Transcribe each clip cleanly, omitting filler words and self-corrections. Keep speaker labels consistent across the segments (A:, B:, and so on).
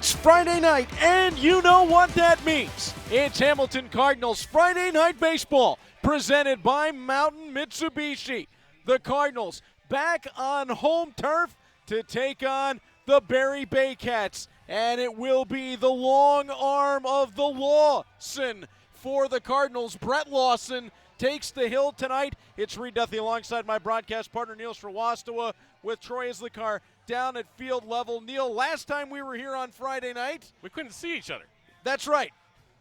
A: It's Friday night, and you know what that means. It's Hamilton Cardinals Friday Night Baseball, presented by Mountain Mitsubishi. The Cardinals back on home turf to take on the Barrie Baycats, and it will be the long arm of the Lawson for the Cardinals. Brett Lawson takes the hill tonight. It's Reed Duthie alongside my broadcast partner Neil Sriwastawa with Troy Islikar down at field level. Neil, last time we were here on Friday night,
B: we couldn't see each other.
A: That's right.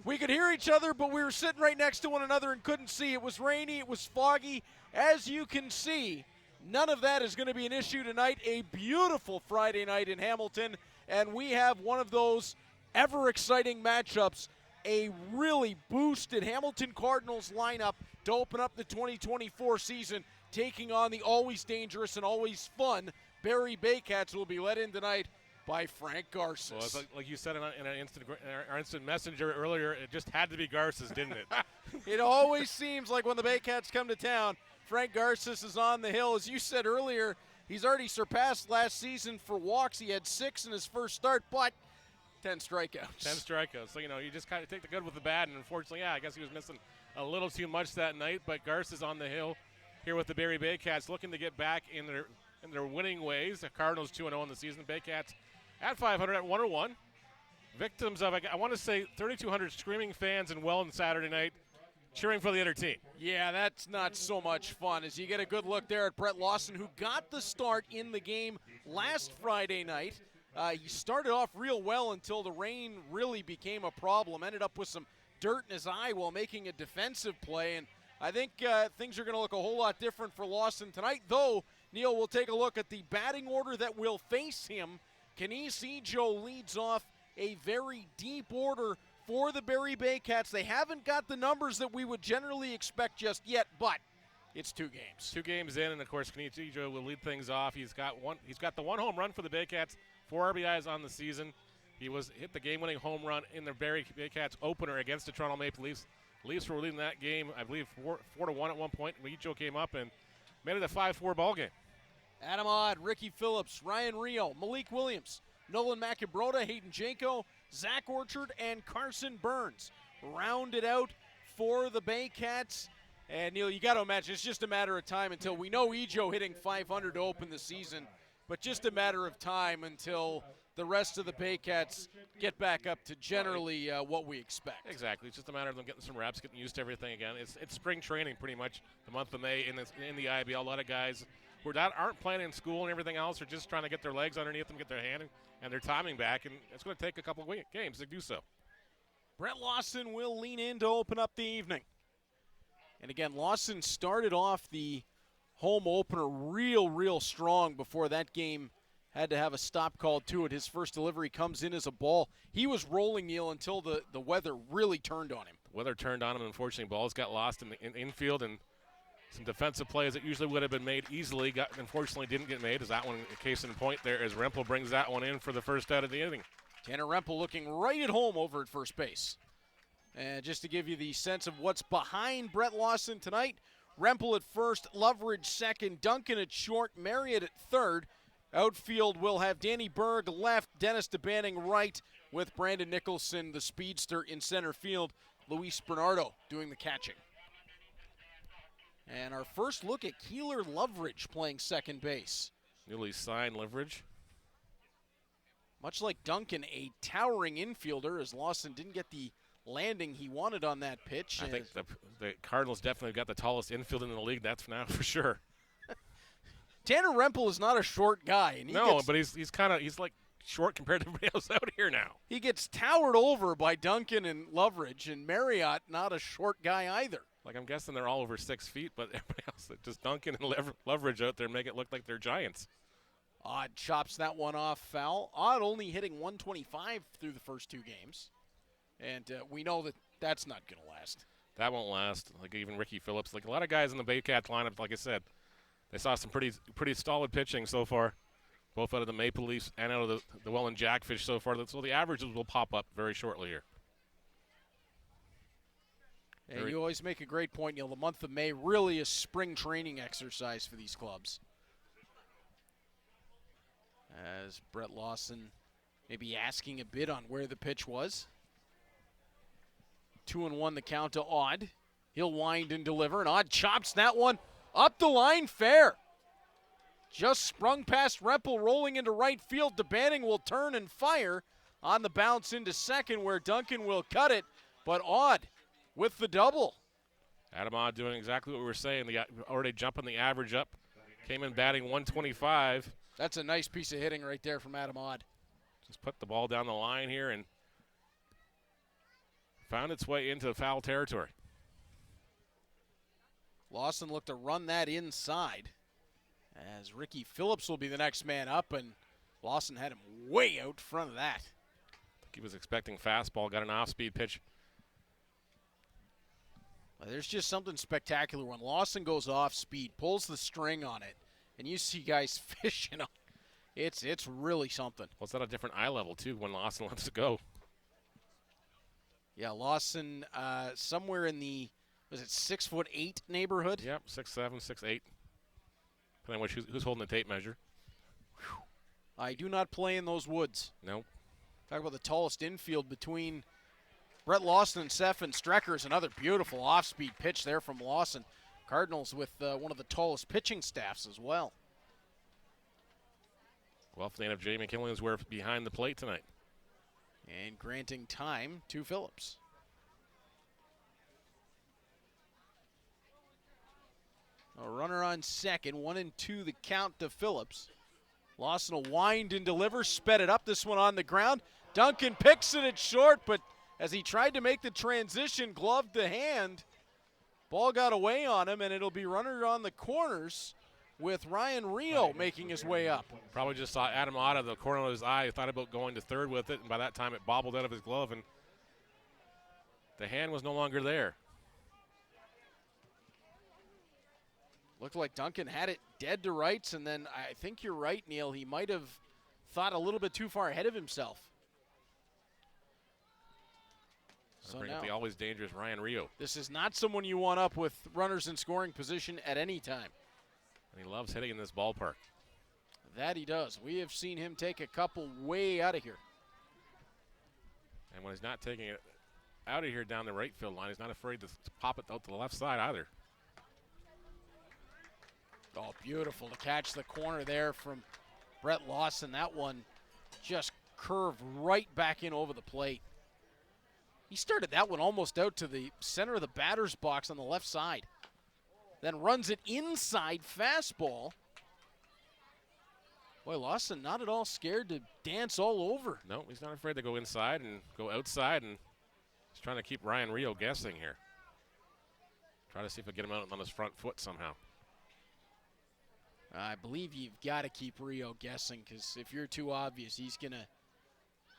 A: We could hear each other, but we were sitting right next to one another and couldn't see. It was rainy. It was foggy. As you can see, none of that is going to be an issue tonight. A beautiful Friday night in Hamilton, and we have one of those ever-exciting matchups, a really boosted Hamilton Cardinals lineup to open up the 2024 season, taking on the always dangerous and always fun Barrie Baycats, who will be led in tonight by Frank Garces.
B: Well, it's like you said in our instant messenger earlier, it just had to be Garces, didn't it?
A: It always seems like when the Baycats come to town, Frank Garces is on the hill. As you said earlier, he's already surpassed last season for walks. He had 6 in his first start, but 10 strikeouts.
B: 10 strikeouts. So, you just kind of take the good with the bad, and unfortunately, I guess he was missing a little too much that night, but Garces on the hill here with the Barrie Baycats, looking to get back in their winning ways. The Cardinals 2-0 in the season. Baycats at 500 at 101. Victims of, I want to say, 3,200 screaming fans in Welland Saturday night cheering for the other team.
A: Yeah, that's not so much fun as you get a good look there at Brett Lawson, who got the start in the game last Friday night. He started off real well until the rain really became a problem. Ended up with some dirt in his eye while making a defensive play, and I think things are going to look a whole lot different for Lawson tonight, though. Neil, will take a look at the batting order that will face him. Kenise Ejo leads off a very deep order for the Barrie Baycats. They haven't got the numbers that we would generally expect just yet, but it's 2 games.
B: 2 games in, and of course Kenise Ejo will lead things off. He's got the one home run for the Baycats, 4 RBIs on the season. He hit the game-winning home run in the Barrie Baycats opener against the Toronto Maple Leafs. Leafs were leading that game, I believe, 4-1 at one point. Ejo came up and made it a 5-4 ball game.
A: Adam Odd, Ricky Phillips, Ryan Rio, Malik Williams, Nolan McAbrota, Hayden Janko, Zach Orchard, and Carson Burns rounded out for the Baycats. And, Neil, you got to imagine it's just a matter of time until we know Ejo hitting 500 to open the season, but just a matter of time until the rest of the Baycats get back up to generally what we expect.
B: Exactly. It's just a matter of them getting some reps, getting used to everything again. It's spring training pretty much the month of May in the IBL. A lot of guys who aren't playing in school and everything else are just trying to get their legs underneath them, get their hand and their timing back, and it's going to take a couple of games to do so.
A: Brett Lawson will lean in to open up the evening. And again, Lawson started off the home opener real strong before that game had to have a stop called to it. His first delivery comes in as a ball. He was rolling, Neil, until the weather really turned on him.
B: The weather turned on him. Unfortunately, balls got lost in the infield, and some defensive plays that usually would have been made easily unfortunately didn't get made. As that one, case in point there, as Rempel brings that one in for the first out of the inning.
A: Tanner Rempel looking right at home over at first base. And just to give you the sense of what's behind Brett Lawson tonight, Rempel at first, Loveridge second, Duncan at short, Marriott at third. Outfield will have Danny Berg left, Dennis DeBanning right, with Brandon Nicholson, the speedster, in center field. Luis Bernardo doing the catching. And our first look at Keeler Loveridge playing second base.
B: Newly signed Loveridge.
A: Much like Duncan, a towering infielder, as Lawson didn't get the landing he wanted on that pitch.
B: I think the Cardinals definitely got the tallest infield in the league, that's now for sure.
A: Tanner Rempel is not a short guy. And
B: but he's like short compared to everybody else out here now.
A: He gets towered over by Duncan and Loveridge, and Marriott not a short guy either.
B: Like, I'm guessing they're all over 6 feet, but everybody else, just Duncan and Loveridge out there make it look like they're giants.
A: Odd chops that one off foul. Odd only hitting 125 through the first 2 games. And we know that that's not going to last.
B: That won't last. Like, even Ricky Phillips. Like, a lot of guys in the Baycats lineup, like I said, they saw some pretty solid pitching so far, both out of the Maple Leafs and out of the Welland Jackfish so far. So the averages will pop up very shortly here.
A: And you always make a great point, Neil. The month of May really is spring training exercise for these clubs. As Brett Lawson maybe asking a bit on where the pitch was. 2-1 the count to Odd. He'll wind and deliver, and Odd chops that one up the line fair. Just sprung past Rempel, rolling into right field. DeBanning will turn and fire on the bounce into second, where Duncan will cut it, but Odd with the double.
B: Adam Odd doing exactly what we were saying. Already jumping the average up. Came in batting 125.
A: That's a nice piece of hitting right there from Adam Odd.
B: Just put the ball down the line here and found its way into foul territory.
A: Lawson looked to run that inside, as Ricky Phillips will be the next man up, and Lawson had him way out front of that.
B: He was expecting fastball, got an off-speed pitch.
A: There's just something spectacular when Lawson goes off speed, pulls the string on it, and you see guys fishing on it. It's really something.
B: Well, it's at a different eye level, too, when Lawson lets it go.
A: Yeah, Lawson somewhere in the, was it 6'8" neighborhood?
B: Yep, 6'7", 6'8". Depending on who's holding the tape measure.
A: Whew. I do not play in those woods.
B: Nope.
A: Talk about the tallest infield between Brett Lawson and Stefan Streckers. Another beautiful off-speed pitch there from Lawson. Cardinals with one of the tallest pitching staffs as well.
B: Guelph native Jamie Killingsworth behind the plate tonight.
A: And granting time to Phillips. A runner on second, 1-2 the count to Phillips. Lawson will wind and deliver, sped it up, this one on the ground. Duncan picks it at short, but as he tried to make the transition, glove to hand, ball got away on him, and it'll be runner on the corners with Ryan Rio making his way up.
B: Probably just saw Adam out of the corner of his eye, thought about going to third with it, and by that time it bobbled out of his glove, and the hand was no longer there.
A: Looked like Duncan had it dead to rights, and then I think you're right, Neil, he might have thought a little bit too far ahead of himself. So
B: bring
A: now,
B: up the always dangerous Ryan Rio.
A: This is not someone you want up with runners in scoring position at any time.
B: And he loves hitting in this ballpark.
A: That he does. We have seen him take a couple way out of here.
B: And when he's not taking it out of here down the right field line, he's not afraid to pop it out to the left side either.
A: Oh, beautiful to catch the corner there from Brett Lawson. That one just curved right back in over the plate. He started that one almost out to the center of the batter's box on the left side. Then runs it inside fastball. Boy, Lawson not at all scared to dance all over.
B: No, he's not afraid to go inside and go outside, and he's trying to keep Ryan Rio guessing here. Try to see if we get him out on his front foot somehow.
A: I believe you've got to keep Rio guessing, because if you're too obvious, he's going to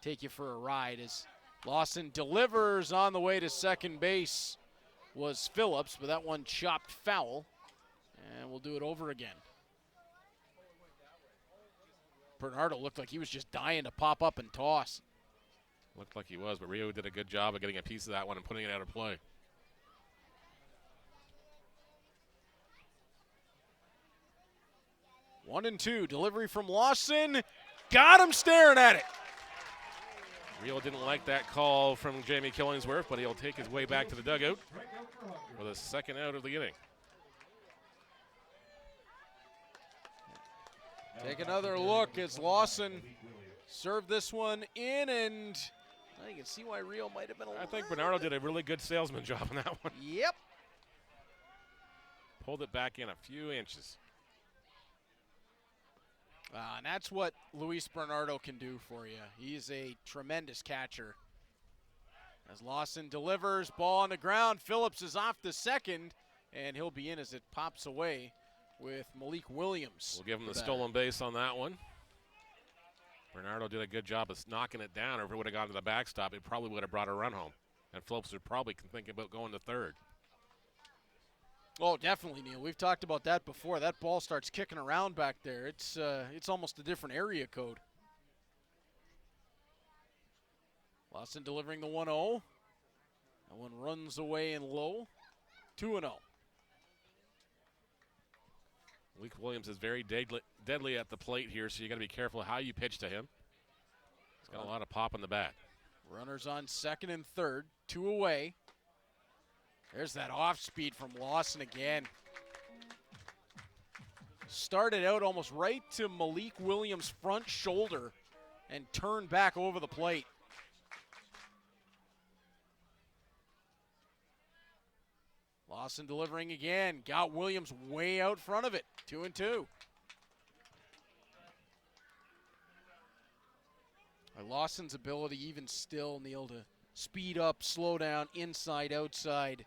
A: take you for a ride. As Lawson delivers on the way to second base was Phillips, but that one chopped foul, and we'll do it over again. Bernardo looked like he was just dying to pop up and toss.
B: Looked like he was, but Rio did a good job of getting a piece of that one and putting it out of play.
A: One and two, delivery from Lawson. Got him staring at it.
B: Rio didn't like that call from Jamie Killingsworth, but he'll take his way back to the dugout for the second out of the inning.
A: Take another look as Lawson served this one in, and you can see why Rio might have been a little.
B: I think Bernardo did a really good salesman job on that one.
A: Yep.
B: Pulled it back in a few inches.
A: And that's what Luis Bernardo can do for you. He's a tremendous catcher. As Lawson delivers, ball on the ground. Phillips is off the second, and he'll be in as it pops away with Malik Williams.
B: We'll give him the stolen base on that one. Bernardo did a good job of knocking it down, or if it would have gone to the backstop, it probably would have brought a run home. And Phillips would probably think about going to third.
A: Oh, definitely, Neil. We've talked about that before. That ball starts kicking around back there. It's almost a different area code. Lawson delivering the 1-0. That one runs away and low. 2-0.
B: Malik Williams is very deadly at the plate here, so you got to be careful how you pitch to him. He's Got a lot of pop in the bat.
A: Runners on second and third, 2 away. There's that off speed from Lawson again. Started out almost right to Malik Williams' front shoulder and turned back over the plate. Lawson delivering again. Got Williams way out front of it. 2-2. Lawson's ability, even still, Neil, to speed up, slow down, inside, outside,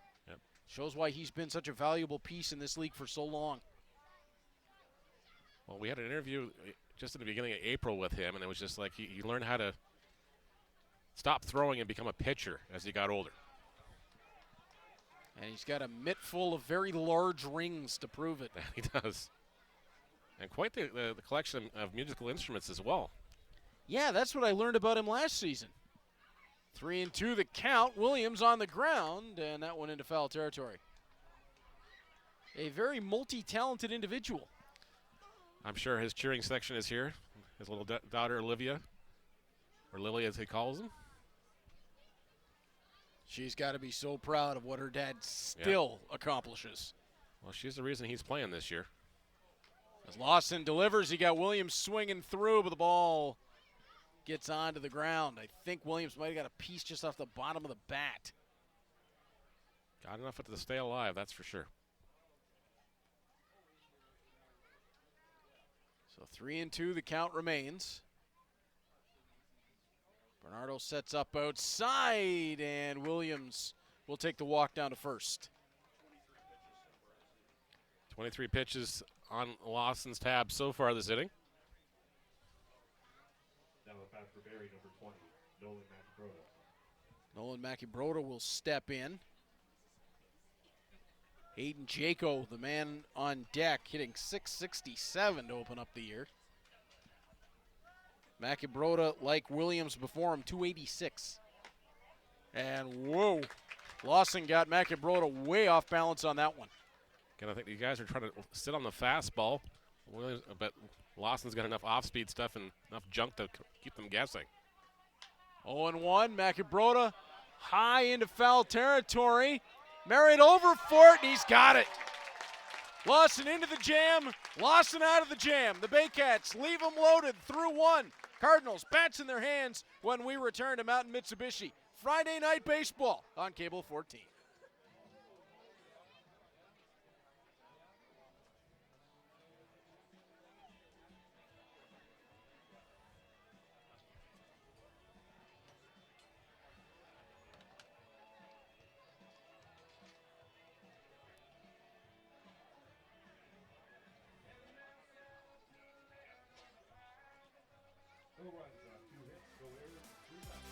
A: shows why he's been such a valuable piece in this league for so long.
B: Well, we had an interview just at the beginning of April with him, and it was just like he learned how to stop throwing and become a pitcher as he got older.
A: And he's got a mitt full of very large rings to prove it.
B: He does. And quite the collection of musical instruments as well.
A: Yeah, that's what I learned about him last season. 3-2 the count. Williams on the ground, and that went into foul territory. A very multi-talented individual.
B: I'm sure his cheering section is here. His little daughter, Olivia, or Lily as he calls him.
A: She's got to be so proud of what her dad still accomplishes.
B: Well, she's the reason he's playing this year.
A: As Lawson delivers, he got Williams swinging through, but the ball gets onto the ground. I think Williams might have got a piece just off the bottom of the bat.
B: Got enough to stay alive, that's for sure.
A: So 3-2, the count remains. Bernardo sets up outside, and Williams will take the walk down to first.
B: 23 pitches on Lawson's tab so far this inning.
C: Now a bat for Barrie, number 20, Nolan Mackey-Broda.
A: Nolan Mackey-Broda will step in. Hayden Jaco, the man on deck, hitting .667 to open up the year. Mackey-Broda, like Williams before him, .286. And whoa, Lawson got Mackey-Broda way off balance on that one.
B: Again, I think you guys are trying to sit on the fastball, but Lawson's got enough off-speed stuff and enough junk to keep them guessing.
A: 0-1, Mackey-Broda high into foul territory. Marriott over for it, and he's got it. Lawson into the jam, Lawson out of the jam. The Baycats leave them loaded through one. Cardinals, bats in their hands when we return to Mountain Mitsubishi. Friday Night Baseball on Cable 14.
C: No runs, 2 hits, no errors, 3 left.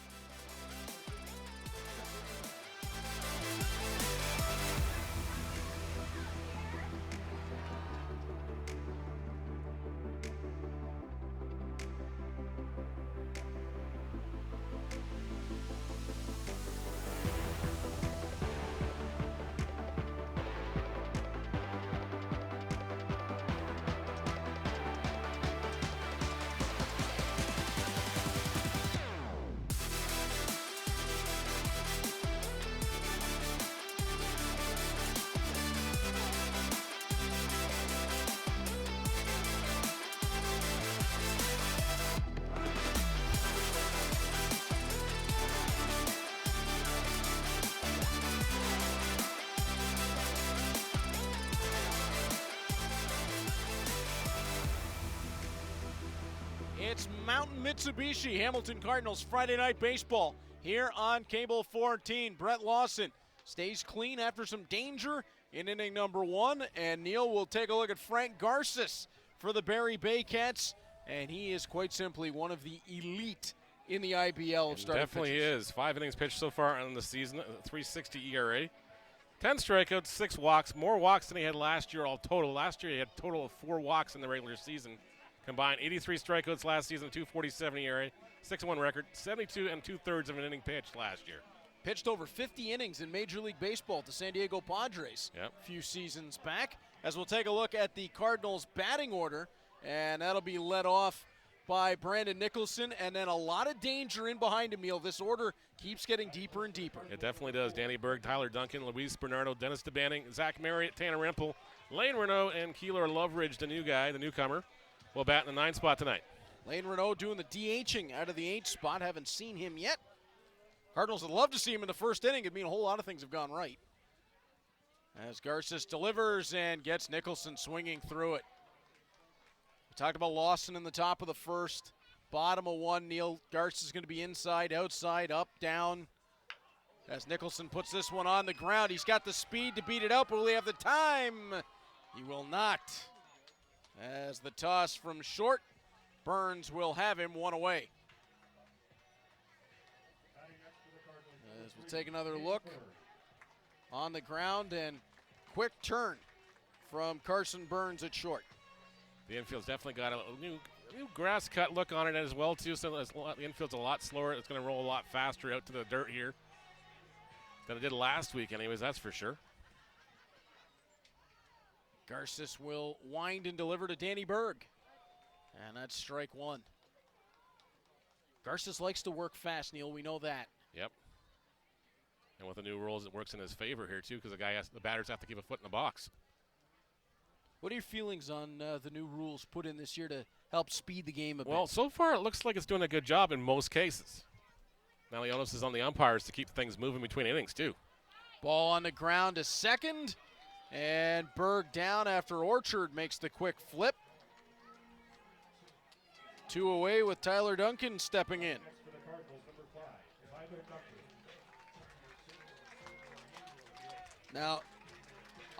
A: It's Mountain Mitsubishi, Hamilton Cardinals Friday Night Baseball here on Cable 14. Brett Lawson stays clean after some danger in inning number 1, and Neil will take a look at Frank Garces for the Barrie Baycats, and he is quite simply one of the elite in the IBL of starting
B: Definitely
A: pitchers.
B: is. 5 innings pitched so far on the season, 3.60 ERA. 10 strikeouts, 6 walks, more walks than he had last year all total. Last year he had a total of 4 walks in the regular season. Combined 83 strikeouts last season, 2.47 ERA, 6-1 record, 72 2/3 of an inning pitched last year.
A: Pitched over 50 innings in Major League Baseball to San Diego Padres a few seasons back. As we'll take a look at the Cardinals batting order, and that'll be led off by Brandon Nicholson, and then a lot of danger in behind him, Neil. This order keeps getting deeper and deeper.
B: It definitely does. Danny Berg, Tyler Duncan, Luis Bernardo, Dennis DeBanning, Zach Marriott, Tanner Rimple, Lane Renault, and Keeler Loveridge, the newcomer, will bat in the 9 spot tonight.
A: Lane Renault doing the DHing out of the 8 spot. Haven't seen him yet. Cardinals would love to see him in the first inning. It'd mean a whole lot of things have gone right. As Garces delivers and gets Nicholson swinging through it. We talked about Lawson in the top of the first. Bottom of 1, Neil. Garces is going to be inside, outside, up, down. As Nicholson puts this one on the ground. He's got the speed to beat it out, but will he have the time? He will not. As the toss from short, Burns will have him 1 away. As we'll take another look on the ground, and quick turn from Carson Burns at short.
B: The infield's definitely got a new grass cut look on it as well, too, so the infield's a lot slower. It's going to roll a lot faster out to the dirt here than it did last week anyways, that's for sure.
A: Garces will wind and deliver to Danny Berg. And that's strike 1. Garces likes to work fast, Neil. We know that.
B: Yep. And with the new rules, it works in his favor here, too, because the batters have to keep a foot in the box.
A: What are your feelings on the new rules put in this year to help speed the game a bit?
B: Well, so far it looks like it's doing a good job in most cases. Now the onus is on the umpires to keep things moving between innings, too.
A: Ball on the ground to second. And Berg down after Orchard makes the quick flip. 2 away with Tyler Duncan stepping in. Now,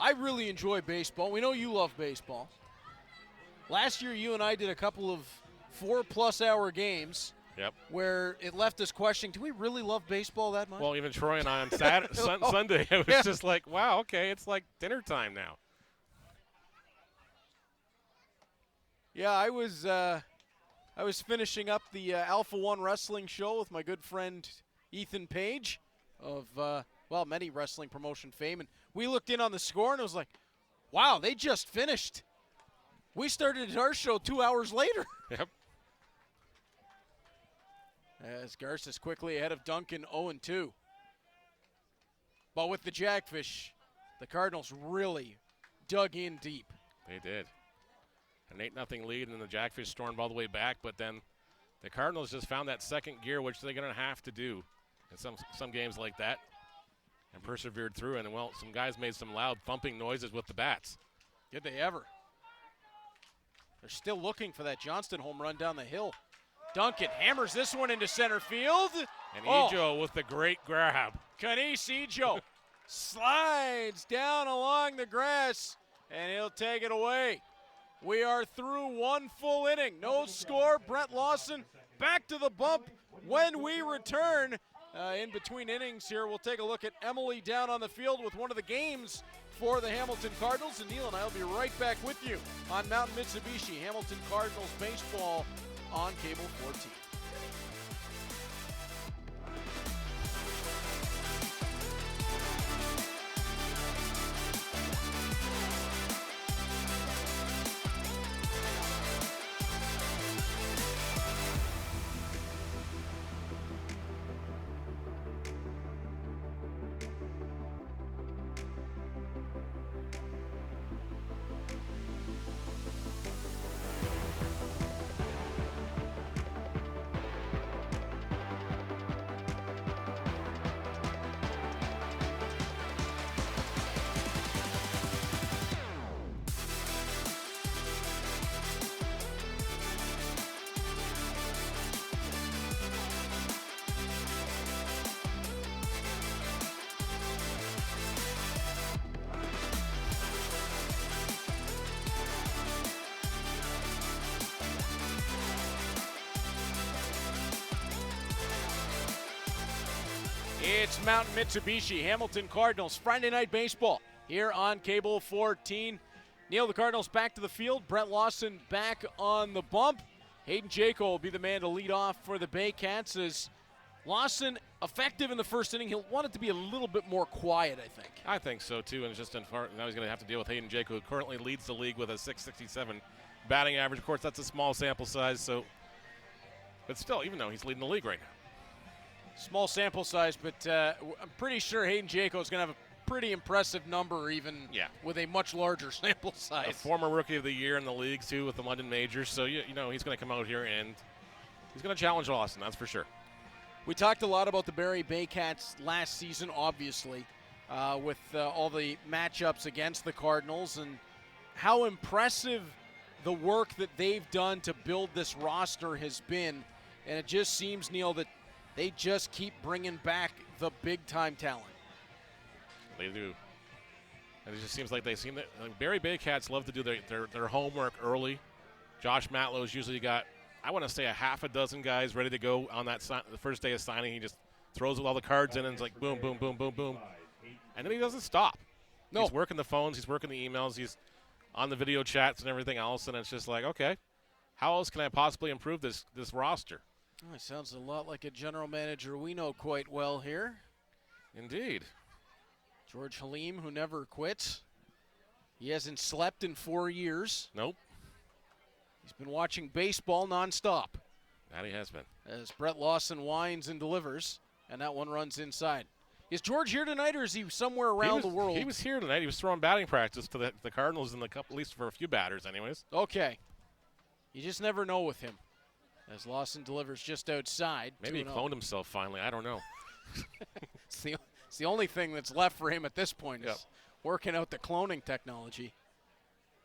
A: I really enjoy baseball. We know you love baseball. Last year, you and I did a couple of 4+ hour games.
B: Yep.
A: Where it left us questioning, do we really love baseball that much?
B: Well, even Troy and I on Sunday, it was just like, wow, okay, it's like dinner time now.
A: Yeah, I was finishing up the Alpha One Wrestling show with my good friend Ethan Page of, many wrestling promotion fame. And we looked in on the score, and it was like, wow, they just finished. We started our show 2 hours later.
B: Yep.
A: As Garces quickly ahead of Duncan 0-2. But with the Jackfish, the Cardinals really dug in deep.
B: They did. An 8-0 lead, and the Jackfish stormed all the way back, but then the Cardinals just found that second gear, which they're going to have to do in some games like that, and persevered through. And, well, some guys made some loud thumping noises with the bats.
A: Did they ever? They're still looking for that Johnston home run down the hill. Duncan hammers this one into center field.
B: And Ejo with the great grab.
A: Kanice Ejo slides down along the grass, and he'll take it away. We are through 1 full inning. No score. Brett Lawson back to the bump when we return. In between innings here, we'll take a look at Emily down on the field with one of the games for the Hamilton Cardinals. And Neil and I will be right back with you on Mountain Mitsubishi Hamilton Cardinals baseball on Cable 14. It's Mountain Mitsubishi, Hamilton Cardinals, Friday Night Baseball here on Cable 14. Neil, the Cardinals back to the field. Brett Lawson back on the bump. Hayden Jaco will be the man to lead off for the Baycats as Lawson effective in the first inning. He'll want it to be a little bit more quiet, I think.
B: I think so, too, and it's just unfortunate. Now he's going to have to deal with Hayden Jaco, who currently leads the league with a .667 batting average. Of course, that's a small sample size, so But still, even though he's leading the league right now.
A: Small sample size, but I'm pretty sure Hayden Jaco is going to have a pretty impressive number, even with a much larger sample size.
B: A former Rookie of the Year in the league, too, with the London Majors. So, you know, he's going to come out here and he's going to challenge Lawson, that's for sure.
A: We talked a lot about the Barrie Baycats last season, obviously, with all the matchups against the Cardinals and how impressive the work that they've done to build this roster has been. And it just seems, Neil, that they just keep bringing back the big-time talent.
B: They do. And it just seems like Barrie Baycats love to do their homework early. Josh Matlow's usually got, I want to say, a half a dozen guys ready to go on the first day of signing. He just throws all the cards in and it's like boom, boom, boom, boom, boom. And then he doesn't stop.
A: No.
B: He's working the phones. He's working the emails. He's on the video chats and everything else. And it's just like, okay, how else can I possibly improve this roster?
A: Oh, it sounds a lot like a general manager we know quite well here.
B: Indeed.
A: George Halim, who never quits. He hasn't slept in 4 years.
B: Nope.
A: He's been watching baseball nonstop.
B: That he has been.
A: As Brett Lawson winds and delivers, and that one runs inside. Is George here tonight, or is he somewhere around the world?
B: He was here tonight. He was throwing batting practice to the Cardinals in the cup, at least for a few batters anyways.
A: Okay. You just never know with him. As Lawson delivers just outside.
B: Maybe he cloned himself finally. I don't know.
A: It's the only thing that's left for him at this point is working out the cloning technology.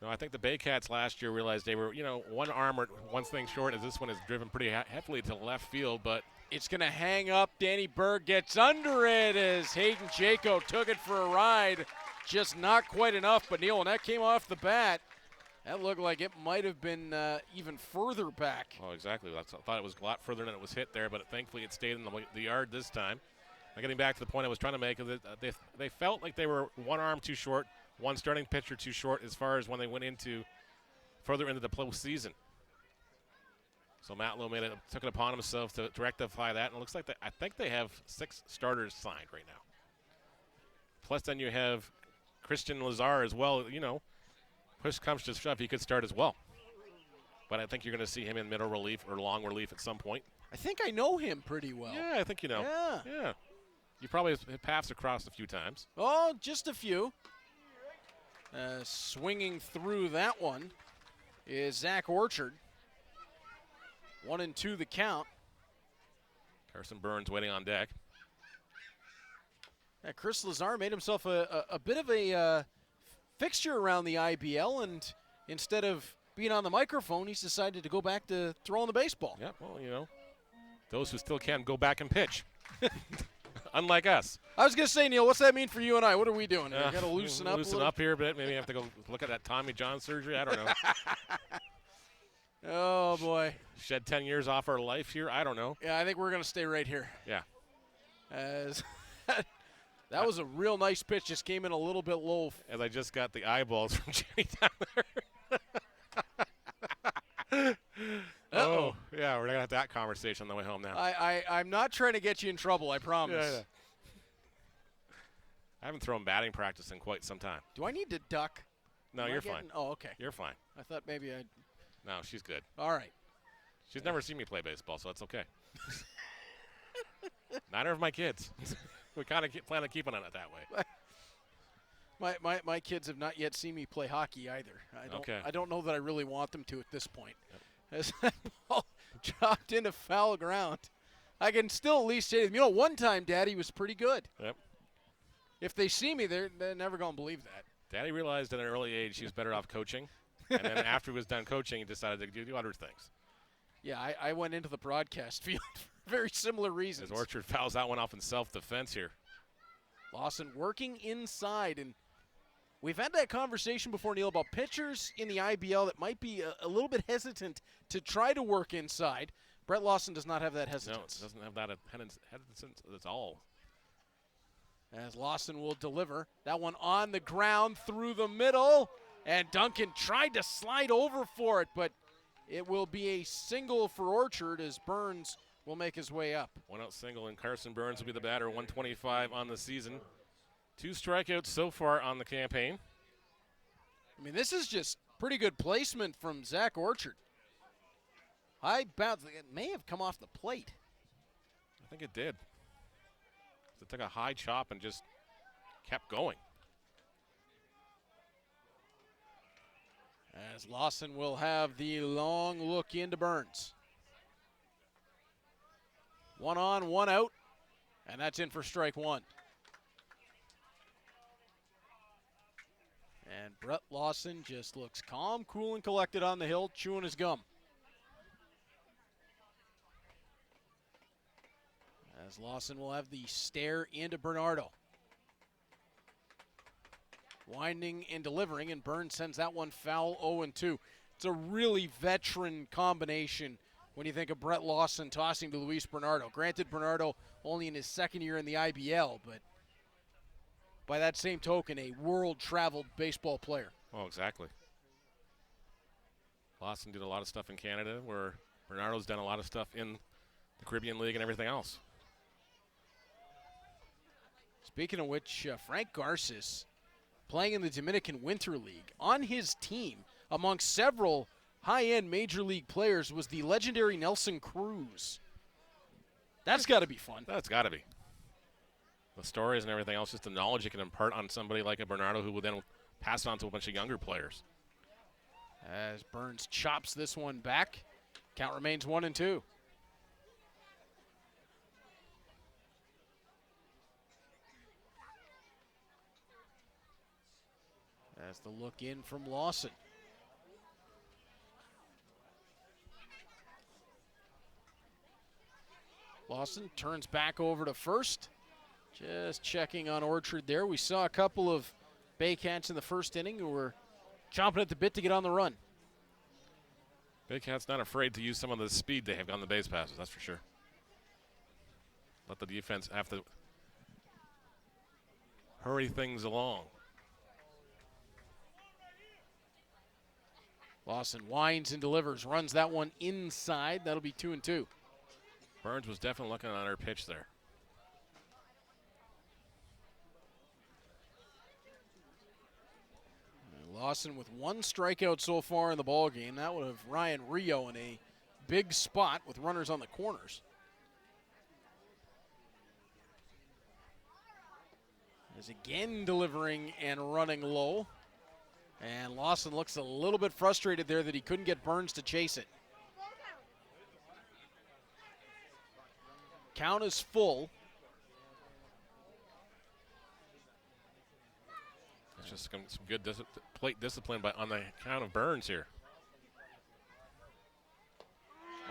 B: No, I think the Baycats last year realized they were, one arm or one thing short, as this one is driven pretty heavily to left field, but
A: it's going to hang up. Danny Berg gets under it as Hayden Jaco took it for a ride. Just not quite enough, but Neil, when that came off the bat, that looked like it might have been even further back.
B: Oh, exactly. I thought it was a lot further than it was hit there, but thankfully it stayed in the yard this time. Now getting back to the point I was trying to make, they felt like they were one arm too short, one starting pitcher too short as far as when they went further into the postseason. So Matlow took it upon himself to rectify that, and it looks like I think they have 6 starters signed right now. Plus then you have Christian Lazar as well, push comes to shove, he could start as well. But I think you're going to see him in middle relief or long relief at some point.
A: I think I know him pretty well.
B: Yeah, I think you know. Yeah. You probably have paths across a few times.
A: Oh, just a few. Swinging through that one is Zach Orchard. 1-2 the count.
B: Carson Burns waiting on deck.
A: Chris Lazar made himself a bit of a fixture around the IBL, and instead of being on the microphone, he's decided to go back to throwing the baseball.
B: Yeah, well, those who still can go back and pitch. Unlike us.
A: I was going to say, Neil, what's that mean for you and I? What are we doing? We got to loosen up.
B: Loosen up here a bit. Maybe have to go look at that Tommy John surgery. I don't know.
A: Oh, boy.
B: Shed 10 years off our life here. I don't know.
A: Yeah, I think we're going to stay right here.
B: Yeah.
A: As that was a real nice pitch. Just came in a little bit low.
B: As I just got the eyeballs from Jimmy down there. Oh, yeah, we're going to have that conversation on the way home now.
A: I'm not trying to get you in trouble, I promise.
B: Yeah. I haven't thrown batting practice in quite some time.
A: Do I need to duck?
B: No, you're fine.
A: Oh, okay.
B: You're fine.
A: I thought maybe I'd.
B: No, she's good.
A: All right.
B: She's never seen me play baseball, so it's okay. Neither of my kids. We kind of plan on keeping it that
A: way. My kids have not yet seen me play hockey either. I don't know that I really want them to at this point.
B: Yep.
A: As that ball dropped into foul ground, I can still at least say to them, one time Daddy was pretty good.
B: Yep.
A: If they see me, they're never going to believe that.
B: Daddy realized at an early age he was better off coaching. And then after he was done coaching, he decided to do other things.
A: Yeah, I went into the broadcast field for very similar reasons.
B: As Orchard fouls that one off in self-defense here.
A: Lawson working inside, and we've had that conversation before, Neil, about pitchers in the IBL that might be a little bit hesitant to try to work inside. Brett Lawson does not have that hesitance.
B: No, doesn't have that hesitance at all.
A: As Lawson will deliver. That one on the ground through the middle. And Duncan tried to slide over for it, but it will be a single for Orchard as Burns will make his way up.
B: 1-out single, and Carson Burns will be the batter, 125 on the season. 2 strikeouts so far on the campaign.
A: I mean, this is just pretty good placement from Zach Orchard. High bounce. It may have come off the plate.
B: I think it did. It took a high chop and just kept going.
A: As Lawson will have the long look into Burns. 1 on, 1 out, and that's in for strike 1. And Brett Lawson just looks calm, cool, and collected on the hill, chewing his gum. As Lawson will have the stare into Bernardo. Winding and delivering, and Burns sends that one foul 0-2. It's a really veteran combination when you think of Brett Lawson tossing to Luis Bernardo. Granted, Bernardo only in his second year in the IBL, but by that same token, a world-traveled baseball player.
B: Oh, exactly. Lawson did a lot of stuff in Canada, where Bernardo's done a lot of stuff in the Caribbean League and everything else.
A: Speaking of which, Frank Garces, playing in the Dominican Winter League, on his team, amongst several high-end Major League players, was the legendary Nelson Cruz. That's got to be fun.
B: That's got to be. The stories and everything else, just the knowledge you can impart on somebody like a Bernardo who will then pass it on to a bunch of younger players.
A: As Burns chops this one back, count remains 1-2. As the look in from Lawson. Lawson turns back over to first. Just checking on Orchard there. We saw a couple of Baycats in the first inning who were chomping at the bit to get on the run.
B: Baycats not afraid to use some of the speed they have on the base passes, that's for sure. Let the defense have to hurry things along.
A: Lawson winds and delivers, runs that one inside. That'll be 2-2.
B: Burns was definitely looking on her pitch there.
A: And Lawson with 1 strikeout so far in the ball game. That would have Ryan Rio in a big spot with runners on the corners. Is again delivering and running low. And Lawson looks a little bit frustrated there that he couldn't get Burns to chase it. Count is full.
B: It's just some good plate discipline on the count of Burns here.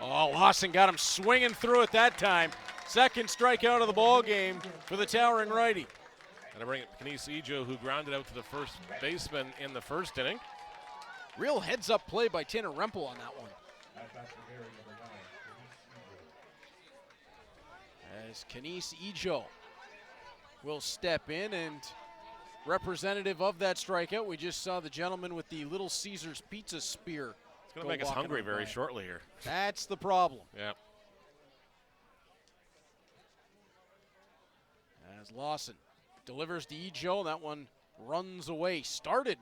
A: Oh, Lawson got him swinging through it that time. Second strikeout of the ball game for the towering righty.
B: And I bring it Kenise Ijo, who grounded out to the first baseman in the first inning.
A: Real heads-up play by Tanner Rempel on that one. As Kenise Ijo will step in, and representative of that strikeout, we just saw the gentleman with the Little Caesars pizza spear.
B: It's going to make us hungry very shortly here.
A: That's the problem.
B: Yeah.
A: As Lawson delivers to Ijo, and that one runs away. Started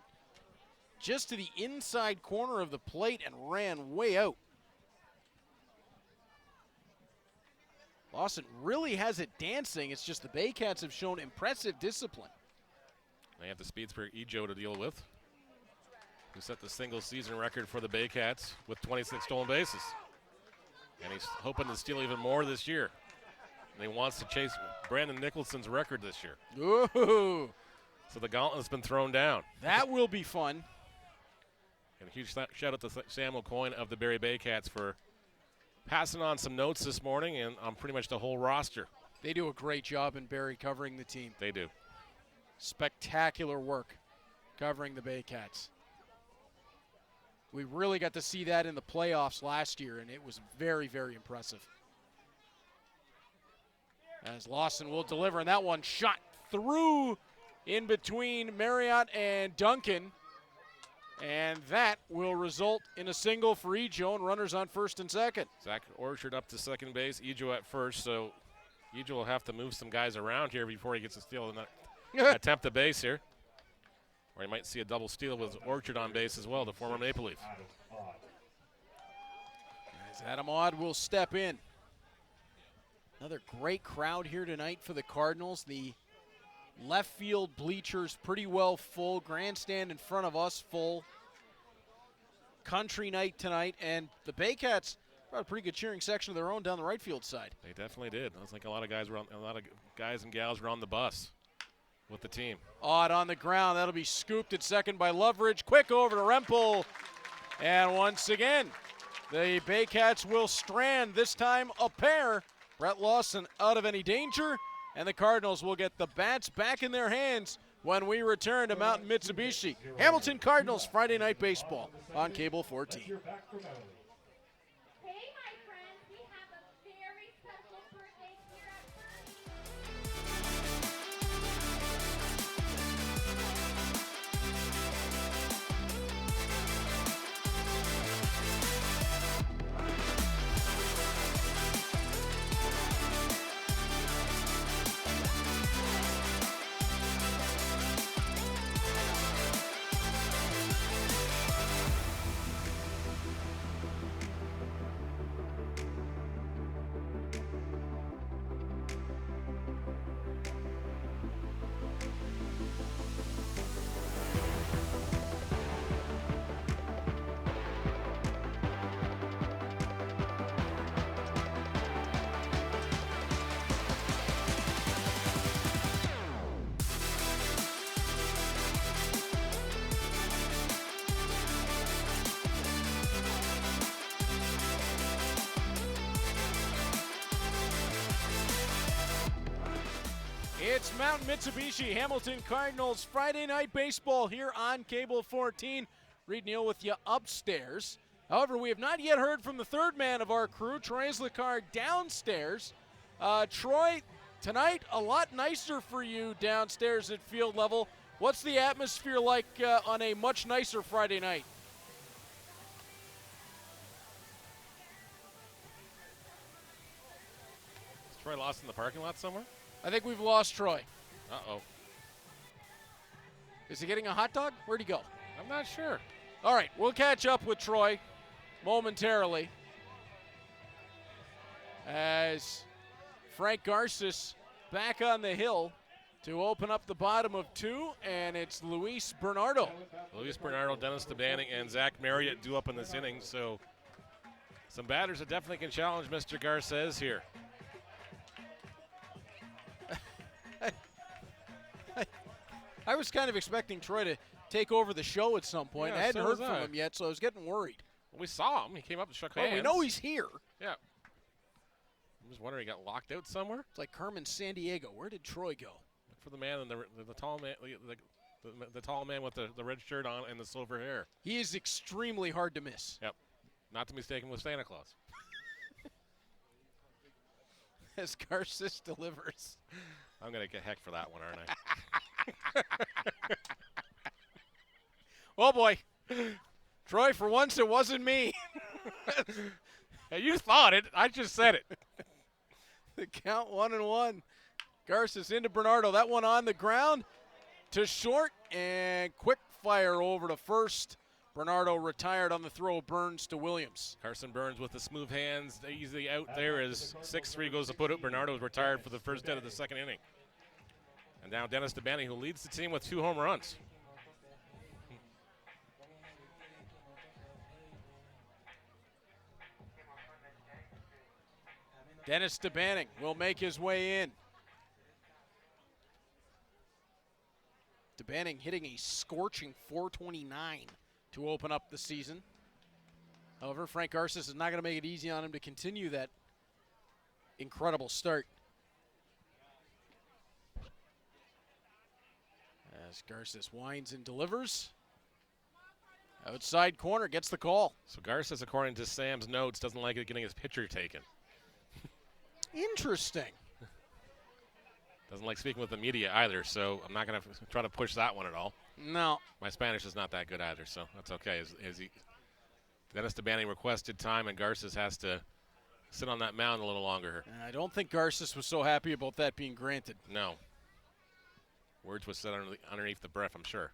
A: just to the inside corner of the plate and ran way out. Lawson really has it dancing. It's just the Baycats have shown impressive discipline.
B: They have the speeds for Ijo to deal with, who set the single season record for the Baycats with 26 stolen bases. And he's hoping to steal even more this year. And he wants to chase Brandon Nicholson's record this year.
A: Ooh.
B: So the gauntlet's been thrown down.
A: That will be fun.
B: And a huge shout out to Samuel Coyne of the Barrie Baycats for passing on some notes this morning and on pretty much the whole roster.
A: They do a great job in Barrie covering the team.
B: They do.
A: Spectacular work covering the Baycats. We really got to see that in the playoffs last year, and it was very, very impressive. As Lawson will deliver, and that one shot through in between Marriott and Duncan. And that will result in a single for Ijo and runners on first and second.
B: Zach Orchard up to second base, Ijo at first, so Ijo will have to move some guys around here before he gets a steal and attempt the base here. Or you might see a double steal with Orchard on base as well, the former Maple Leaf.
A: As Adam Odd will step in. Another great crowd here tonight for the Cardinals. The left field bleachers pretty well full. Grandstand in front of us full. Country night tonight, and the Baycats brought a pretty good cheering section of their own down the right field side.
B: They definitely did. It was like a lot of guys and gals were on the bus with the team.
A: Odd on the ground. That'll be scooped at second by Loveridge. Quick over to Rempel. And once again, the Baycats will strand, this time a pair. Brett Lawson out of any danger, and the Cardinals will get the bats back in their hands when we return to Mountain Mitsubishi. Hamilton Cardinals Friday Night Baseball on Cable 14.
D: Hey, my friends, we have a very special birthday here at Barrie.
A: It's Mountain Mitsubishi Hamilton Cardinals Friday Night Baseball here on Cable 14. Reed Neal with you upstairs. However, we have not yet heard from the third man of our crew, Troy Islikar, downstairs. Troy, tonight a lot nicer for you downstairs at field level. What's the atmosphere like on a much nicer Friday night?
B: Is Troy lost in the parking lot somewhere?
A: I think we've lost Troy.
B: Uh-oh.
A: Is he getting a hot dog? Where'd he go?
B: I'm not sure.
A: All right, we'll catch up with Troy momentarily as Frank Garces back on the hill to open up the bottom of two, and it's Luis Bernardo.
B: Luis Bernardo, Dennis DeBanning, and Zach Marriott due up in this inning, so some batters that definitely can challenge Mr. Garces here.
A: I was kind of expecting Troy to take over the show at some point.
B: Yeah,
A: I hadn't
B: so
A: heard
B: was
A: from
B: I.
A: him yet, so I was getting worried.
B: Well, we saw him. He came up and shook
A: Well,
B: hands.
A: we know he's here.
B: Yeah. I'm just wondering, he got locked out somewhere?
A: It's like Carmen San Diego. Where did Troy go?
B: Look for the man in the tall man, the tall man with the red shirt on and the silver hair.
A: He is extremely hard to miss.
B: Yep. Not to be mistaken with Santa Claus.
A: As Garces delivers.
B: I'm going to get heck for that one, aren't I?
A: Oh, boy. Troy, for once it wasn't me.
B: Hey, you thought it. I just said it.
A: The count 1-1. Garces into Bernardo. That one on the ground to short, and quick fire over to first. Bernardo retired on the throw. Burns to Williams.
B: Carson Burns with the smooth hands, easily out there as 6-3 goes to put it. Bernardo is retired for the first dead of the second inning. And now Dennis DeBanning, who leads the team with 2 home runs.
A: Dennis DeBanning will make his way in. DeBanning hitting a scorching .429 to open up the season. However, Frank Garces is not going to make it easy on him to continue that incredible start. As Garces winds and delivers. Outside corner, gets the call.
B: So Garces, according to Sam's notes, doesn't like it getting his pitcher taken.
A: Interesting.
B: Doesn't like speaking with the media either, so I'm not going to try to push that one at all.
A: No.
B: My Spanish is not that good either, so that's okay. Dennis DeBanning requested time, and Garces has to sit on that mound a little longer.
A: And I don't think Garces was so happy about that being granted.
B: No. Words was said underneath the breath, I'm sure.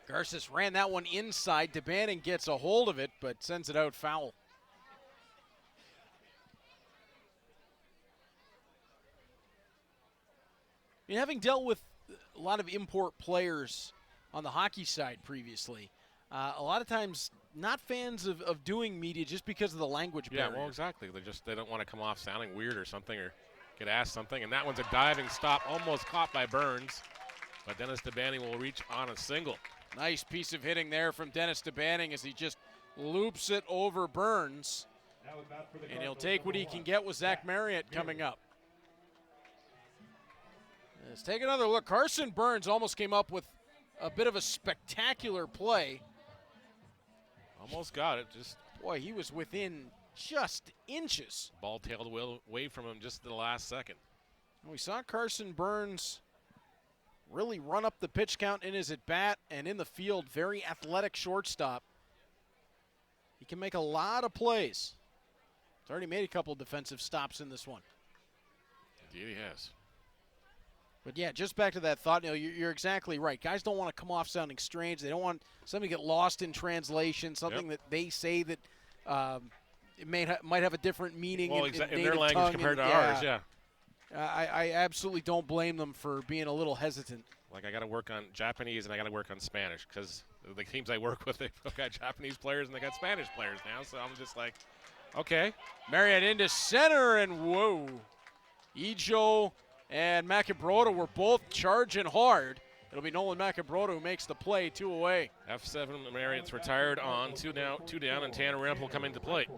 A: Garces ran that one inside. DeBanning gets a hold of it, but sends it out foul. mean, having dealt with a lot of import players on the hockey side previously, a lot of times not fans of doing media just because of the language barrier.
B: Yeah, well, exactly. They don't want to come off sounding weird or something or get asked something. And that one's a diving stop, almost caught by Burns. But Dennis DeBanning will reach on a single.
A: Nice piece of hitting there from Dennis DeBanning as he just loops it over Burns. And he'll take what he can get with Zach Marriott coming up. Let's take another look. Carson Burns almost came up with a bit of a spectacular play.
B: Almost got it. Just
A: boy, he was within just inches.
B: Ball tailed away from him just at the last second.
A: We saw Carson Burns really run up the pitch count in his at-bat and in the field. Very athletic shortstop. He can make a lot of plays. He's already made a couple defensive stops in this one.
B: Indeed he has.
A: But yeah, just back to that thought, Neil, you're exactly right. Guys don't want to come off sounding strange. They don't want something to get lost in translation, something that they say that it might have a different meaning in
B: their language compared to ours, yeah.
A: I absolutely don't blame them for being a little hesitant.
B: Like, I got to work on Japanese and I got to work on Spanish because the teams I work with, they've got Japanese players and they got Spanish players now. So I'm just like, okay.
A: Marriott into center, and whoa. Ijo and Macabroda were both charging hard. It'll be Nolan Macabroda who makes the play, 2 away.
B: F7, Marriott's retired on 2 down, and Tanner Rempel coming to plate.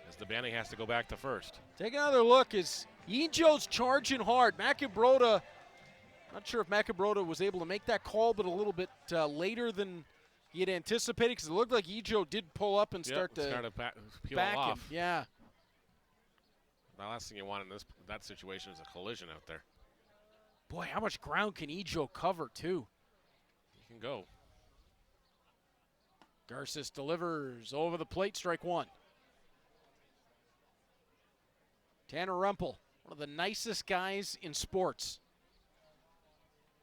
B: As DeBanning has to go back to first.
A: Take another look as Ijo's charging hard. Macabroda, not sure if Macabroda was able to make that call, but a little bit later than he had anticipated because it looked like Ijo did pull up and start to
B: peel
A: back
B: off.
A: him. Yeah.
B: The last thing you want in that situation is a collision out there.
A: Boy, how much ground can Ijo cover, too?
B: He can go.
A: Garces delivers over the plate, strike one. Tanner Rempel, one of the nicest guys in sports.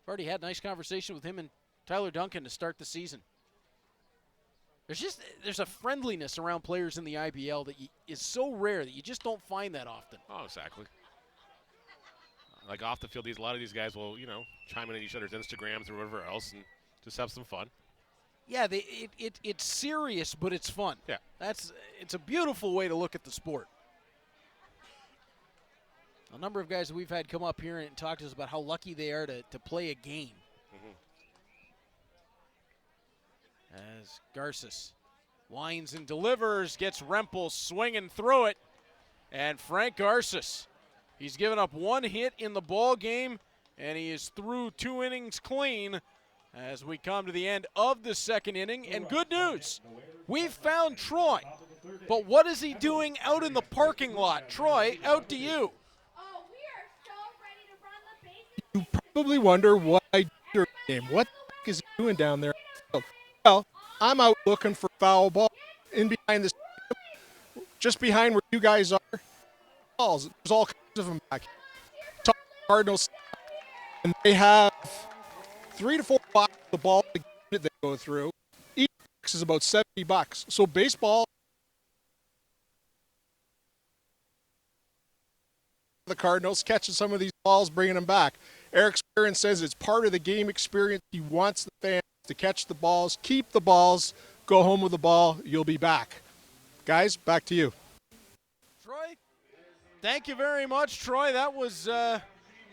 A: I've already had a nice conversation with him and Tyler Duncan to start the season. There's a friendliness around players in the IBL that is so rare that you just don't find that often.
B: Oh, exactly. Like off the field, a lot of these guys will, chime in at each other's Instagrams or whatever else and just have some fun.
A: Yeah, it's serious, but it's fun.
B: Yeah.
A: It's a beautiful way to look at the sport. A number of guys that we've had come up here and talk to us about how lucky they are to play a game. As Garces winds and delivers, gets Rempel swinging through it. And Frank Garces, he's given up 1 hit in the ball game, and he is through 2 innings clean as we come to the end of the second inning. And good news, we've found Troy. But what is he doing out in the parking lot? Troy, out to you.
D: Oh, we are so ready to run the bases.
E: You probably wonder why I do your game. What the heck is he doing down there? Well, I'm out looking for foul ball in behind the just behind where you guys are. Balls. There's all kinds of them back here. Talk to the Cardinals, and they have 3 to 4 boxes of the ball that they go through. Each box is about $70. So baseball, the Cardinals catching some of these balls, bringing them back. Eric Spearin says it's part of the game experience. He wants the fans to catch the balls, keep the balls, go home with the ball. You'll be back. Guys, back to you.
A: Troy, thank you very much, Troy. That was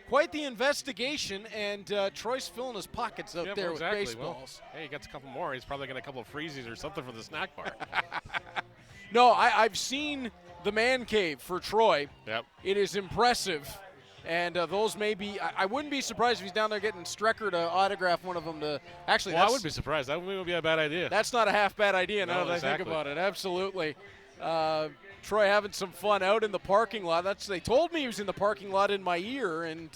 A: quite the investigation, and Troy's filling his pockets out there with baseballs.
B: Well, hey, he gets a couple more. He's probably got a couple of freezies or something for the snack bar.
A: No, I've seen the man cave for Troy.
B: Yep.
A: It is impressive. And those may be, I wouldn't be surprised if he's down there getting Strecker to autograph one of them to, actually.
B: Well, I wouldn't be surprised. That wouldn't be a bad idea.
A: That's not a half bad idea now that I think about it. Absolutely. Troy having some fun out in the parking lot. They told me he was in the parking lot in my ear, and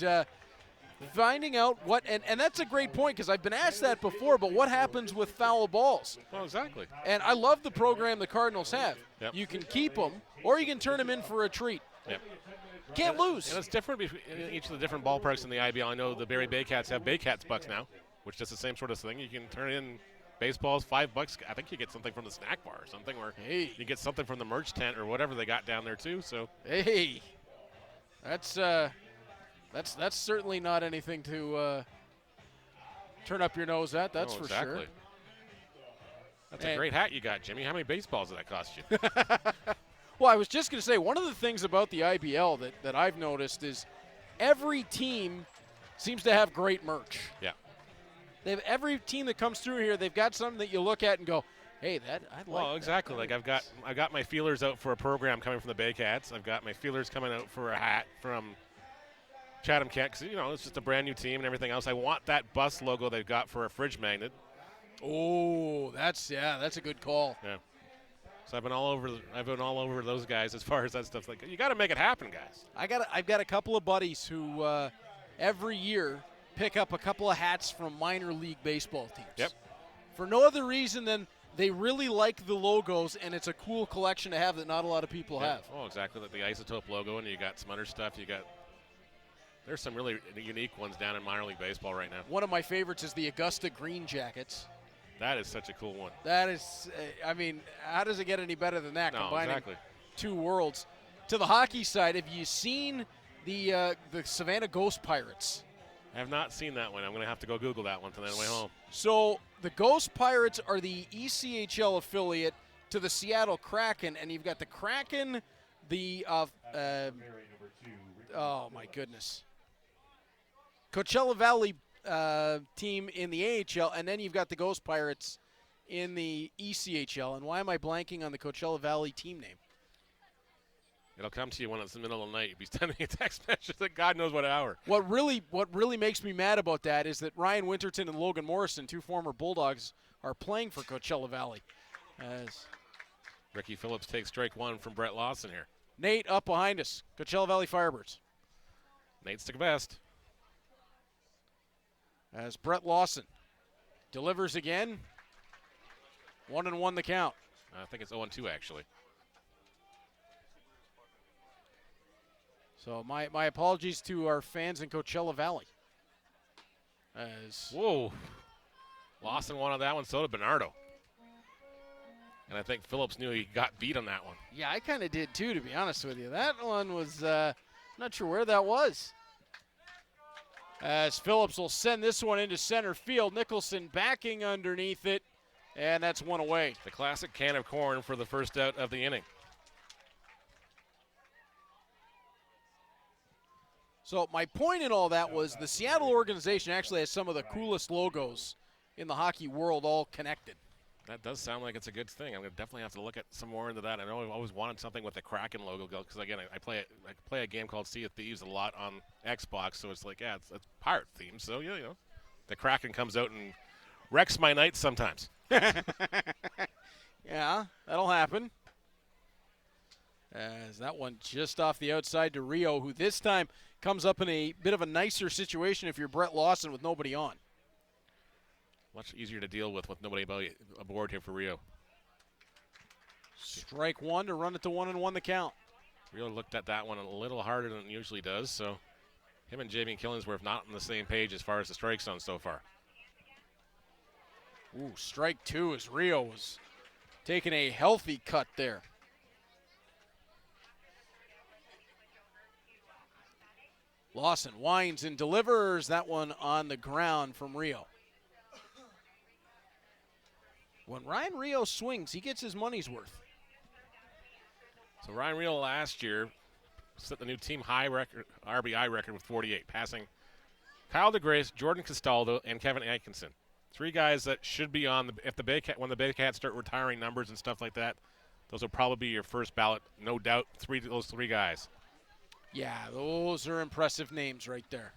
A: finding out what, and that's a great point because I've been asked that before, but what happens with foul balls?
B: Well, exactly.
A: And I love the program the Cardinals have.
B: Yep.
A: You can keep them, or you can turn them in for a treat.
B: Yep.
A: Can't lose.
B: And it's different between each of the different ballparks in the IBL. I know the Barrie Baycats have Baycats bucks now, which is the same sort of thing. You can turn in baseballs, $5. I think you get something from the snack bar or something, or you get something from the merch tent or whatever they got down there too. So
A: hey, that's That's certainly not anything to turn up your nose at. That's
B: Oh,
A: for
B: exactly.
A: sure.
B: That's a great hat you got, Jimmy. How many baseballs did that cost you?
A: Well, I was just going to say, one of the things about the IBL that I've noticed is every team seems to have great merch.
B: Yeah.
A: They have every team that comes through here, they've got something that you look at and go, hey, I like
B: Well,
A: that.
B: exactly. Like I got my feelers out for a program coming from the Baycats. I've got my feelers coming out for a hat from Chatham Kent, because it's just a brand new team and everything else. I want that bus logo they've got for a fridge magnet.
A: Oh, that's a good call.
B: Yeah. So I've been all over those guys as far as that stuff. Like, you got to make it happen, guys.
A: I've got a couple of buddies who every year pick up a couple of hats from minor league baseball teams.
B: Yep.
A: For no other reason than they really like the logos, and it's a cool collection to have that not a lot of people have.
B: Oh, exactly. Like the Isotope logo, and you got some other stuff. There's some really unique ones down in minor league baseball right now.
A: One of my favorites is the Augusta Green Jackets.
B: That is such a cool one.
A: That is, how does it get any better than that?
B: No,
A: combining
B: exactly.
A: two worlds. To the hockey side, have you seen the Savannah Ghost Pirates?
B: I have not seen that one. I'm going to have to go Google that one on the way home.
A: So the Ghost Pirates are the ECHL affiliate to the Seattle Kraken, and you've got the Kraken, oh my goodness, Coachella Valley team in the AHL, and then you've got the Ghost Pirates in the ECHL. And why am I blanking on the Coachella Valley team name?
B: It'll come to you when it's in the middle of the night. You'll be sending a text message at God knows what hour.
A: What really makes me mad about that is that Ryan Winterton and Logan Morrison, two former Bulldogs, are playing for Coachella Valley. As
B: Ricky Phillips takes strike one from Brett Lawson here.
A: Nate up behind us, Coachella Valley Firebirds.
B: Nate's the best.
A: As Brett Lawson delivers again. 1-1 the count.
B: I think it's 0-2 actually.
A: So my apologies to our fans in Coachella Valley. As
B: Whoa. Lawson wanted that one, so did Bernardo. And I think Phillips knew he got beat on that one.
A: yeah, I kind of did too, to be honest with you. That one was not sure where that was. As Phillips will send this one into center field. Nicholson backing underneath it, and that's one away.
B: The classic can of corn for the first out of the inning.
A: So my point in all that was the Seattle organization actually has some of the coolest logos in the hockey world all connected.
B: That does sound like it's a good thing. I'm going to definitely have to look at some more into that. I know I've always wanted something with the Kraken logo because, again, I play a game called Sea of Thieves a lot on Xbox, so it's like, it's pirate themed. So, the Kraken comes out and wrecks my nights sometimes.
A: Yeah, that'll happen. As that one just off the outside to Rio, who this time comes up in a bit of a nicer situation if you're Brett Lawson with nobody on.
B: Much easier to deal with nobody aboard here for Rio.
A: Strike one to run it to 1-1 the count.
B: Rio looked at that one a little harder than it usually does, so him and Jamie Killingsworth not on the same page as far as the strike zone so far.
A: Ooh, strike two as Rio was taking a healthy cut there. Lawson winds and delivers that one on the ground from Rio. When Ryan Rio swings, he gets his money's worth.
B: So Ryan Rio last year set the new team high record, RBI record with 48, passing Kyle DeGrace, Jordan Castaldo, and Kevin Atkinson. Three guys that should be on when the Baycats start retiring numbers and stuff like that. Those will probably be your first ballot, no doubt. Those three guys.
A: Yeah, those are impressive names right there.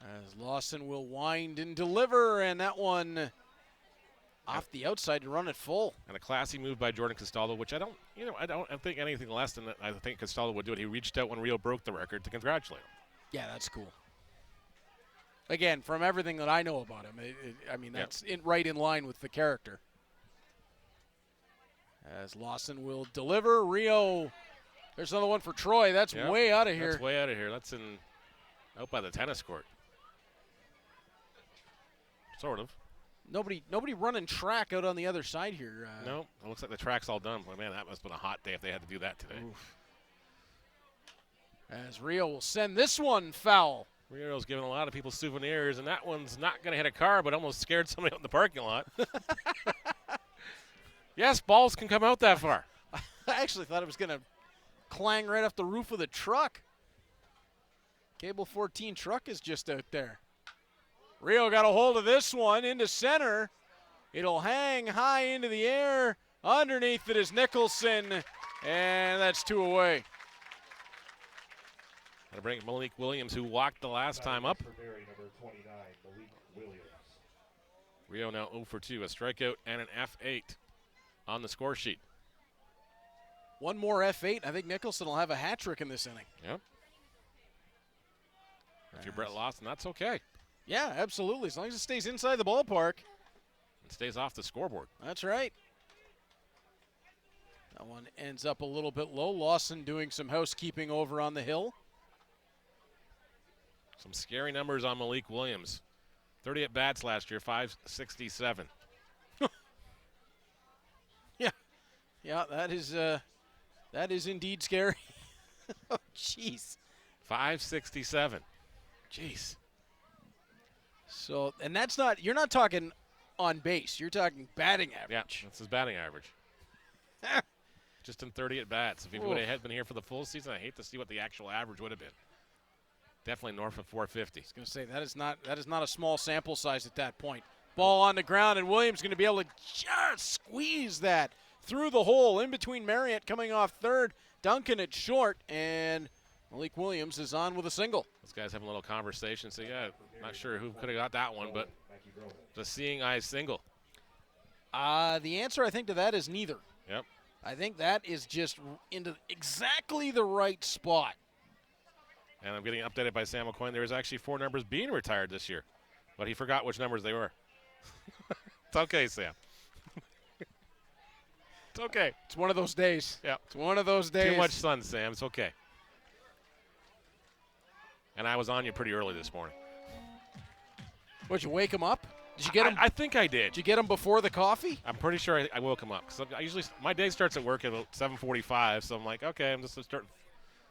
A: As Lawson will wind and deliver, and that one off the outside to run it full.
B: And a classy move by Jordan Castaldo, which I don't think anything less than that. I think Castaldo would do it. He reached out when Rio broke the record to congratulate him.
A: Yeah, that's cool. Again, from everything that I know about him, that's right in line with the character. As Lawson will deliver, Rio. There's another one for Troy. That's way out of here.
B: That's way out of here. That's out by the tennis court. Sort of.
A: Nobody running track out on the other side here.
B: No, it looks like the track's all done. Well, man, that must have been a hot day if they had to do that today.
A: Oof. As Rio will send this one foul.
B: Rio's giving a lot of people souvenirs, and that one's not going to hit a car, but almost scared somebody out in the parking lot. Yes, balls can come out that far.
A: I actually thought it was going to clang right off the roof of the truck. Cable 14 truck is just out there. Rio got a hold of this one into center. It'll hang high into the air. Underneath it is Nicholson, and that's 2 away.
B: Got to bring Malik Williams, who walked the last time up.
C: For Barrie, number 29, Malik Williams.
B: Rio now 0 for 2, a strikeout and an F8 on the score sheet.
A: One more F8. I think Nicholson will have a hat trick in this inning.
B: Yep. If you're Brett Lawson, that's okay.
A: Yeah, absolutely. As long as it stays inside the ballpark.
B: It stays off the scoreboard.
A: That's right. That one ends up a little bit low. Lawson doing some housekeeping over on the hill.
B: Some scary numbers on Malik Williams. 30 at bats last year, 567.
A: Yeah, that is indeed scary. Oh, jeez.
B: 567. Jeez.
A: So, and that's not, you're not talking on base. You're talking batting
B: Yeah,
A: average.
B: that's his batting average. Just in 30 at bats. If he would have been here for the full season, I hate to see what the actual average would have been. Definitely north of 450.
A: I was going to say, that is not a small sample size at that point. Ball on the ground, and Williams going to be able to just squeeze that through the hole in between Marriott coming off third, Duncan at short, and Malik Williams is on with a single.
B: Those guys having a little conversation. So, yeah, not sure who could have got that one, but the seeing eye single.
A: The answer, I think, to that is neither.
B: Yep.
A: I think that is just into exactly the right spot.
B: And I'm getting updated by Sam McCoy. There was actually 4 numbers being retired this year, but he forgot which numbers they were. It's okay, Sam. It's okay.
A: It's one of those days.
B: Yeah.
A: It's one of those days.
B: Too much sun, Sam. It's okay. And I was on you pretty early this morning.
A: Would you wake him up? Did you get him?
B: I think I did.
A: Did you get him before the coffee?
B: I'm pretty sure I woke him up. Because I usually, my day starts at work at about 7:45, so I'm like, okay, I'm just going to start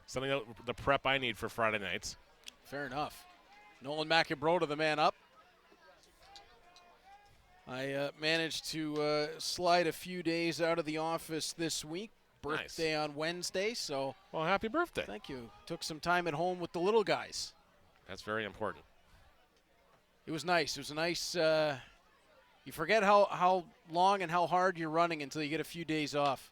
B: sending out the prep I need for Friday nights.
A: Fair enough. Nolan McEnroe, the man up. I managed to slide a few days out of the office this week. Birthday on Wednesday, so.
B: Well, happy birthday.
A: Thank you. Took some time at home with the little guys.
B: That's very important.
A: It was nice. It was a nice. You forget how long and how hard you're running until you get a few days off.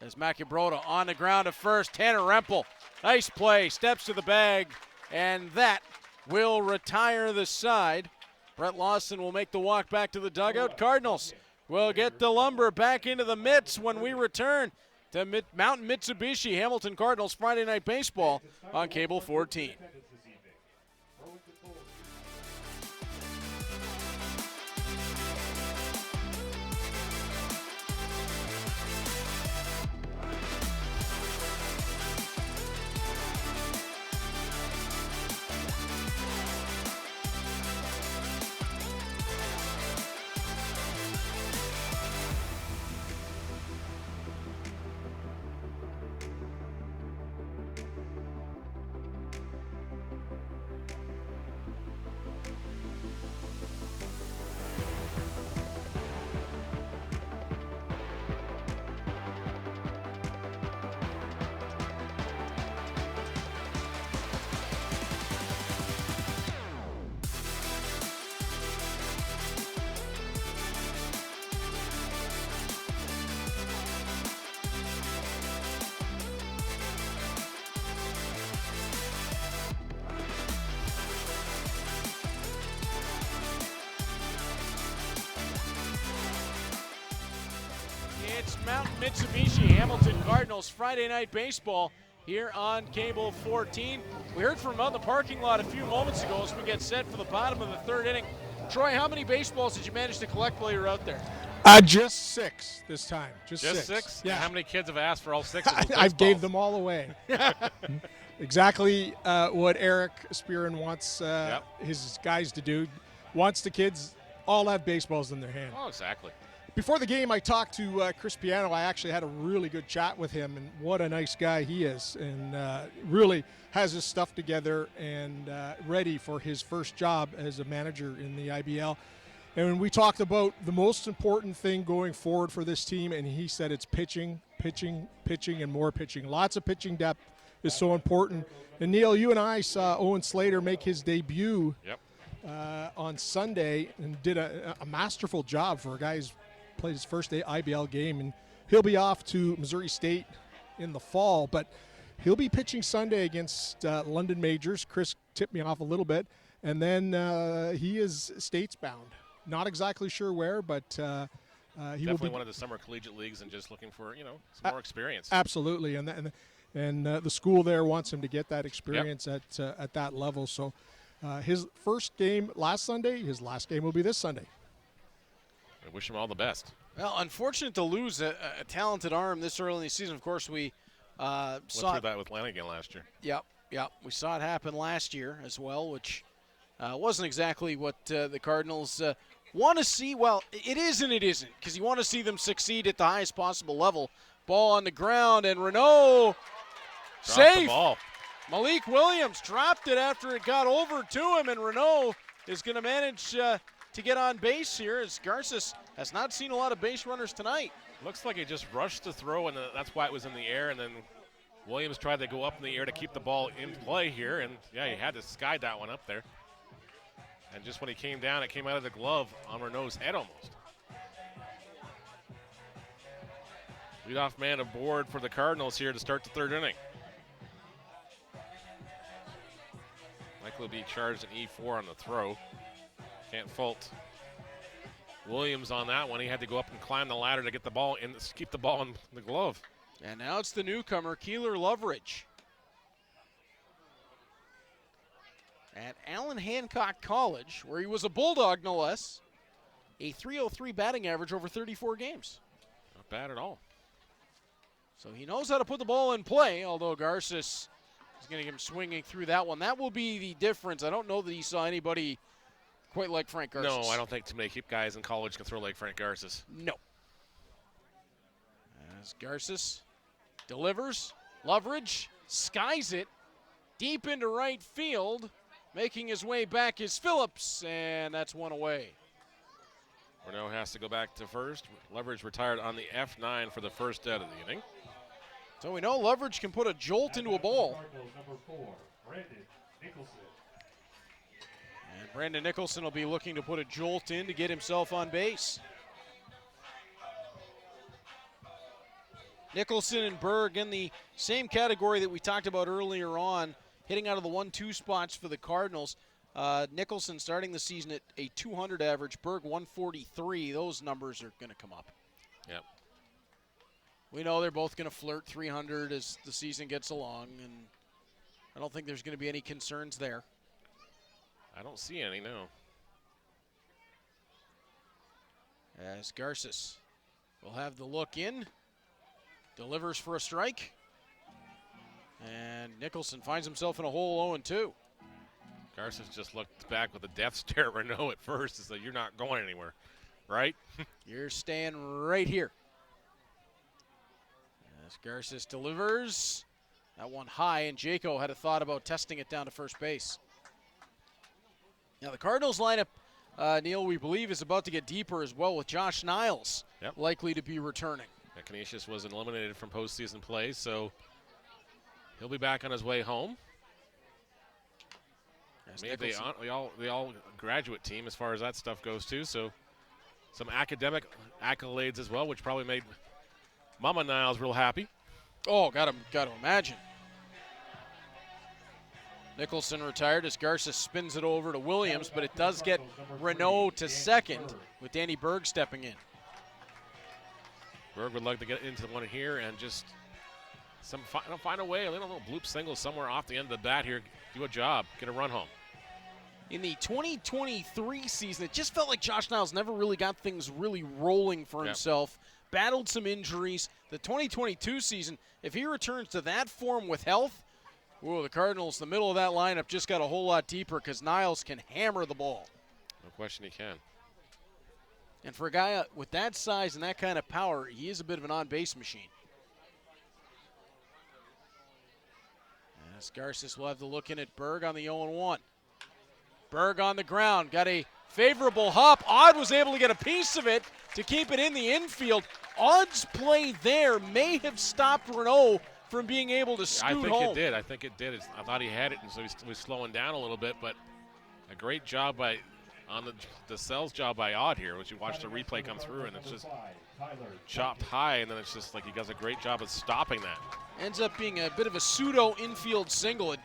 A: As McEnroe on the ground at first, Tanner Rempel. Nice play, steps to the bag, and that will retire the side. Brett Lawson will make the walk back to the dugout. Cardinals will get the lumber back into the mitts when we return to Mountain Mitsubishi Hamilton Cardinals Friday Night Baseball on Cable 14. It's Mountain Mitsubishi Hamilton Cardinals Friday Night Baseball here on Cable 14. We heard from him out in the parking lot a few moments ago as we get set for the bottom of the third inning. Troy, how many baseballs did you manage to collect while you were out there?
E: Just 6 this time. Just 6?
B: Yeah. How many kids have asked for all 6 of those
E: I gave
B: baseballs?
E: them all away. Exactly what Eric Spearin wants his guys to do. Wants the kids all have baseballs in their hand.
B: Oh, exactly.
E: Before the game, I talked to Chris Piano. I actually had a really good chat with him, and what a nice guy he is, and really has his stuff together and ready for his first job as a manager in the IBL. And we talked about the most important thing going forward for this team, and he said it's pitching, and more pitching. Lots of pitching depth is so important. And Neil, you and I saw Owen Slater make his debut on Sunday and did a masterful job for a guy who's played his first IBL game, and he'll be off to Missouri State in the fall, but he'll be pitching Sunday against London Majors. Chris tipped me off a little bit, and then he is states bound. Not exactly sure where, but he
B: Definitely
E: will be
B: one of the summer collegiate leagues and just looking for, some more experience.
E: Absolutely, and the school there wants him to get that experience at that level. So his first game last Sunday, his last game will be this Sunday.
B: I wish him all the best.
A: Well, unfortunate to lose a talented arm this early in the season. Of course, we saw
B: Went through that with Lanigan last year.
A: Yep. We saw it happen last year as well, which wasn't exactly what the Cardinals want to see. Well, it is and it isn't, because you want to see them succeed at the highest possible level. Ball on the ground, and Renault
B: Dropped
A: safe.
B: the ball.
A: Malik Williams dropped it after it got over to him, and Renault is going to manage to get on base here, as Garces has not seen a lot of base runners tonight.
B: Looks like he just rushed the throw, and that's why it was in the air. And then Williams tried to go up in the air to keep the ball in play here. And, he had to sky that one up there. And just when he came down, it came out of the glove on Renault's head almost. Leadoff man aboard for the Cardinals here to start the third inning. Likely be charged an E4 on the throw. Can't fault Williams on that one. He had to go up and climb the ladder to get the ball in, keep the ball in the glove.
A: And now it's the newcomer, Keeler Loveridge. At Allen Hancock College, where he was a Bulldog no less, a .303 batting average over 34 games.
B: Not bad at all.
A: So he knows how to put the ball in play, although Garces is going to get him swinging through that one. That will be the difference. I don't know that he saw anybody quite like Frank Garces.
B: No, I don't think too many guys in college can throw like Frank Garces.
A: No. As Garces delivers, Loveridge skies it deep into right field. Making his way back is Phillips, and that's one away.
B: Renault has to go back to first. Leverage retired on the F9 for the first out of the inning.
A: So we know Loveridge can put a jolt into a ball.
C: Number 4, Brandon Nicholson.
A: And Brandon Nicholson will be looking to put a jolt in to get himself on base. Nicholson and Berg in the same category that we talked about earlier on, hitting out of the 1-2 spots for the Cardinals. Nicholson starting the season at a 200 average, Berg 143. Those numbers are going to come up.
B: Yep.
A: We know they're both going to flirt 300 as the season gets along, and I don't think there's going to be any concerns there.
B: I don't see any, no.
A: As Garces will have the look in, delivers for a strike, and Nicholson finds himself in a hole 0-2.
B: Garces just looked back with a death stare at Renault at first and said, "You're not going anywhere, right?"
A: You're staying right here. As Garces delivers, that one high, and Jaco had a thought about testing it down to first base. Now the Cardinals lineup, Neil, we believe is about to get deeper as well, with Josh Niles likely to be returning.
B: Canisius was eliminated from postseason play, so he'll be back on his way home. Maybe they all graduate team as far as that stuff goes too. So some academic accolades as well, which probably made Mama Niles real happy.
A: Oh, got to imagine. Nicholson retired as Garces spins it over to Williams, but it does get Renault to second with Danny Berg stepping in.
B: Berg would like to get into the one here and just find a way, a little bloop single somewhere off the end of the bat here. Do a job, get a run home.
A: In the 2023 season, it just felt like Josh Niles never really got things really rolling for himself. Battled some injuries. The 2022 season, if he returns to that form with health, the Cardinals, the middle of that lineup just got a whole lot deeper because Niles can hammer the ball.
B: No question he can.
A: And for a guy with that size and that kind of power, he is a bit of an on-base machine. As Garces will have to look in at Berg on the 0-1. Berg on the ground, got a favorable hop. Odd was able to get a piece of it to keep it in the infield. Odd's play there may have stopped Renault from being able to scoot home.
B: I think it did. I thought he had it, and so he was slowing down a little bit, but a great job on the Sells job by Odd here, which you watch the replay come through, and it's just chopped high, and then it's just like he does a great job of stopping that.
A: Ends up being a bit of a pseudo infield single. It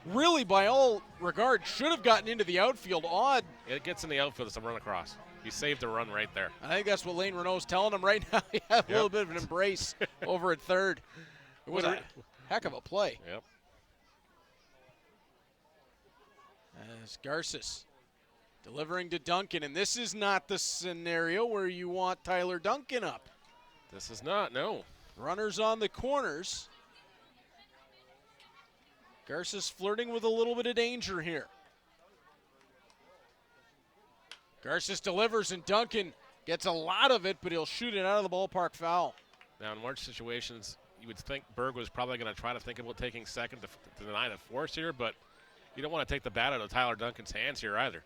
A: really, by all regards, should have gotten into the outfield. Odd.
B: It gets in the outfield. It's a run across. He saved a run right there.
A: I think that's what Lane Renault's telling him right now. He had a little bit of an embrace over at third. It was a heck of a play.
B: Yep.
A: As Garces delivering to Duncan, and this is not the scenario where you want Tyler Duncan up.
B: This is not, no.
A: Runners on the corners. Garces flirting with a little bit of danger here. Garces delivers, and Duncan gets a lot of it, but he'll shoot it out of the ballpark foul.
B: Now, in large situations, you would think Berg was probably going to try to think about taking second to deny the force here, but you don't want to take the bat out of Tyler Duncan's hands here either.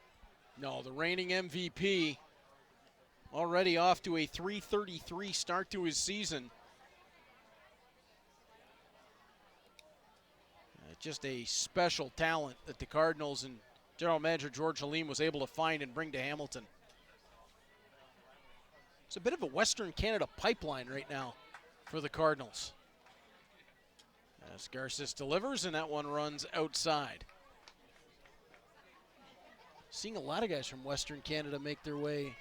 A: No, the reigning MVP already off to a .333 start to his season. Just a special talent that the Cardinals and General Manager George Halim was able to find and bring to Hamilton. It's a bit of a Western Canada pipeline right now for the Cardinals. As Garces delivers, and that one runs outside. Seeing a lot of guys from Western Canada make their way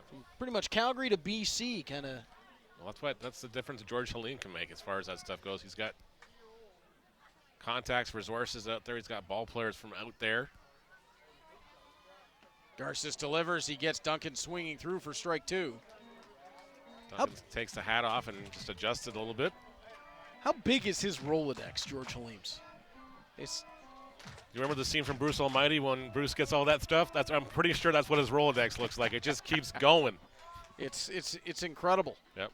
A: from pretty much Calgary to BC, kind of.
B: Well, that's the difference George Halim can make as far as that stuff goes. He's got contacts, resources out there. He's got ball players from out there.
A: Garces delivers. He gets Duncan swinging through for strike two.
B: Duncan takes the hat off and just adjusts it a little bit.
A: How big is his Rolodex, George Halim's?
B: You remember the scene from Bruce Almighty when Bruce gets all that stuff? I'm pretty sure that's what his Rolodex looks like. It just keeps going.
A: It's incredible.
B: Yep.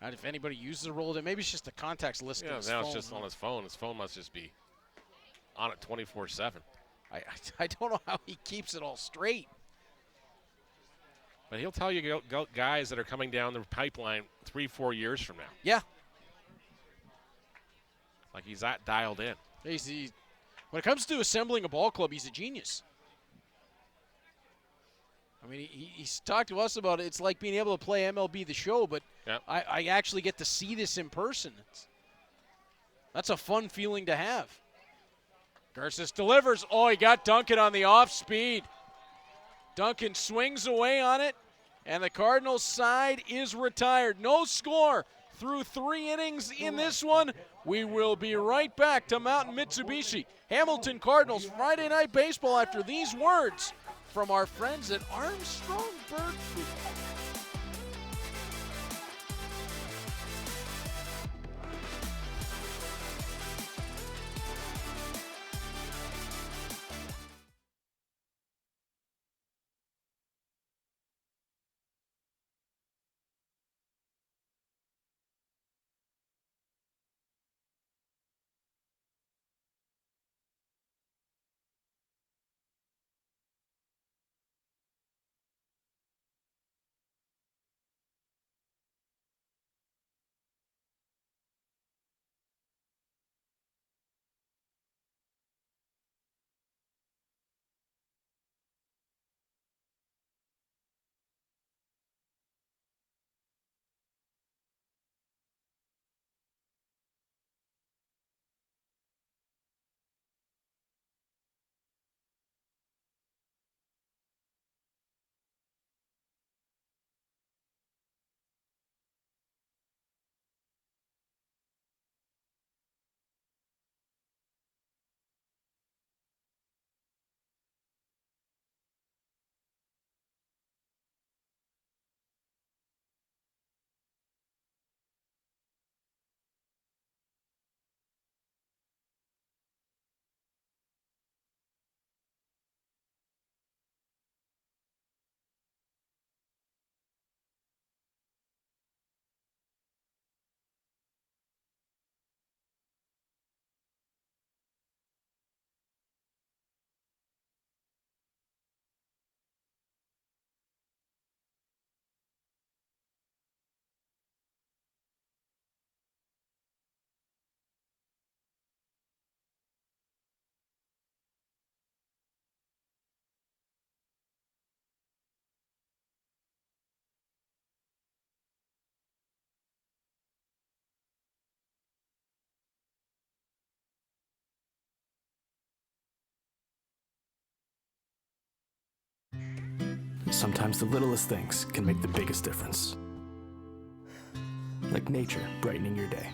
A: And if anybody uses a Rolodex, maybe it's just the contacts list.
B: Yeah, now it's just on his phone. His phone must just be on it 24/7.
A: I don't know how he keeps it all straight.
B: But he'll tell you guys that are coming down the pipeline 3-4 years from now.
A: Yeah.
B: Like he's that dialed in.
A: When it comes to assembling a ball club, he's a genius. I mean, he's talked to us about it. It's like being able to play MLB The Show, but
B: yep.
A: I actually get to see this in person. That's a fun feeling to have. Garces delivers. Oh, he got Duncan on the off speed. Duncan swings away on it, and the Cardinals side is retired. No score through 3 innings in this one. We will be right back to Mountain Mitsubishi. Hamilton Cardinals Friday Night Baseball after these words from our friends at Armstrong Bird Food.
F: sometimes the littlest things can make the biggest difference. Like nature brightening your day.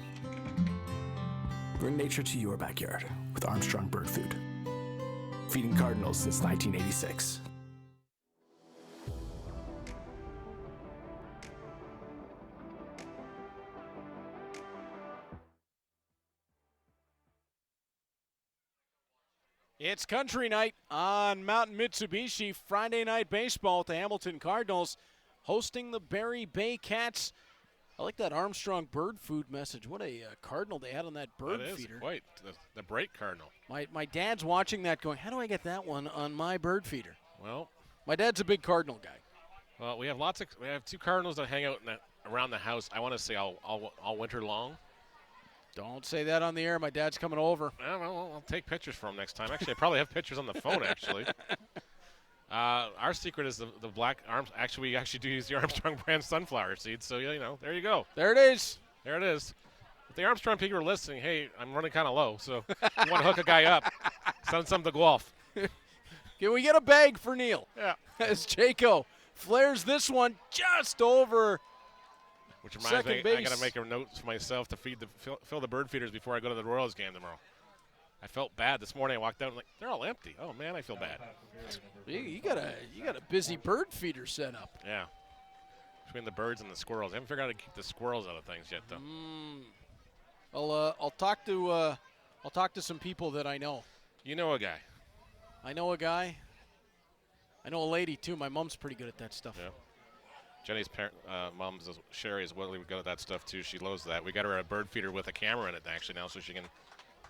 F: Bring nature to your backyard with Armstrong Bird Food. Feeding Cardinals since 1986.
A: It's country night on Mountain Mitsubishi. Friday night baseball with the Hamilton Cardinals hosting the Barrie Baycats. I like that Armstrong Bird Food message. What a Cardinal they had on that bird
B: That is
A: feeder.
B: quite the bright Cardinal.
A: My dad's watching that going, how do I get that one on my bird feeder?
B: Well,
A: My dad's a big Cardinal guy.
B: well, we have two Cardinals that hang out around the house. I want to say all winter long.
A: Don't say that on the air. My dad's coming over.
B: I'll take pictures for him next time. Actually, I probably have pictures on the phone, actually. Our secret is the black arms. Actually, we actually do use the Armstrong brand sunflower seeds. So, there you go.
A: There it is.
B: There it is. If the Armstrong people are listening, hey, I'm running kind of low. So, if you want to hook a guy up, send some to Guelph.
A: Can we get a bag for Neil?
B: Yeah.
A: As Jaco flares this one just over.
B: Which reminds
A: Second
B: me,
A: base.
B: I got to make a note for myself to fill the bird feeders before I go to the Royals game tomorrow. I felt bad this morning. I walked out and they're all empty. Oh man, I feel bad.
A: You got a busy bird feeder set up.
B: Yeah. Between the birds and the squirrels, I haven't figured out how to keep the squirrels out of things yet, though.
A: I'll talk to some people that I know.
B: You know a guy.
A: I know a guy. I know a lady too. My mom's pretty good at that stuff.
B: Yeah. Jenny's mom's Sherry is really good at that stuff too. She loves that. We got her a bird feeder with a camera in it actually now, so she can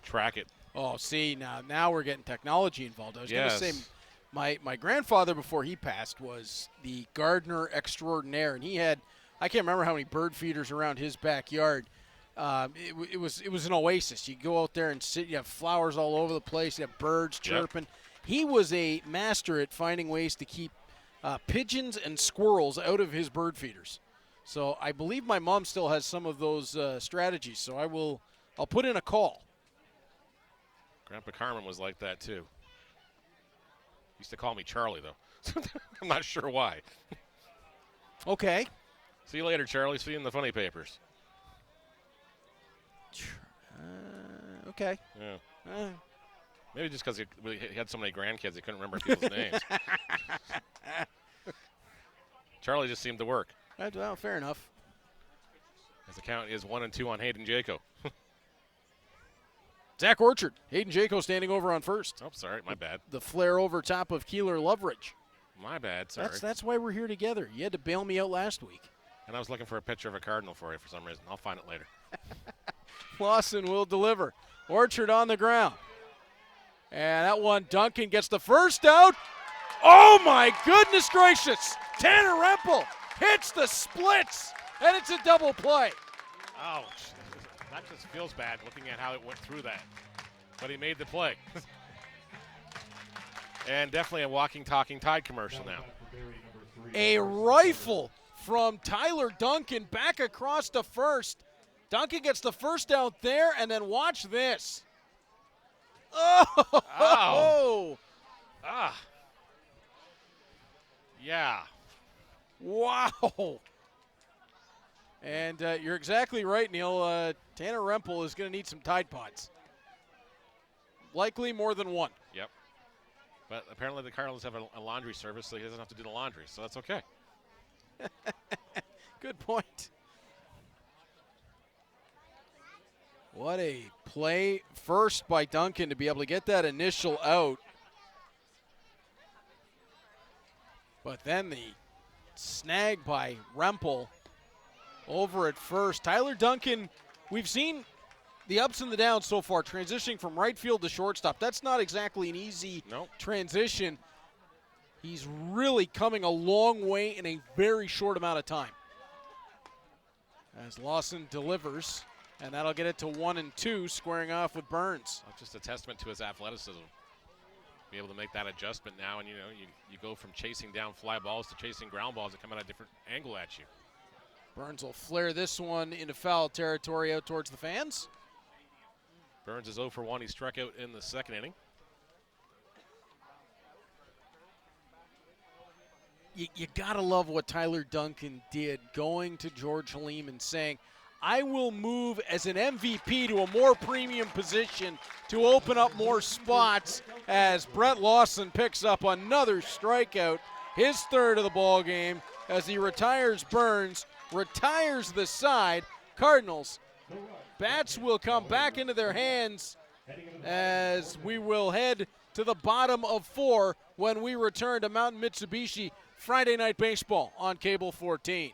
B: track it.
A: Oh, see, now we're getting technology involved. I was going to
B: Yes.
A: say, my grandfather before he passed was the gardener extraordinaire, and he had, I can't remember how many bird feeders around his backyard. It was an oasis. You go out there and sit. You have flowers all over the place. You have birds chirping. Yep. He was a master at finding ways to keep pigeons and squirrels out of his bird feeders. So I believe my mom still has some of those strategies. So I'll put in a call.
B: Grandpa Carmen was like that too. He used to call me Charlie though. I'm not sure why.
A: Okay.
B: See you later, Charlie. See you in the funny papers.
A: Okay.
B: Yeah. Maybe just because he had so many grandkids, he couldn't remember people's names. Charlie just seemed to work.
A: Well, fair enough.
B: As the count is 1-2 on Hayden Jaco.
A: Zach Orchard, Hayden Jaco standing over on first.
B: Oh, sorry, my bad.
A: The flare over top of Keeler Loveridge.
B: My bad, sorry.
A: That's why we're here together. You had to bail me out last week.
B: And I was looking for a picture of a Cardinal for you for some reason. I'll find it later.
A: Lawson will deliver. Orchard on the ground. And that one, Duncan gets the first out. Oh, my goodness gracious. Tanner Rempel hits the splits, and it's a double play.
B: Ouch. That just feels bad looking at how it went through that. But he made the play. And definitely a walking, talking Tide commercial now.
A: A rifle from Tyler Duncan back across to first. Duncan gets the first out there, and then watch this. Oh!
B: Ow. Ah. Yeah.
A: Wow. And you're exactly right, Neil. Tanner Rempel is going to need some Tide Pods. Likely more than one.
B: Yep. But apparently the Cardinals have a laundry service, so he doesn't have to do the laundry, so that's okay.
A: Good point. What a play first by Duncan to be able to get that initial out. But then the snag by Rempel over at first. Tyler Duncan, we've seen the ups and the downs so far, transitioning from right field to shortstop. That's not exactly an easy transition. He's really coming a long way in a very short amount of time. As Lawson delivers, and that'll get it to 1-2, squaring off with Burns.
B: That's just a testament to his athleticism. Be able to make that adjustment now, and you go from chasing down fly balls to chasing ground balls that come at a different angle at you.
A: Burns will flare this one into foul territory out towards the fans.
B: Burns is 0 for 1. He struck out in the second inning.
A: you got to love what Tyler Duncan did, going to George Halim and saying, I will move as an MVP to a more premium position to open up more spots, as Brett Lawson picks up another strikeout, his third of the ball game, as he retires Burns, retires the side. Cardinals, bats will come back into their hands as we will head to the bottom of 4 when we return to Mountain Mitsubishi Friday Night Baseball on Cable 14.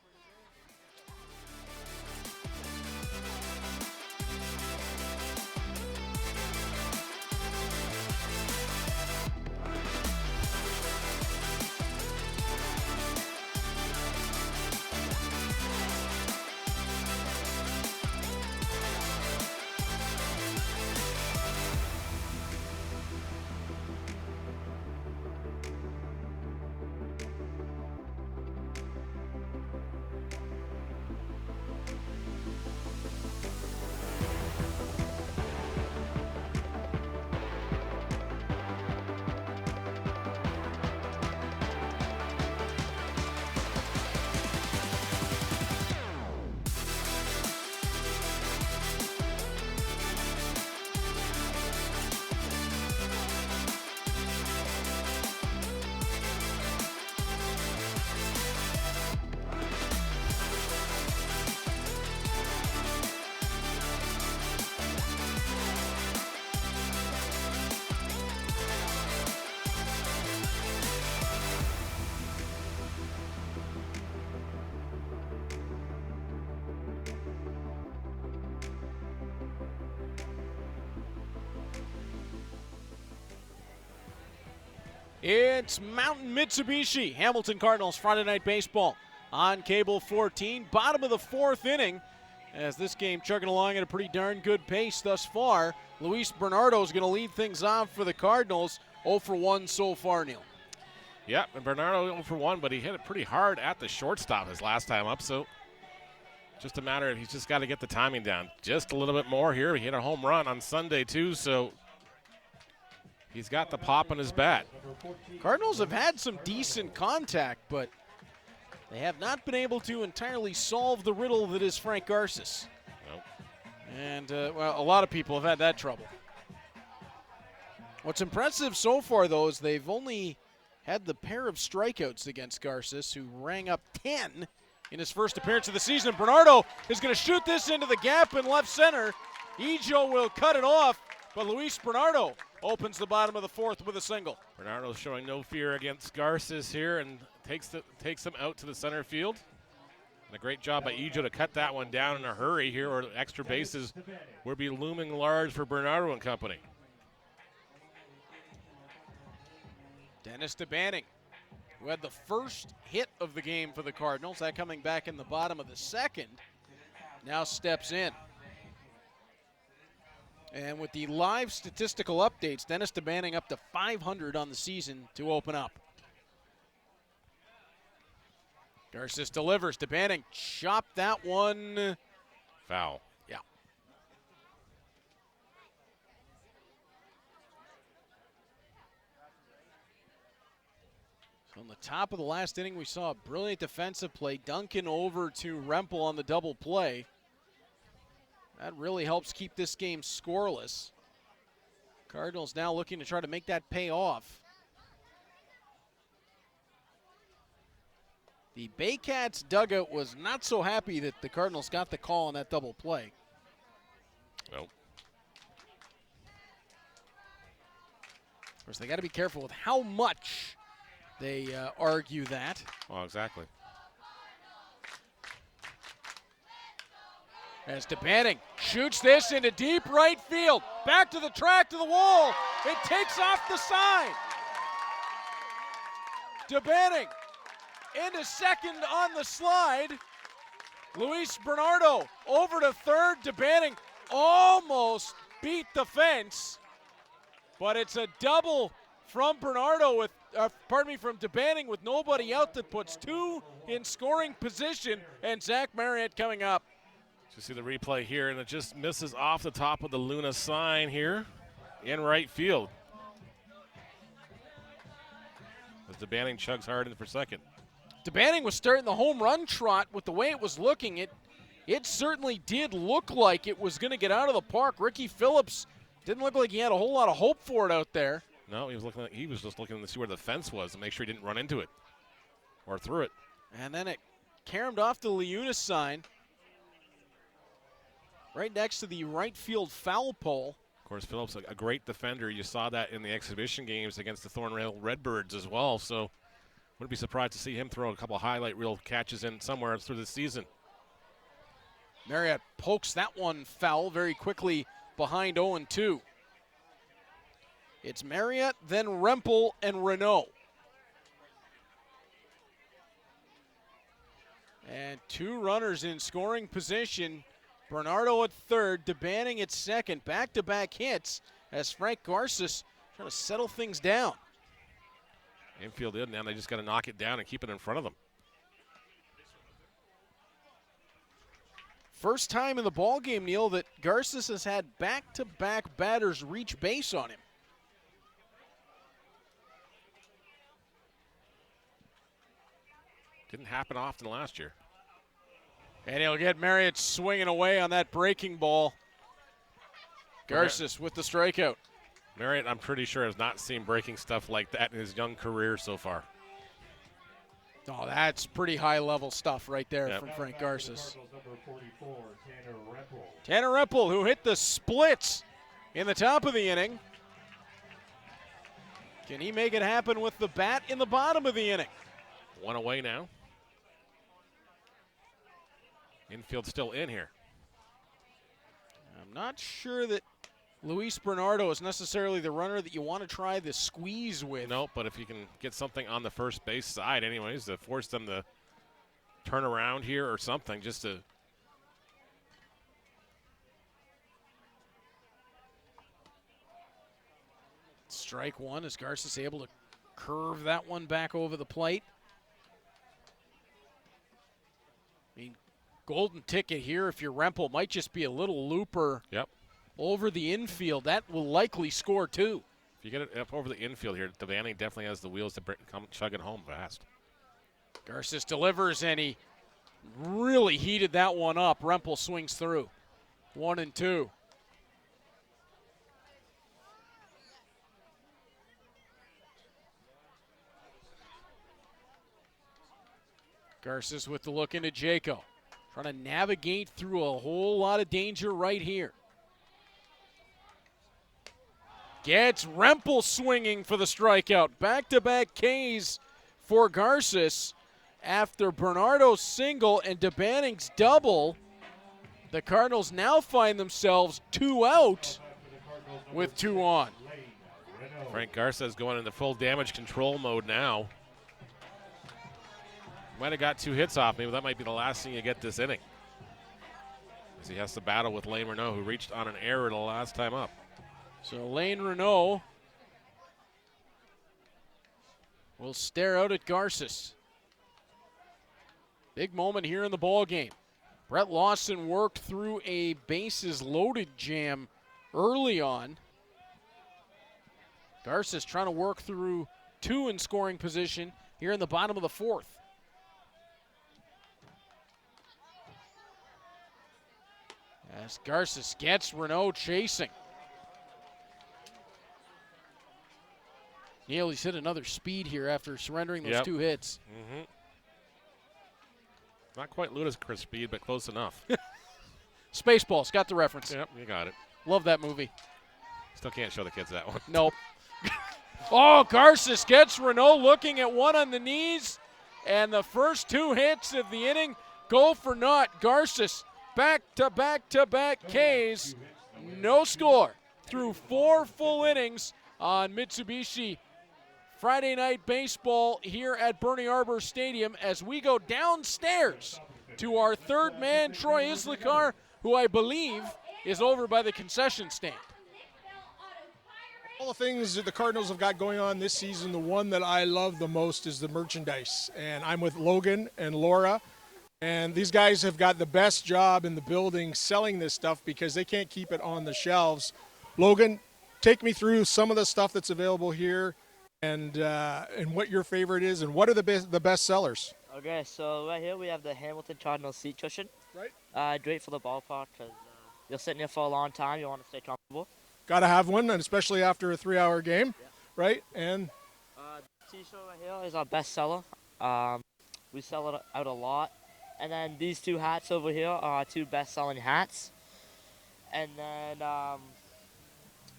A: It's Mountain Mitsubishi, Hamilton Cardinals Friday Night Baseball on Cable 14. Bottom of the 4th inning as this game chugging along at a pretty darn good pace thus far. Luis Bernardo is going to lead things off for the Cardinals. 0 for 1 so far, Neil.
B: Yep, and Bernardo 0 for 1, but he hit it pretty hard at the shortstop his last time up, so just a matter of he's just got to get the timing down just a little bit more here. He hit a home run on Sunday, too, so he's got the pop in his bat.
A: Cardinals have had some decent contact, but they have not been able to entirely solve the riddle that is Frank Garces.
B: Nope.
A: And, well, a lot of people have had that trouble. What's impressive so far, though, is they've only had the pair of strikeouts against Garces, who rang up 10 in his first appearance of the season. Bernardo is going to shoot this into the gap in left center. Ejo will cut it off, but Luis Bernardo opens the bottom of the 4th with a single.
B: Bernardo showing no fear against Garces here and takes him out to the center field. And a great job by Ejo to cut that one down in a hurry here, or extra bases would be looming large for Bernardo and company.
A: Dennis DeBanning, who had the first hit of the game for the Cardinals, that coming back in the bottom of the 2nd, now steps in. And with the live statistical updates, Dennis DeBanning up to 500 on the season to open up. Garces delivers. DeBanning chopped that one.
B: Foul.
A: Yeah. So on the top of the last inning, we saw a brilliant defensive play. Duncan over to Rempel on the double play. That really helps keep this game scoreless. Cardinals now looking to try to make that pay off. The Baycats dugout was not so happy that the Cardinals got the call on that double play.
B: Nope.
A: Of course, they got to be careful with how much they argue that.
B: Well, exactly.
A: As DeBanning shoots this into deep right field. Back to the track, to the wall. It takes off the side. DeBanning into second on the slide. Luis Bernardo over to third. DeBanning almost beat the fence. But it's a double from Bernardo with, from DeBanning with nobody out, that puts 2 in scoring position, and Zach Marriott coming up.
B: You see the replay here, and it just misses off the top of the Luna sign here in right field. As DeBanning chugs hard in for second.
A: DeBanning was starting the home run trot with the way it was looking. It certainly did look like it was going to get out of the park. Ricky Phillips didn't look like he had a whole lot of hope for it out there.
B: No, he was just looking to see where the fence was and make sure he didn't run into it or through it.
A: And then it caromed off the Leuna sign right next to the right field foul pole.
B: Of course, Phillips, a great defender. You saw that in the exhibition games against the Thornrail Redbirds as well. So wouldn't be surprised to see him throw a couple of highlight reel catches in somewhere through the season.
A: Marriott pokes that one foul very quickly behind 0-2. It's Marriott, then Rempel and Renault. And two runners in scoring position. Bernardo at third, DeBanning at second. Back-to-back hits as Frank Garces trying to settle things down.
B: Infield in, now they just got to knock it down and keep it in front of them.
A: First time in the ballgame, Neil, that Garces has had back-to-back batters reach base on him.
B: Didn't happen often last year.
A: And he'll get Marriott swinging away on that breaking ball. Garces with the strikeout.
B: Marriott, I'm pretty sure, has not seen breaking stuff like that in his young career so far.
A: Oh, that's pretty high-level stuff right there
B: Yep.
A: from Frank Garces.
C: Number 44, Tanner Rempel.
A: Tanner Rempel, who hit the splits in the top of the inning. Can he make it happen with the bat in the bottom of the inning?
B: One away now. Infield still in here.
A: I'm not sure that Luis Bernardo is necessarily the runner that you want to try the squeeze with.
B: No, but if you can get something on the first base side anyways to force them to turn around here or something just to.
A: Strike one as Garces able to curve that one back over the plate. I mean, golden ticket here if you're Rempel might just be a little looper
B: Yep.
A: over the infield. That will likely score too.
B: If you get it up over the infield here, DeVanning definitely has the wheels to come chugging home fast.
A: Garces delivers, and he really heated that one up. Rempel swings through. 1-2. Garces with the look into Jaco. Trying to navigate through a whole lot of danger right here. Gets Rempel swinging for the strikeout. Back-to-back Ks for Garces after Bernardo's single and DeBanning's double. The Cardinals now find themselves 2 out with 2 on.
B: Frank Garces going into full damage control mode now. Might have got 2 hits off me, but that might be the last thing you get this inning. As he has to battle with Lane Renault, who reached on an error the last time up.
A: So Lane Renault will stare out at Garces. Big moment here in the ball game. Brett Lawson worked through a bases loaded jam early on. Garces trying to work through 2 in scoring position here in the bottom of the 4th. As Garces gets Renault chasing. Neil, he's hit another speed here after surrendering those 2 hits.
B: Mm-hmm. Not quite ludicrous speed, but close enough.
A: Spaceballs, got the reference.
B: Yep, you got it.
A: Love that movie.
B: Still can't show the kids that one.
A: Nope. Oh, Garces gets Renault looking at one on the knees, and the first 2 hits of the inning go for naught. Garces back-to-back-to-back Ks, no score through 4 full innings on Mitsubishi Friday Night Baseball here at Bernie Arbor Stadium as we go downstairs to our third man, Troy Islikar, who I believe is over by the concession stand.
E: All the things that the Cardinals have got going on this season, the one that I love the most is the merchandise. And I'm with Logan and Laura. And these guys have got the best job in the building selling this stuff because they can't keep it on the shelves. Logan, take me through some of the stuff that's available here and what your favorite is and what are the best sellers.
G: Okay, so right here we have the Hamilton Cardinals seat cushion.
E: Right.
G: Great for the ballpark because you'll sit in here for a long time. You want to stay comfortable.
E: Got to have one, and especially after a 3-hour game, right? And
G: The T-shirt right here is our best seller. We sell it out a lot. And then these two hats over here are our two best-selling hats. And then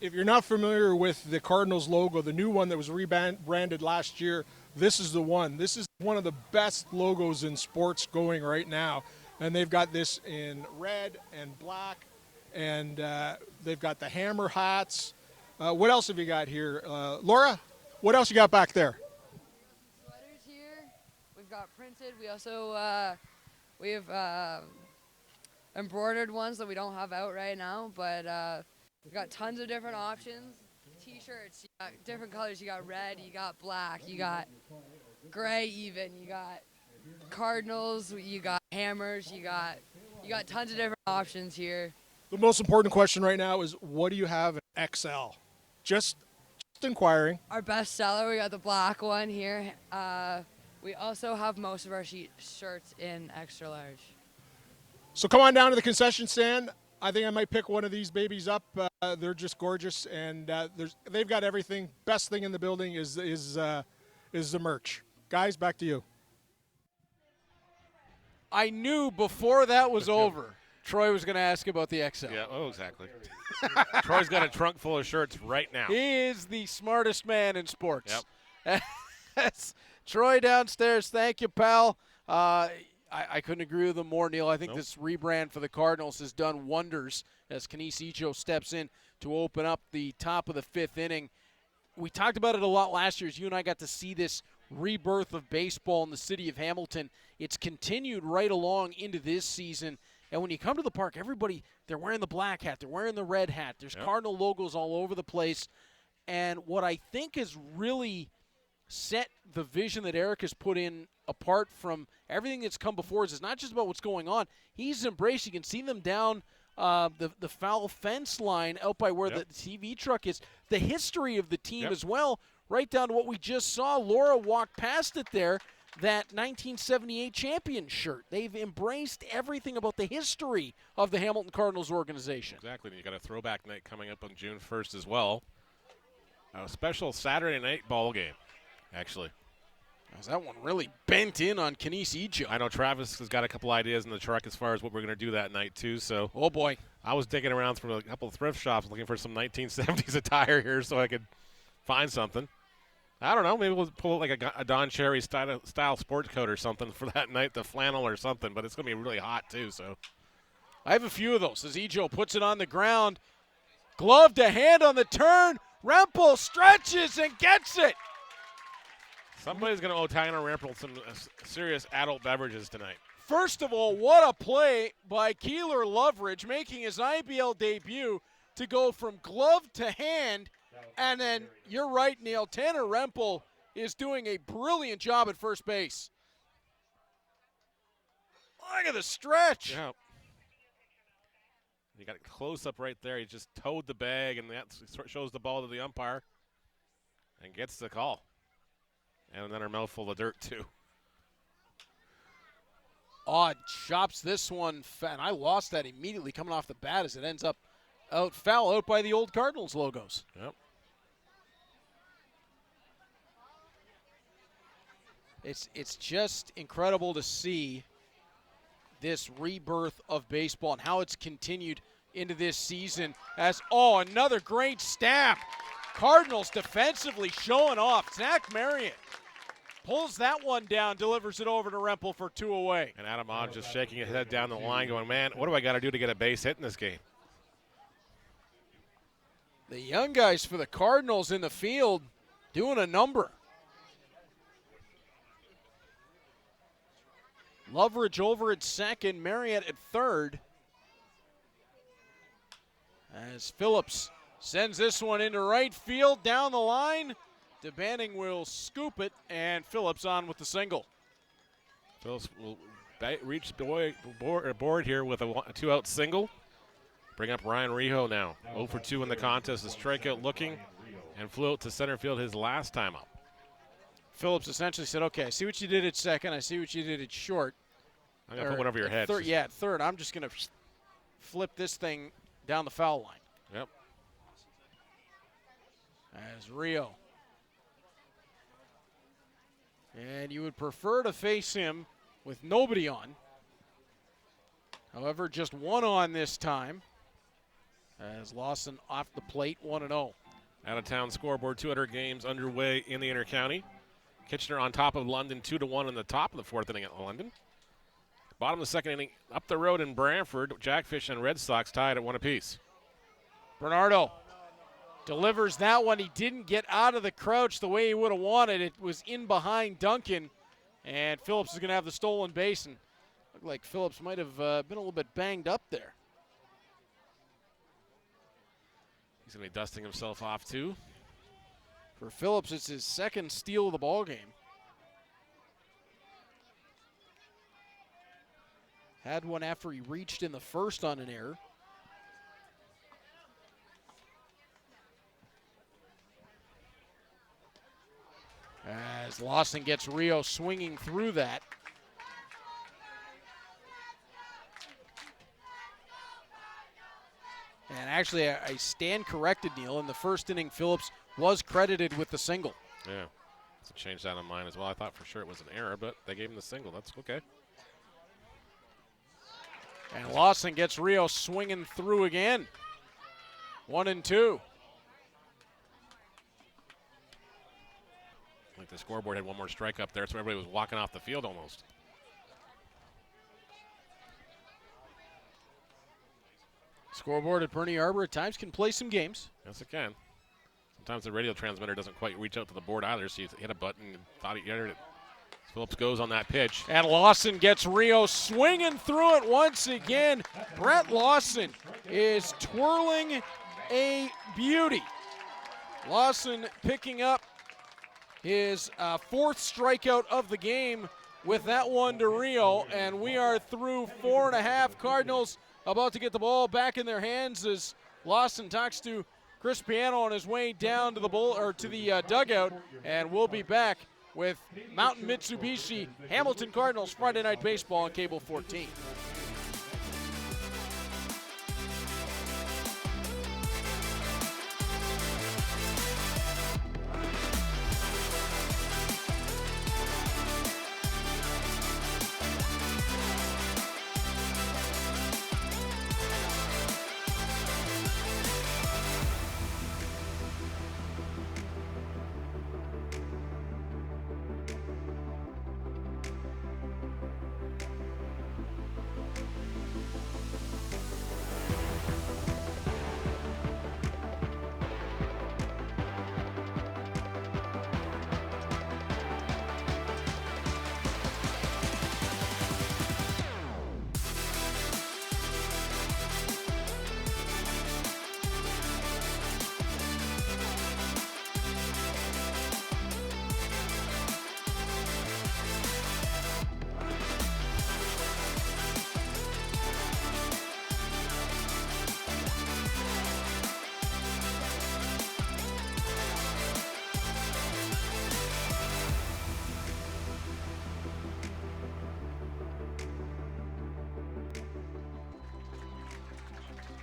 E: if you're not familiar with the Cardinals logo, the new one that was rebranded last year, this is the one. This is one of the best logos in sports going right now. And they've got this in red and black, and they've got the hammer hats. What else have you got here? Laura, what else you got back there?
H: Sweaters here. We've got printed. We also we have embroidered ones that we don't have out right now, but we've got tons of different options. T-shirts, you got different colors. You got red, you got black, you got gray even, you got Cardinals, you got hammers, you got tons of different options here.
E: The most important question right now is, what do you have in XL? Just inquiring.
H: Our best seller, we got the black one here. We also have most of our shirts in extra large.
E: So come on down to the concession stand. I think I might pick one of these babies up. They're just gorgeous, and they've got everything. Best thing in the building is the merch. Guys, back to you.
A: I knew before that was over, Troy was going to ask about the XL.
B: Yeah, exactly. Troy's got a trunk full of shirts right now.
A: He is the smartest man in sports.
B: Yep.
A: That's Troy downstairs. Thank you, pal. I couldn't agree with him more, Neil. I think this rebrand for the Cardinals has done wonders as Kenise Icho steps in to open up the top of the fifth inning. We talked about it a lot last year as you and I got to see this rebirth of baseball in the city of Hamilton. It's continued right along into this season. And when you come to the park, everybody, they're wearing the black hat. They're wearing the red hat. There's Cardinal logos all over the place. And what I think has really set the vision that Eric has put in apart from everything that's come before is it's not just about what's going on. He's embraced. You can see them down the foul fence line out by where the TV truck is. The history of the team as well, right down to what we just saw. Laura walked past it there, that 1978 champion shirt. They've embraced everything about the history of the Hamilton Cardinals organization.
B: Exactly. And you got a throwback night coming up on June 1st as well. A special Saturday night ball game, actually.
A: That one really bent in on Kenise Icho.
B: I know Travis has got a couple ideas in the truck as far as what we're going to do that night, too. So,
A: oh, boy.
B: I was digging around through a couple of thrift shops looking for some 1970s attire here so I could find something. I don't know. Maybe we'll pull like a Don Cherry style sport coat or something for that night, the flannel or something. But it's going to be really hot, too. So,
A: I have a few of those as Icho puts it on the ground. Glove to hand on the turn. Rempel stretches and gets it.
B: Somebody's going to owe Tyner Rempel some serious adult beverages tonight.
A: First of all, what a play by Keeler Loveridge making his IBL debut to go from glove to hand. And then, you're right, Neil, Tanner Rempel is doing a brilliant job at first base. Look at the stretch.
B: Yeah. You got a close-up right there. He just towed the bag, and that shows the ball to the umpire and gets the call. And then her mouthful of dirt, too.
A: Odd chops this one, and I lost that immediately coming off the bat as it ends up foul out by the old Cardinals logos.
B: Yep.
A: It's just incredible to see this rebirth of baseball and how it's continued into this season as, another great stab. Cardinals defensively showing off. Zach Marriott pulls that one down, delivers it over to Rempel for 2 away.
B: And Adam Ott just shaking his head down the line going, man, what do I got to do to get a base hit in this game?
A: The young guys for the Cardinals in the field doing a number. Loveridge over at second, Marriott at third. As Phillips sends this one into right field down the line. DeBanning will scoop it, and Phillips on with the single.
B: Phillips will reach the board here with a 2-out single. Bring up Ryan Rijo now. 0 for 2 in the contest. A strikeout looking and flew out to center field his last time up.
A: Phillips essentially said, okay, I see what you did at second. I see what you did at short.
B: I'm going to put one over your head.
A: Third, at third. I'm just going to flip this thing down the foul line.
B: Yep.
A: As Rio. And you would prefer to face him with nobody on. However, just one on this time. As Lawson off the plate, 1-0.
B: Out-of-town scoreboard, 200 games underway in the Intercounty. Kitchener on top of London, 2-1 in the top of the fourth inning at London. Bottom of the second inning, up the road in Brantford, Jackfish and Red Sox tied at 1 apiece.
A: Bernardo delivers that one. He didn't get out of the crouch the way he would have wanted. It was in behind Duncan, and Phillips is going to have the stolen base. And looked like Phillips might have been a little bit banged up there.
B: He's going to be dusting himself off, too.
A: For Phillips, it's his second steal of the ball game. Had one after he reached in the first on an error. As Lawson gets Rio swinging through that. And actually, I stand corrected, Neil. In the first inning, Phillips was credited with the single.
B: Yeah, so change that on mine as well. I thought for sure it was an error, but they gave him the single. That's okay.
A: And Lawson gets Rio swinging through again. 1-2.
B: Like the scoreboard had one more strike up there, so everybody was walking off the field almost.
A: Scoreboard at Bernie Arbor at times can play some games.
B: Yes, it can. Sometimes the radio transmitter doesn't quite reach out to the board either, so you hit a button and thought he entered it. Phillips goes on that pitch.
A: And Lawson gets Rio swinging through it once again. Brett Lawson is twirling a beauty. Lawson picking up his fourth strikeout of the game with that one to Rio, and we are through 4.5. Cardinals about to get the ball back in their hands as Lawson talks to Chris Piano on his way down to the dugout, and we'll be back with Mountain Mitsubishi Hamilton Cardinals Friday Night Baseball on Cable 14.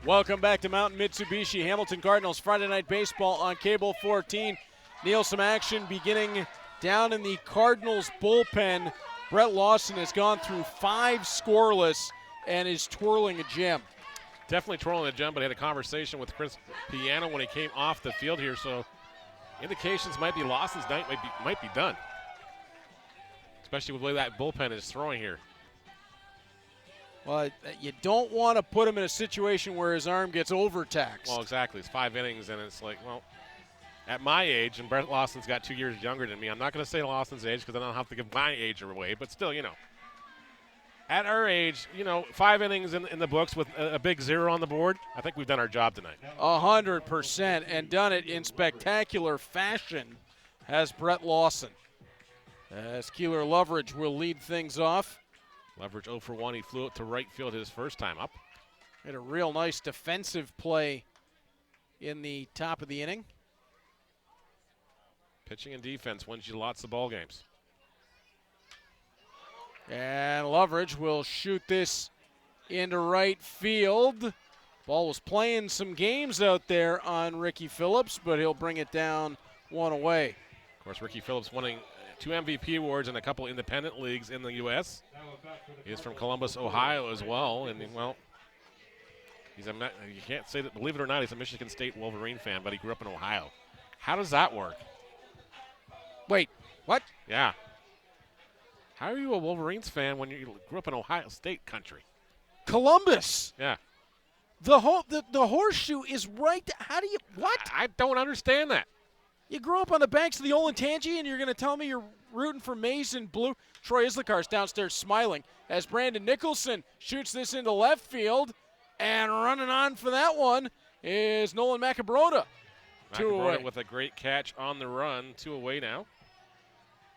A: Welcome back to Mountain Mitsubishi Hamilton Cardinals Friday Night Baseball on Cable 14. Neil, some action beginning down in the Cardinals bullpen. Brett Lawson has gone through 5 scoreless and is twirling a gem.
B: Definitely twirling a gem, but I had a conversation with Chris Piano when he came off the field here, so indications might be Lawson's night might be done, especially with the way that bullpen is throwing here.
A: Well, you don't want to put him in a situation where his arm gets overtaxed.
B: Well, exactly. It's 5 innings, and it's like, well, at my age, and Brett Lawson's got 2 years younger than me. I'm not going to say Lawson's age because I don't have to give my age away, but still, at our age, 5 innings in the books with a big 0 on the board, I think we've done our job tonight.
A: 100%, and done it in spectacular fashion has Brett Lawson. As Keeler Loveridge will lead things off.
B: Leverage 0 for 1. He flew it to right field his first time up.
A: Had a real nice defensive play in the top of the inning.
B: Pitching and defense wins you lots of ball games.
A: And Loveridge will shoot this into right field. Ball was playing some games out there on Ricky Phillips, but he'll bring it down one away.
B: Of course, Ricky Phillips winning 2 MVP awards in a couple independent leagues in the U.S. He's from Columbus, Ohio as well. And, well, you can't say that, believe it or not, he's a Michigan State Wolverine fan, but he grew up in Ohio. How does that work?
A: Wait, what?
B: Yeah. How are you a Wolverines fan when you grew up in Ohio State country?
A: Columbus.
B: Yeah.
A: The horseshoe is right. How do you, what?
B: I don't understand that.
A: You grew up on the banks of the Olentangy, and you're going to tell me you're rooting for Maize and Blue? Troy Islikar's downstairs smiling as Brandon Nicholson shoots this into left field, and running on for that one is Nolan Macabrota. 2 away.
B: With a great catch on the run, 2 away now.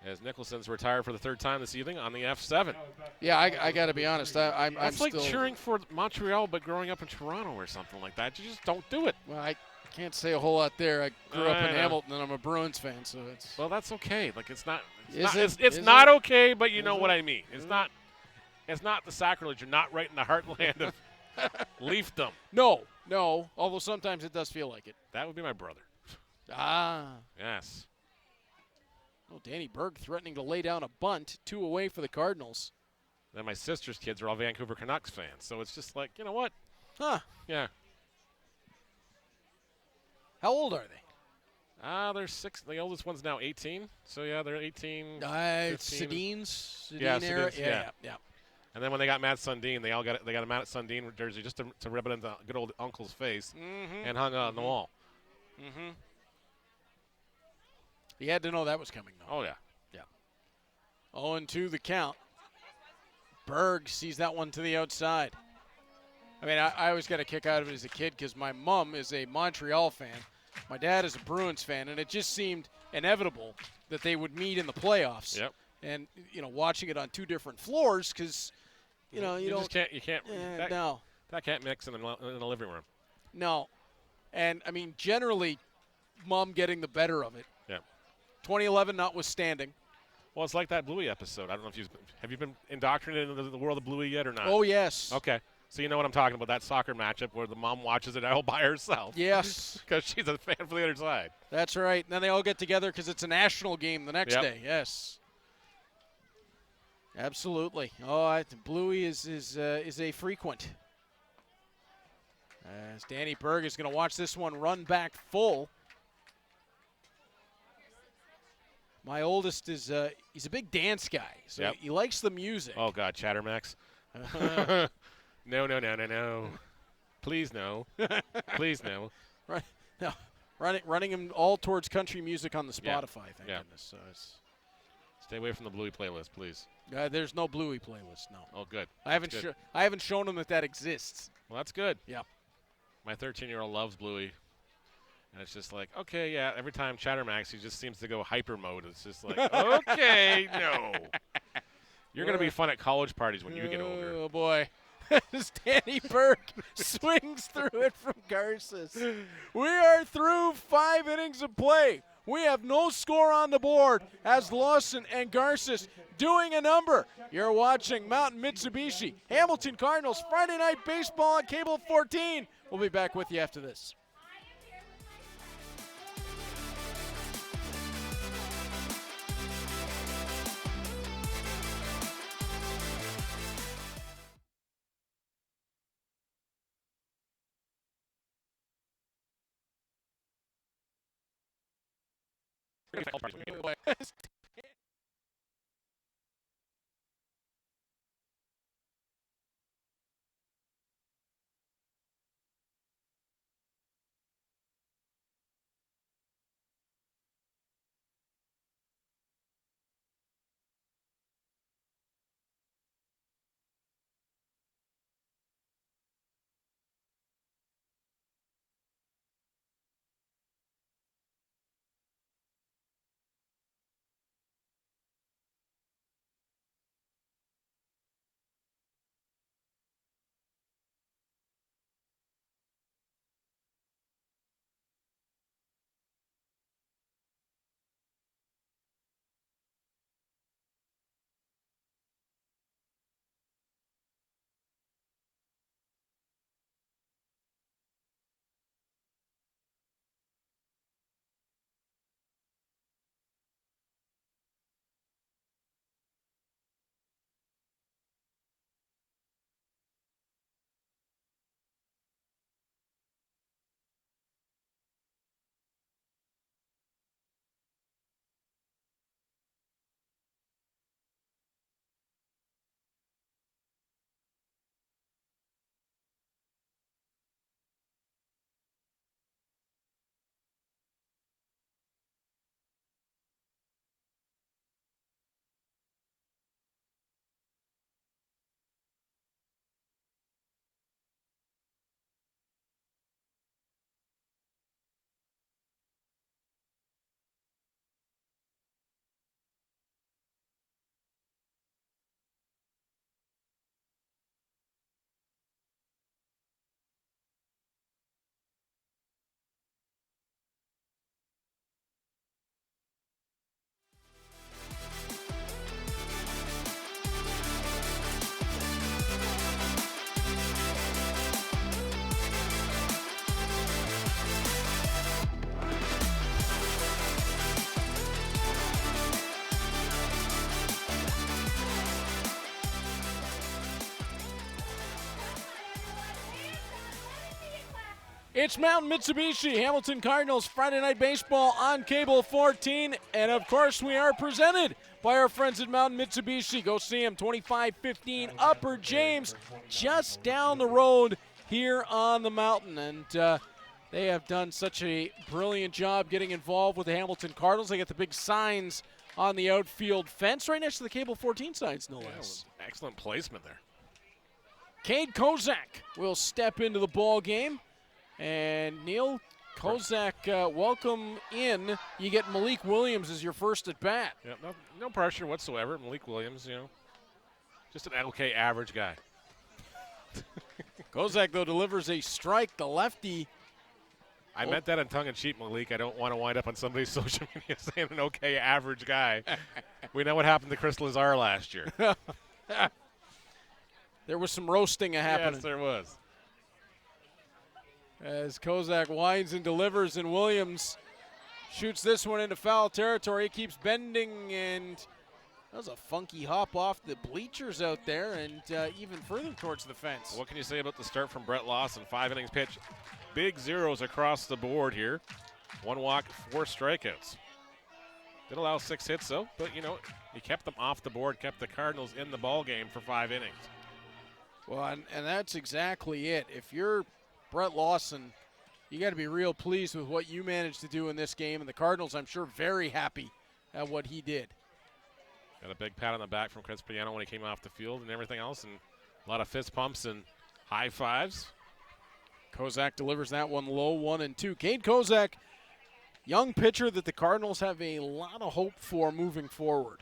B: As Nicholson's retired for the 3rd time this evening on the F7.
A: Yeah, I got to be honest. I'm
B: That's like
A: still
B: cheering for Montreal but growing up in Toronto or something like that. You just don't do it.
A: Well, I can't say a whole lot there. I grew up in
B: know.
A: Hamilton, and I'm a Bruins fan, so it's.
B: Well, that's okay. Like it's not.
A: Is
B: It's not
A: it?
B: okay, but you know what I mean. It's not. It's not the sacrilege. You're not right in the heartland of Leafdom.
A: No. Although sometimes it does feel like it.
B: That would be my brother.
A: Ah.
B: Yes.
A: Oh, Danny Berg threatening to lay down a bunt. 2 away for the Cardinals.
B: Then my sister's kids are all Vancouver Canucks fans, so it's just like, you know what?
A: Huh.
B: Yeah.
A: How old are they?
B: They're 6. The oldest one's now 18. So yeah, they're 18. 15.
A: Sedin's
B: Yeah,
A: era.
B: Sedin's,
A: Yeah.
B: And then when they got Matt Sundin, they got a Matt Sundin jersey just to rub it in the good old uncle's face and hung it on the wall.
A: Mm-hmm. You had to know that was coming, though.
B: Oh, yeah.
A: 0-2 the count. Berg sees that one to the outside. I mean, I always got a kick out of it as a kid because my mom is a Montreal fan. My dad is a Bruins fan, and it just seemed inevitable that they would meet in the playoffs.
B: Yep.
A: And, watching it on 2 different floors because, you don't.
B: Just can't. You can't.
A: No.
B: That can't mix in the living room.
A: No. And, I mean, generally, Mom getting the better of it.
B: Yeah.
A: 2011 notwithstanding.
B: Well, it's like that Bluey episode. I don't know if have you been indoctrinated into the world of Bluey yet or not?
A: Oh, yes.
B: Okay. So you know what I'm talking about, that soccer matchup where the mom watches it all by herself.
A: Yes.
B: Because she's a fan for the other side.
A: That's right. And then they all get together because it's a national game the next day. Yes. Absolutely. Oh, Bluey is a frequent. As Danny Berg is going to watch this one run back full. My oldest is he's a big dance guy, so he likes the music.
B: Oh God, Chattermax. No. Please no. Please no.
A: Right. No. Running him all towards country music on the Spotify. Thank goodness. So
B: stay away from the Bluey playlist, please.
A: There's no Bluey playlist. No.
B: Oh, good.
A: I haven't shown him that exists.
B: Well, that's good.
A: Yeah.
B: My 13-year-old loves Bluey. And it's just like, okay, yeah, every time Chattermax, he just seems to go hyper mode. It's just like, okay, no. You're going to be fun at college parties when you get older.
A: Oh, boy. As Danny Berg swings through it from Garces. We are through 5 innings of play. We have no score on the board as Lawson and Garces doing a number. You're watching Mountain Mitsubishi, Hamilton Cardinals, Friday Night Baseball on Cable 14. We'll be back with you after this. It's Mountain Mitsubishi, Hamilton Cardinals, Friday Night Baseball on Cable 14. And of course, we are presented by our friends at Mountain Mitsubishi. Go see them, 2515 Upper James, just down the road here on the mountain. And they have done such a brilliant job getting involved with the Hamilton Cardinals. They got the big signs on the outfield fence right next to the Cable 14 signs, no less.
B: Excellent placement there.
A: Cade Kozak will step into the ball game. And Neil Kozak, welcome in. You get Malik Williams as your first at bat.
B: Yep, no pressure whatsoever. Malik Williams, just an okay average guy.
A: Kozak, though, delivers a strike. The lefty.
B: I meant that in tongue-in-cheek, Malik. I don't want to wind up on somebody's social media saying an okay average guy. We know what happened to Chris Lazar last year.
A: There was some roasting happening.
B: Yes, there was.
A: As Kozak winds and delivers, and Williams shoots this one into foul territory. He keeps bending, and that was a funky hop off the bleachers out there and even further towards the fence.
B: What can you say about the start from Brett Lawson? 5 innings pitch. Big zeros across the board here. 1 walk, 4 strikeouts. Did allow 6 hits, though, but, he kept them off the board, kept the Cardinals in the ball game for 5 innings.
A: Well, and that's exactly it. If you're Brett Lawson, you got to be real pleased with what you managed to do in this game, and the Cardinals, I'm sure, very happy at what he did.
B: Got a big pat on the back from Chris Piano when he came off the field and everything else, and a lot of fist pumps and high fives.
A: Kozak delivers that one low, 1-2. Cade Kozak, young pitcher that the Cardinals have a lot of hope for moving forward.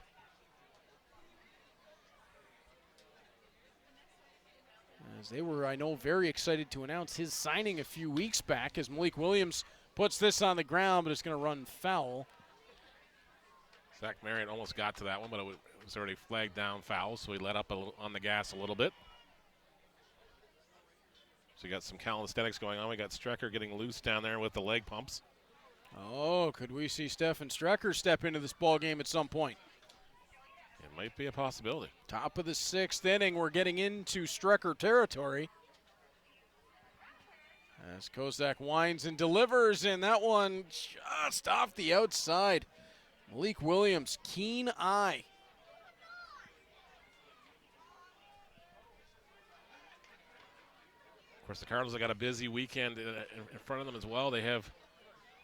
A: As they were, I know, very excited to announce his signing a few weeks back as Malik Williams puts this on the ground, but it's going to run foul.
B: Zach Marion almost got to that one, but it was already flagged down foul, so he let up on the gas a little bit. So you got some calisthenics going on. We got Strecker getting loose down there with the leg pumps.
A: Oh, could we see Stefan Strecker step into this ball game at some point?
B: It might be a possibility.
A: Top of the 6th inning, we're getting into Strecker territory. As Kozak winds and delivers, and that one just off the outside. Malik Williams, keen eye.
B: Of course, the Cardinals have got a busy weekend in front of them as well. They have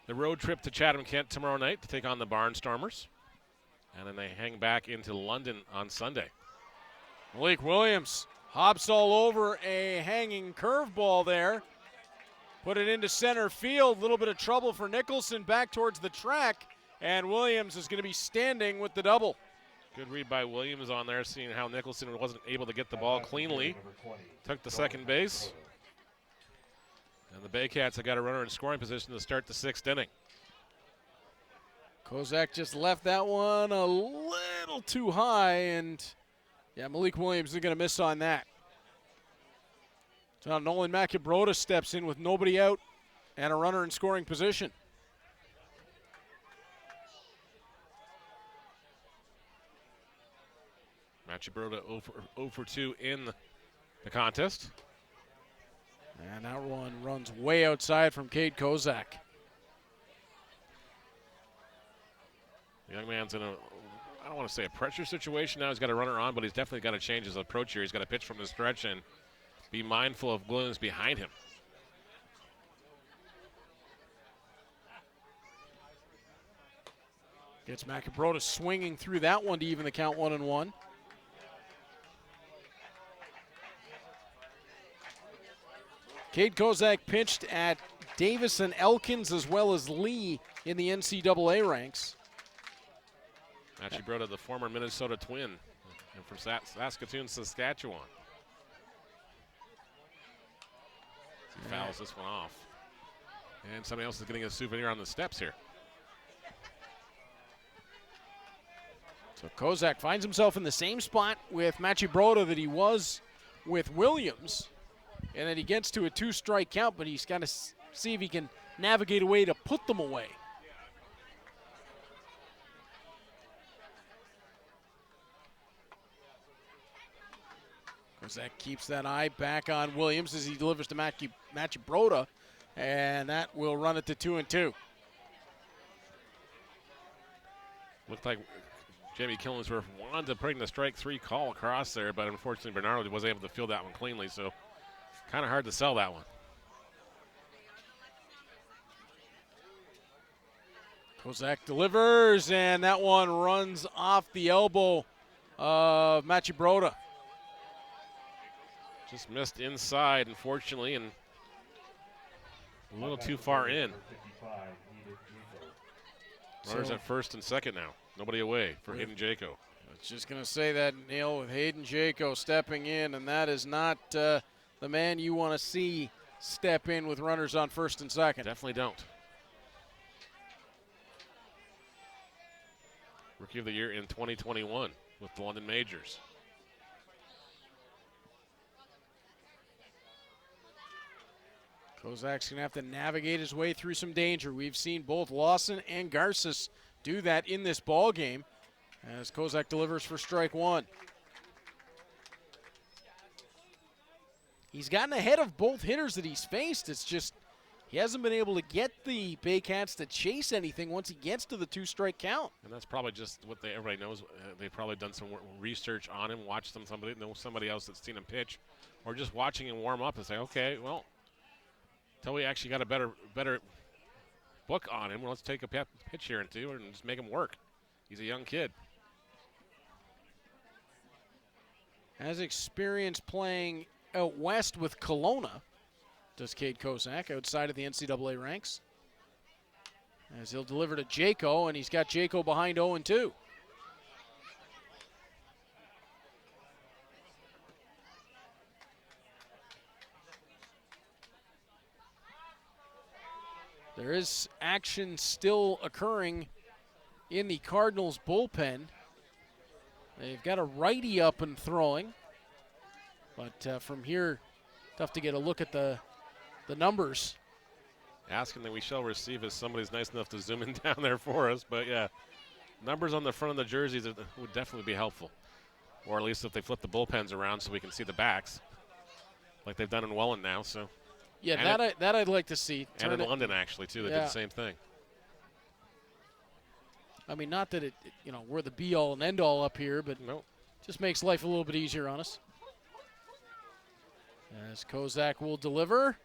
B: the road trip to Chatham-Kent tomorrow night to take on the Barnstormers. And then they hang back into London on Sunday.
A: Malik Williams hops all over a hanging curveball there. Put it into center field. A little bit of trouble for Nicholson back towards the track. And Williams is going to be standing with the double.
B: Good read by Williams on there, seeing how Nicholson wasn't able to get the ball cleanly. Took the second base. And the Baycats have got a runner in scoring position to start the 6th inning.
A: Kozak just left that one a little too high, and Malik Williams is going to miss on that. So now Nolan Macabroda steps in with nobody out and a runner in scoring position.
B: Macabroda 0 for 2 in the contest.
A: And that one runs way outside from Cade Kozak.
B: The young man's in I don't want to say a pressure situation now. He's got a runner on, but he's definitely got to change his approach here. He's got to pitch from the stretch and be mindful of Williams behind him.
A: Gets Macabroda swinging through that one to even the count 1-1. Cade Kozak pitched at Davis and Elkins as well as Lee in the NCAA ranks.
B: Macabroda, the former Minnesota Twin, and from Saskatoon, Saskatchewan. He fouls this one off. And somebody else is getting a souvenir on the steps here.
A: So Kozak finds himself in the same spot with Macabroda that he was with Williams. And then he gets to a 2-strike count, but he's got to see if he can navigate a way to put them away. Kozak keeps that eye back on Williams as he delivers to Macabroda. And that will run it to 2-2.
B: Looked like Jamie Killingsworth wanted to bring the strike 3 call across there, but unfortunately Bernardo wasn't able to field that one cleanly, so kind of hard to sell that one.
A: Kozak delivers, and that one runs off the elbow of Machibroda.
B: Just missed inside, unfortunately, and a little too far in. Runners at first and second now. Nobody away for Hayden Jaco.
A: I was just going to say that, Neil, with Hayden Jaco stepping in, and that is not the man you want to see step in with runners on first and second.
B: Definitely don't. Rookie of the Year in 2021 with the London Majors.
A: Kozak's going to have to navigate his way through some danger. We've seen both Lawson and Garces do that in this ball game as Kozak delivers for strike 1. He's gotten ahead of both hitters that he's faced. It's just he hasn't been able to get the Baycats to chase anything once he gets to the 2-strike count.
B: And that's probably just what everybody knows. They've probably done some research on him, watched somebody else that's seen him pitch, or just watching him warm up and say, okay, well, until we actually got a better book on him, well, let's take a pitch here and two and just make him work. He's a young kid.
A: Has experience playing out west with Kelowna, does Cade Kozak, outside of the NCAA ranks. As he'll deliver to Jaco, and he's got Jaco behind 0-2. There is action still occurring in the Cardinals bullpen. They've got a righty up and throwing, but from here, tough to get a look at the numbers.
B: Asking that we shall receive if somebody's nice enough to zoom in down there for us, but yeah, numbers on the front of the jerseys would definitely be helpful, or at least if they flip the bullpens around so we can see the backs, like they've done in Welland now. So.
A: Yeah, that I'd like to see.
B: And in London, actually, too. They did the same thing.
A: I mean, not that we're the be-all and end-all up here, but
B: nope.
A: Just makes life a little bit easier on us. As Kozak will deliver,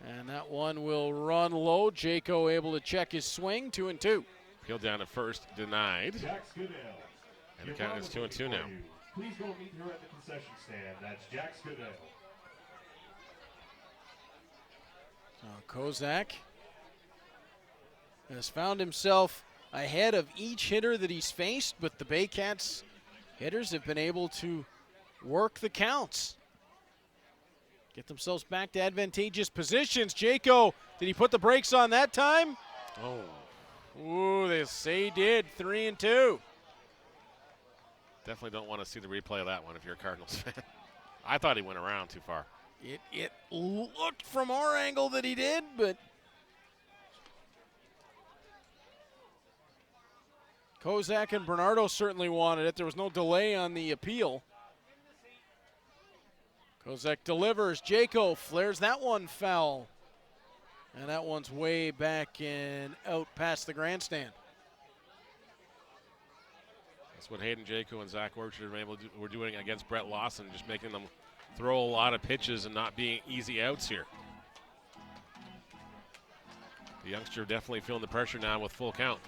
A: and that one will run low. Jaco able to check his swing, 2-2.
B: Peeled down at first, denied.
C: Jack Scoodale.
B: And the count is 2-2 now.
C: Please go meet her at the concession stand. That's Jack Scoodale.
A: Kozak has found himself ahead of each hitter that he's faced, but the Baycats hitters have been able to work the counts, get themselves back to advantageous positions. Jaco, did he put the brakes on that time?
B: Oh.
A: Ooh, they say he did. 3-2.
B: Definitely don't want to see the replay of that one if you're a Cardinals fan. I thought he went around too far.
A: It looked from our angle that he did, but Kozak and Bernardo certainly wanted it. There was no delay on the appeal. Kozak delivers. Jaco flares that one foul. And that one's way back and out past the grandstand.
B: That's what Hayden Jaco and Zach Orchard were doing against Brett Lawson, just making them throw a lot of pitches and not being easy outs here. The youngster definitely feeling the pressure now with full count.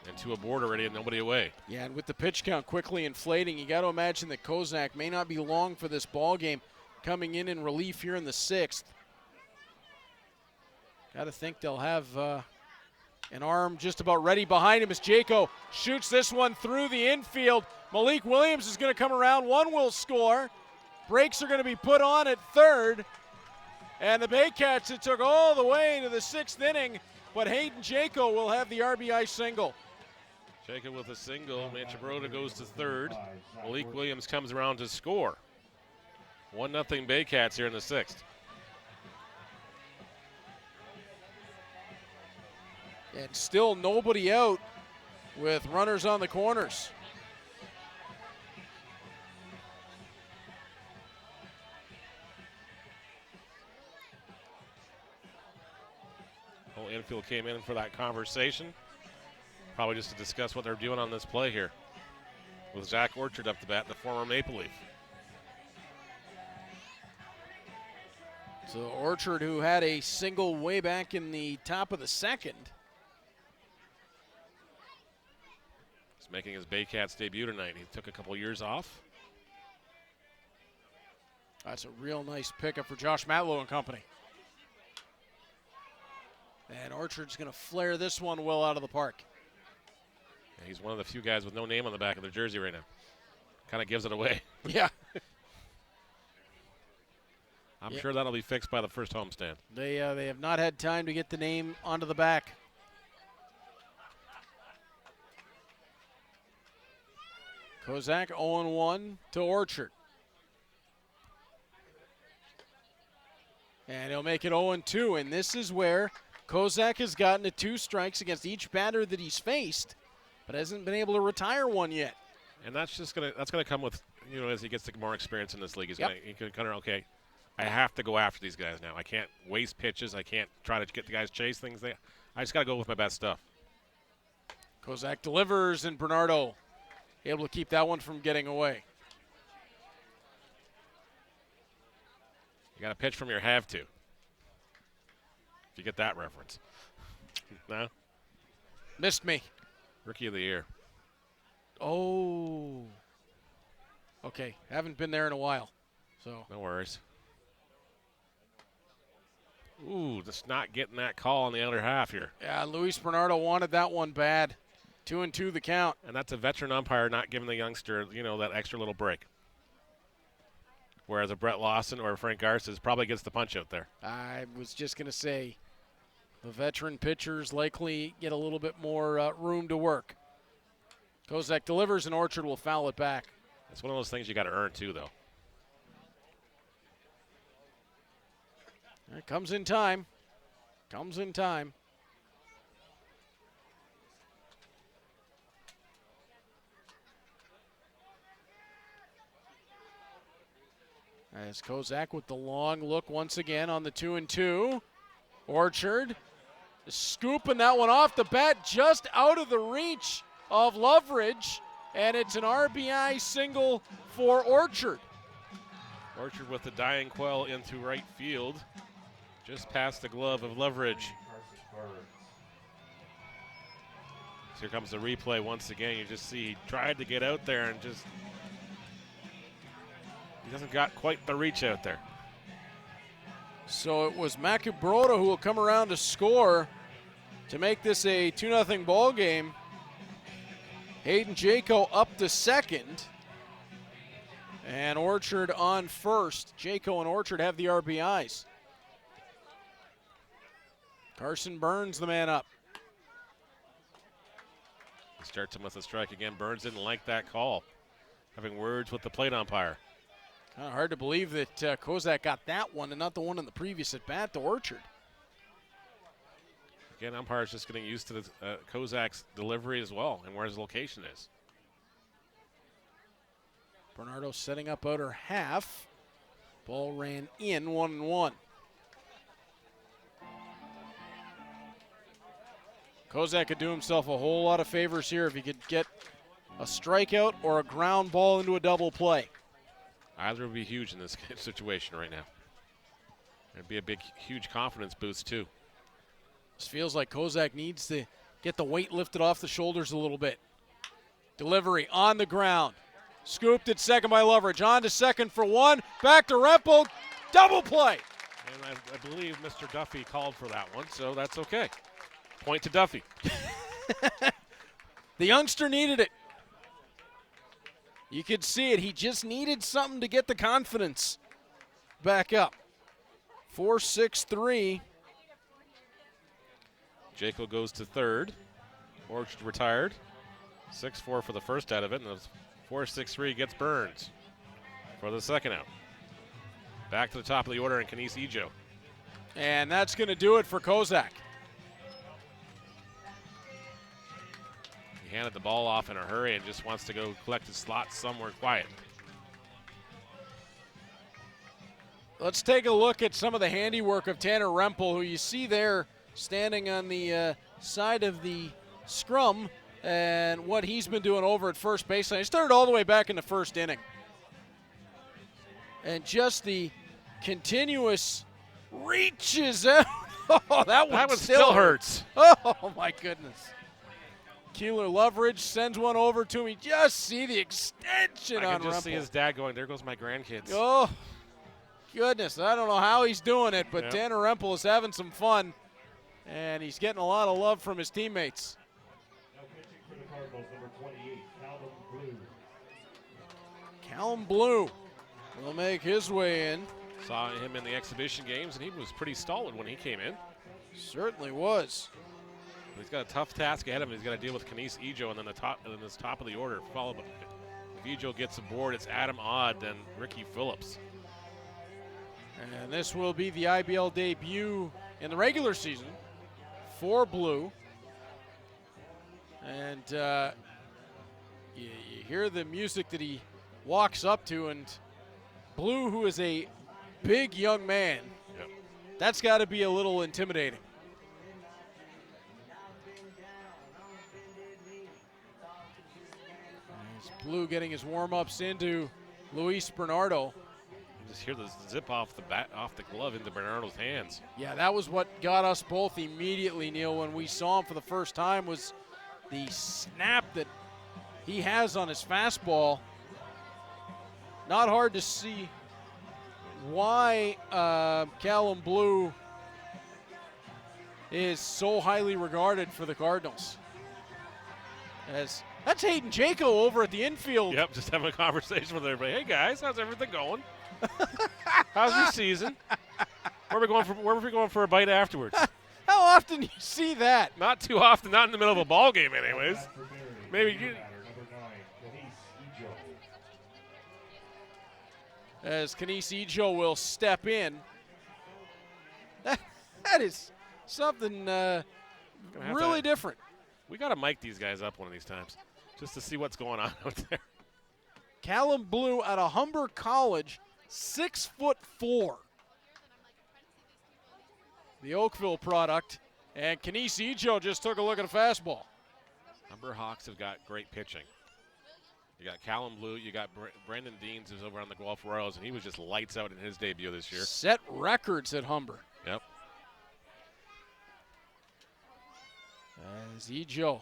B: And to a board already and nobody away.
A: Yeah, and with the pitch count quickly inflating, you got to imagine that Kozak may not be long for this ball game, coming in relief here in the 6th. Got to think they'll have an arm just about ready behind him as Jaco shoots this one through the infield. Malik Williams is going to come around. One will score. Brakes are going to be put on at third. And the Baycats, it took all the way to the 6th inning, but Hayden Jaco will have the RBI single.
B: Jaco with a single. Machibroda goes to third. Malik Williams comes around to score. 1-0 Baycats here in the 6th.
A: And still nobody out with runners on the corners.
B: infield came in for that conversation. Probably just to discuss what they're doing on this play here. With Zach Orchard up the bat, the former Maple Leaf.
A: So Orchard, who had a single way back in the top of the second.
B: He's making his Baycats debut tonight. He took a couple years off.
A: That's a real nice pickup for Josh Matlow and company. And Orchard's going to flare this one well out of the park.
B: Yeah, he's one of the few guys with no name on the back of their jersey right now. Kind of gives it away.
A: Yeah.
B: I'm sure that'll be fixed by the first homestand.
A: They have not had time to get the name onto the back. Kozak 0-1 to Orchard. And he'll make it 0-2, and this is where Kozak has gotten to 2 strikes against each batter that he's faced, but hasn't been able to retire one yet.
B: And that's gonna come with, as he gets more experience in this league. He can kind of, okay, I have to go after these guys now. I can't waste pitches. I can't try to get the guys chase things. I just got to go with my best stuff.
A: Kozak delivers, and Bernardo able to keep that one from getting away.
B: You got to pitch from your have to. If you get that reference. No?
A: Missed me.
B: Rookie of the year.
A: Oh. Okay, haven't been there in a while. So
B: no worries. Ooh, just not getting that call on the other half here.
A: Yeah, Luis Bernardo wanted that one bad. 2-2 the count.
B: And that's a veteran umpire not giving the youngster, that extra little break. Whereas a Brett Lawson or Frank Garces probably gets the punch out there.
A: I was just going to say, the veteran pitchers likely get a little bit more room to work. Kozak delivers, and Orchard will foul it back.
B: It's one of those things you got to earn too, though.
A: It comes in time. Comes in time. As Kozak with the long look once again on the 2-2. Orchard scooping that one off the bat just out of the reach of Loveridge, and it's an RBI single for Orchard.
B: Orchard with the dying quell into right field, just past the glove of Loveridge. So here comes the replay once again. You just see he tried to get out there and just he doesn't got quite the reach out there.
A: So it was Macubroda who will come around to score to make this a 2-0 ball game. Hayden Jaco up to second. And Orchard on first. Jaco and Orchard have the RBIs. Carson Burns the man up.
B: He starts him with a strike again. Burns didn't like that call. Having words with the plate umpire.
A: Kind of hard to believe that Kozak got that one and not the one in the previous at-bat to Orchard.
B: Again, umpire's just getting used to the, Kozak's delivery as well and where his location is.
A: Bernardo setting up outer half. Ball ran in 1-1. Kozak could do himself a whole lot of favors here if he could get a strikeout or a ground ball into a double play.
B: Either would be huge in this situation right now. It'd be a big, huge confidence boost, too.
A: This feels like Kozak needs to get the weight lifted off the shoulders a little bit. Delivery on the ground. Scooped at second by Loveridge. On to second for one. Back to Rempel. Double play.
B: And I believe Mr. Duffy called for that one, so that's okay. Point to Duffy.
A: The youngster needed it. You could see it. He just needed something to get the confidence back up. 4-6-3.
B: Jaco goes to third. Orchard retired. 6-4 for the first out of it, and the 4-6-3 gets Burns for the second out. Back to the top of the order, and Kenise Ejo.
A: And that's going to do it for Kozak.
B: He handed the ball off in a hurry and just wants to go collect his slot somewhere quiet.
A: Let's take a look at some of the handiwork of Tanner Rempel, who you see there standing on the side of the scrum, and what he's been doing over at first baseline. He started all the way back in the first inning. And just the continuous reaches out. Oh, that one
B: still hurts.
A: Oh, my goodness. Keeler Loveridge sends one over to him. You just see the extension
B: I
A: on
B: can just
A: Rempel.
B: see his dad going, there goes my grandkids.
A: Oh, goodness. I don't know how he's doing it, but
B: Yep.
A: Tanner Rempel is having some fun, and he's getting a lot of love from his teammates.
C: Now pitching for the Cardinals, number 28, Callum Blue.
A: Callum Blue will make his way in.
B: Saw him in the exhibition games, and he was pretty stolid when he came in.
A: Certainly was.
B: He's got a tough task ahead of him. He's got to deal with Kenise Ejo, and then this top of the order. Followed by, if Ejo gets aboard, it's Adam Odd, then Ricky Phillips.
A: And this will be the IBL debut in the regular season for Blue. And you hear the music that he walks up to, and Blue, who is a big young man,
B: Yep.
A: that's got to be a little intimidating. As Blue getting his warm-ups into Luis Bernardo.
B: You just hear the zip off the glove into Bernardo's hands.
A: Yeah, that was what got us both immediately, Neil, when we saw him for the first time, was the snap that he has on his fastball. Not hard to see why Callum Blue is so highly regarded for the Cardinals. As that's Hayden Jaco over at the infield.
B: Yep, just having a conversation with everybody. Hey guys, how's everything going? How's your season? Where are we going for a bite afterwards?
A: How often do you see that?
B: Not too often, not in the middle of a ball game anyways.
C: For Barrie,
B: Maybe
C: leading
B: you-
C: batter, number 9, Kenise Ejo.
A: As Kenise Ejo will step in. That is something
B: Gonna have
A: really
B: to-
A: different.
B: We got to mic these guys up one of these times just to see what's going on out there.
A: Callum Blue out of Humber College, 6'4". The Oakville product. And Kenise Ejo just took a look at a fastball.
B: Humber Hawks have got great pitching. You got Callum Blue, you got Brandon Deans, who's over on the Guelph Royals, and he was just lights out in his debut this year.
A: Set records at Humber.
B: Yep.
A: As Ejo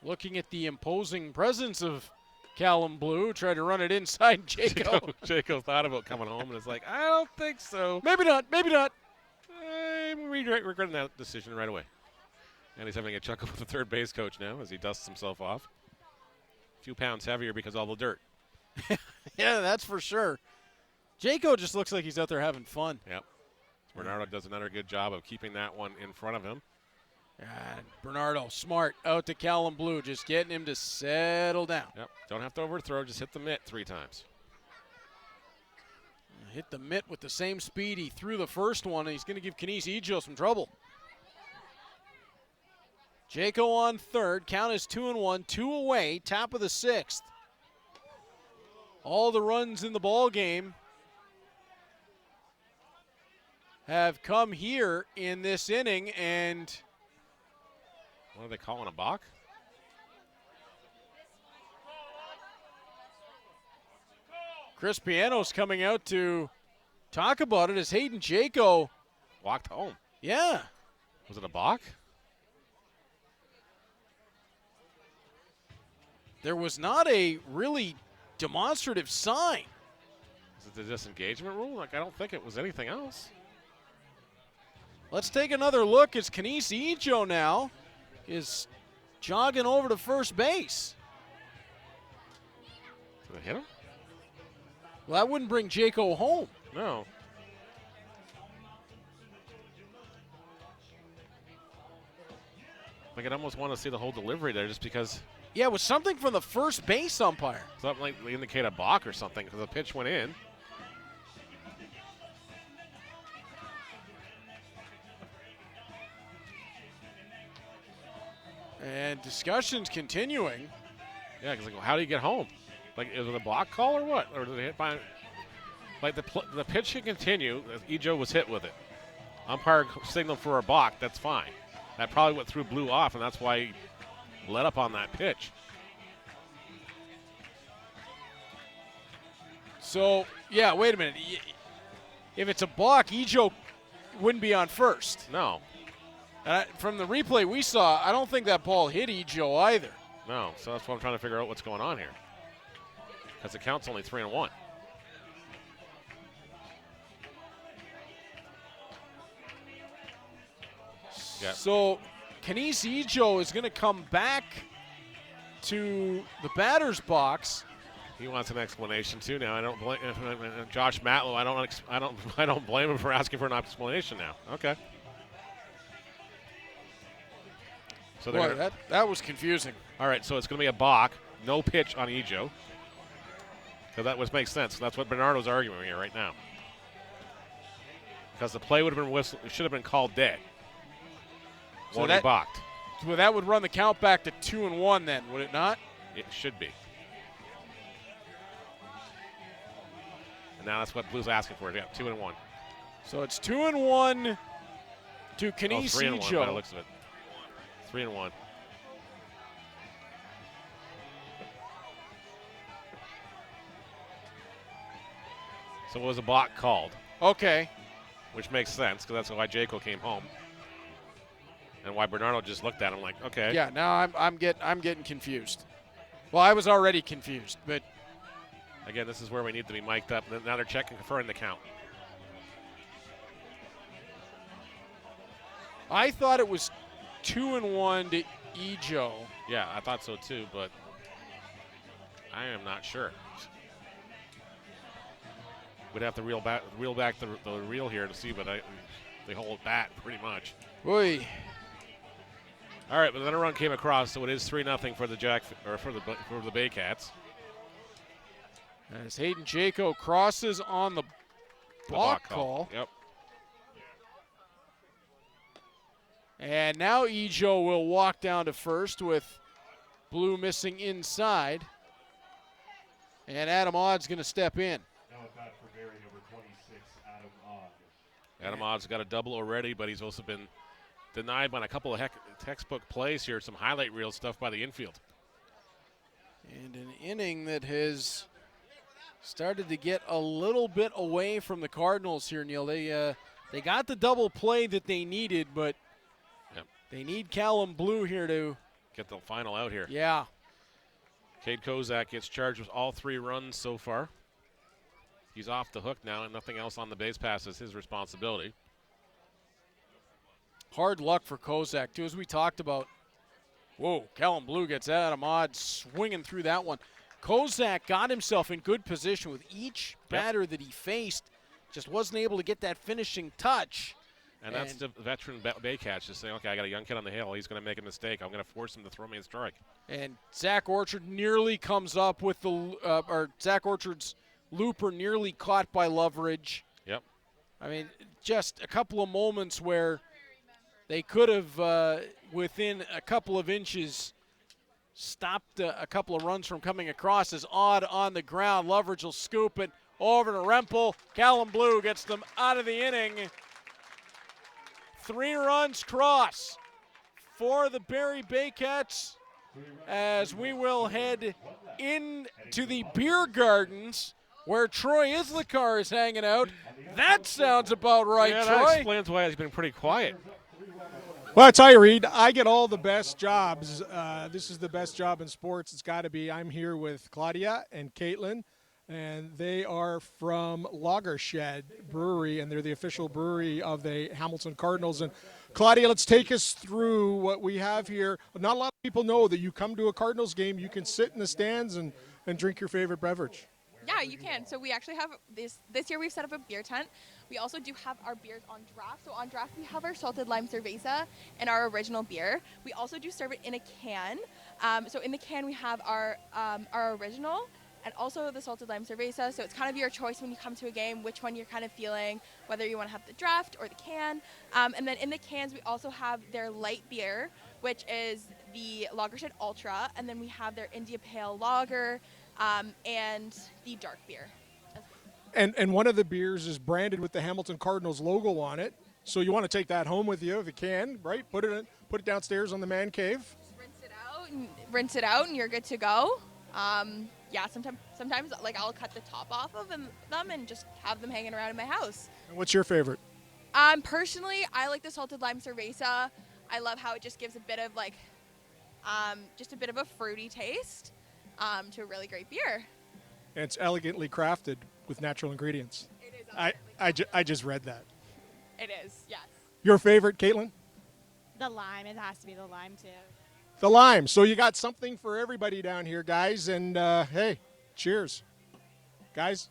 A: looking at the imposing presence of Callum Blue, tried to run it inside Jaco.
B: Jaco thought about coming home and is like, I don't think so.
A: Maybe not, maybe not.
B: I'm regretting that decision right away. And he's having a chuckle with the third base coach now as he dusts himself off. A few pounds heavier because of all the dirt.
A: Yeah, that's for sure. Jaco just looks like he's out there having fun.
B: Yep. Bernardo does another good job of keeping that one in front of him.
A: And Bernardo, smart, out to Callum Blue, just getting him to settle down.
B: Yep. Don't have to overthrow, just hit the mitt 3 times.
A: Hit the mitt with the same speed he threw the first one, and he's going to give Kenise Ejo some trouble. Jaco on third. Count is 2-1, 2 away, top of the 6th. All the runs in the ball game have come here in this inning, and
B: What are they calling, a balk?
A: Chris Piano's coming out to talk about it as Hayden Jaco.
B: Walked home.
A: Yeah.
B: Was it a balk?
A: There was not a really demonstrative sign.
B: Is it the disengagement rule? Like, I don't think it was anything else.
A: Let's take another look as Kenise Ejo now is jogging over to first base.
B: Did they hit him?
A: Well, that wouldn't bring Jaco home.
B: No. Like, I'd almost want to see the whole delivery there just because
A: Yeah, it was something from the first base umpire.
B: something like they indicate a balk or something because the pitch went in.
A: And discussions continuing.
B: Yeah, because like, well, how do you get home? Like, is it a block call or what? Or did they hit by? Like the pitch can continue. Ejo was hit with it. Umpire signaled for a balk. That's fine. That probably what threw Blue off, and that's why he let up on that pitch.
A: So, yeah, wait a minute. If it's a balk, Ejo wouldn't be on first.
B: No.
A: From the replay we saw, I don't think that ball hit Ejo either.
B: No, so that's what I'm trying to figure out what's going on here. Because the count's only 3-1. Yeah.
A: So, Kenise Ejo is going to come back to the batter's box.
B: He wants an explanation too now. I don't blame Josh Matlow. I don't blame him for asking for an explanation now. Okay. So
A: Boy, that was confusing.
B: All right, so it's going to be a balk, no pitch on Ejo. So that makes sense. That's what Bernardo's arguing here right now. Because the play would have been should have been called dead.
A: So
B: that balked.
A: Well, that would run the count back to 2-1 then, would it not?
B: It should be. And now that's what Blue's asking for. Yeah, 2-1.
A: So it's 2-1 to Kenise
B: 3-1 by the
A: Ejo.
B: looks of it. 3-1. So it was a balk called,
A: Okay.
B: which makes sense because that's why Jaco came home, and why Bernardo just looked at him like, okay.
A: Yeah. Now I'm getting confused. Well, I was already confused, but
B: Again, this is where we need to be mic'd up. Now they're checking, confirming the count.
A: I thought it was 2-1 to Ejo.
B: Yeah, I thought so too, but I am not sure. We'd have to reel back the reel here to see, but they hold bat pretty much.
A: Oy.
B: All right, but then a run came across, so it is 3-0 for the for the Baycats.
A: As Hayden Jaco crosses on the block call.
B: Yep.
A: And now Ejo will walk down to first with Blue missing inside. And Adam Odd's going to step in.
C: Now at bat for Barrie, number 26, Adam Odd.
B: Adam Odd's got a double already, but he's also been denied by a couple of textbook plays here, some highlight reel stuff by the infield.
A: And an inning that has started to get a little bit away from the Cardinals here, Neil. They got the double play that they needed, but
B: Yep.
A: they need Callum Blue here to
B: Get the final out here.
A: Yeah.
B: Cade Kozak gets charged with all 3 runs so far. He's off the hook now, and nothing else on the base pass is his responsibility.
A: Hard luck for Kozak, too, as we talked about. Whoa, Callum Blue gets Adam Odd swinging through that one. Kozak got himself in good position with each batter that he faced. Just wasn't able to get that finishing touch.
B: And that's the veteran Baycats just saying, okay, I got a young kid on the hill. He's going to make a mistake. I'm going to force him to throw me a strike.
A: And Zach Orchard nearly comes up with Zach Orchard's looper nearly caught by Loveridge.
B: Yep.
A: I mean, just a couple of moments where they could have, within a couple of inches, stopped a couple of runs from coming across. As Odd on the ground, Loveridge will scoop it over to Rempel. Callum Blue gets them out of the inning. 3 runs cross for the Barrie Baycats as we will head into the beer gardens where Troy Islikar is hanging out. That sounds about right,
B: Yeah,
A: Troy.
B: that explains why he's been pretty quiet.
E: Well, I tell you, Reed, I get all the best jobs. This is the best job in sports. It's got to be. I'm here with Claudia and Caitlin, and they are from Lagershed Brewery, and they're the official brewery of the Hamilton Cardinals. And Claudia, let's take us through what we have here. Not a lot of people know that you come to a Cardinals game, you can sit in the stands and drink your favorite beverage.
I: Yeah, you can. So we actually have this year we've set up a beer tent. We also do have our beers on draft. So on draft we have our salted lime cerveza and our original beer. We also do serve it in a can. So in the can we have our original and also the salted lime cerveza. So it's kind of your choice when you come to a game, which one you're kind of feeling, whether you want to have the draft or the can. And then in the cans we also have their light beer, which is the Lagershed Ultra, and then we have their India Pale Lager, and the dark beer.
E: And one of the beers is branded with the Hamilton Cardinals logo on it. So you want to take that home with you if you can, right? Put it downstairs on the man cave.
I: Just rinse it out, and you're good to go. Yeah, sometimes like I'll cut the top off of them and just have them hanging around in my house.
E: And what's your favorite?
I: Personally, I like the salted lime cerveza. I love how it just gives a bit of like, just a bit of a fruity taste to a really great beer.
E: And it's elegantly crafted with natural ingredients.
I: It is.
E: I just read that.
I: It is, yes.
E: Your favorite, Caitlin?
J: The lime. It has to be the lime, too.
E: The lime. So you got something for everybody down here, guys. And, hey, cheers. Guys?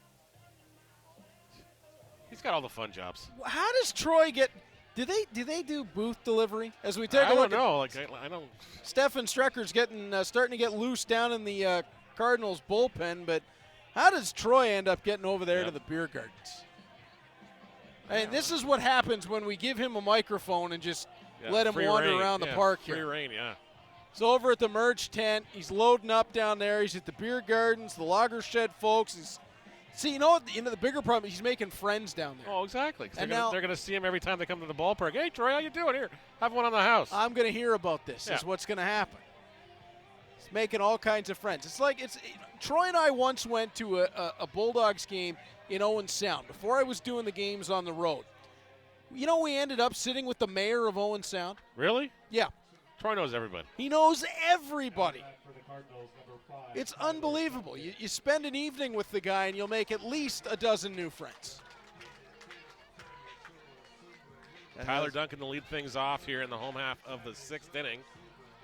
B: He's got all the fun jobs.
A: How does Troy get? Do they do booth delivery? As we take
B: I
A: a look
B: don't know. Like I don't.
A: Stefan Strecker's starting to get loose down in the Cardinals bullpen, but how does Troy end up getting over there to the beer gardens? And this is what happens when we give him a microphone and just let him wander around the park here.
B: Free reign, yeah.
A: So over at the merch tent, he's loading up down there. He's at the beer gardens, the lager shed folks. See, the bigger problem is he's making friends down there.
B: Oh, exactly.
A: And
B: they're going to see him every time they come to the ballpark. Hey, Troy, how you doing? Here, have one on the house.
A: I'm going to hear about this.
B: Yeah.
A: Is what's going to happen. He's making all kinds of friends. It's like Troy and I once went to a Bulldogs game in Owen Sound before I was doing the games on the road. You know, we ended up sitting with the mayor of Owen Sound.
B: Really?
A: Yeah.
B: Troy knows everybody.
A: He knows everybody. It's unbelievable. You spend an evening with the guy and you'll make at least a dozen new friends.
B: Tyler Duncan to lead things off here in the home half of the 6th inning.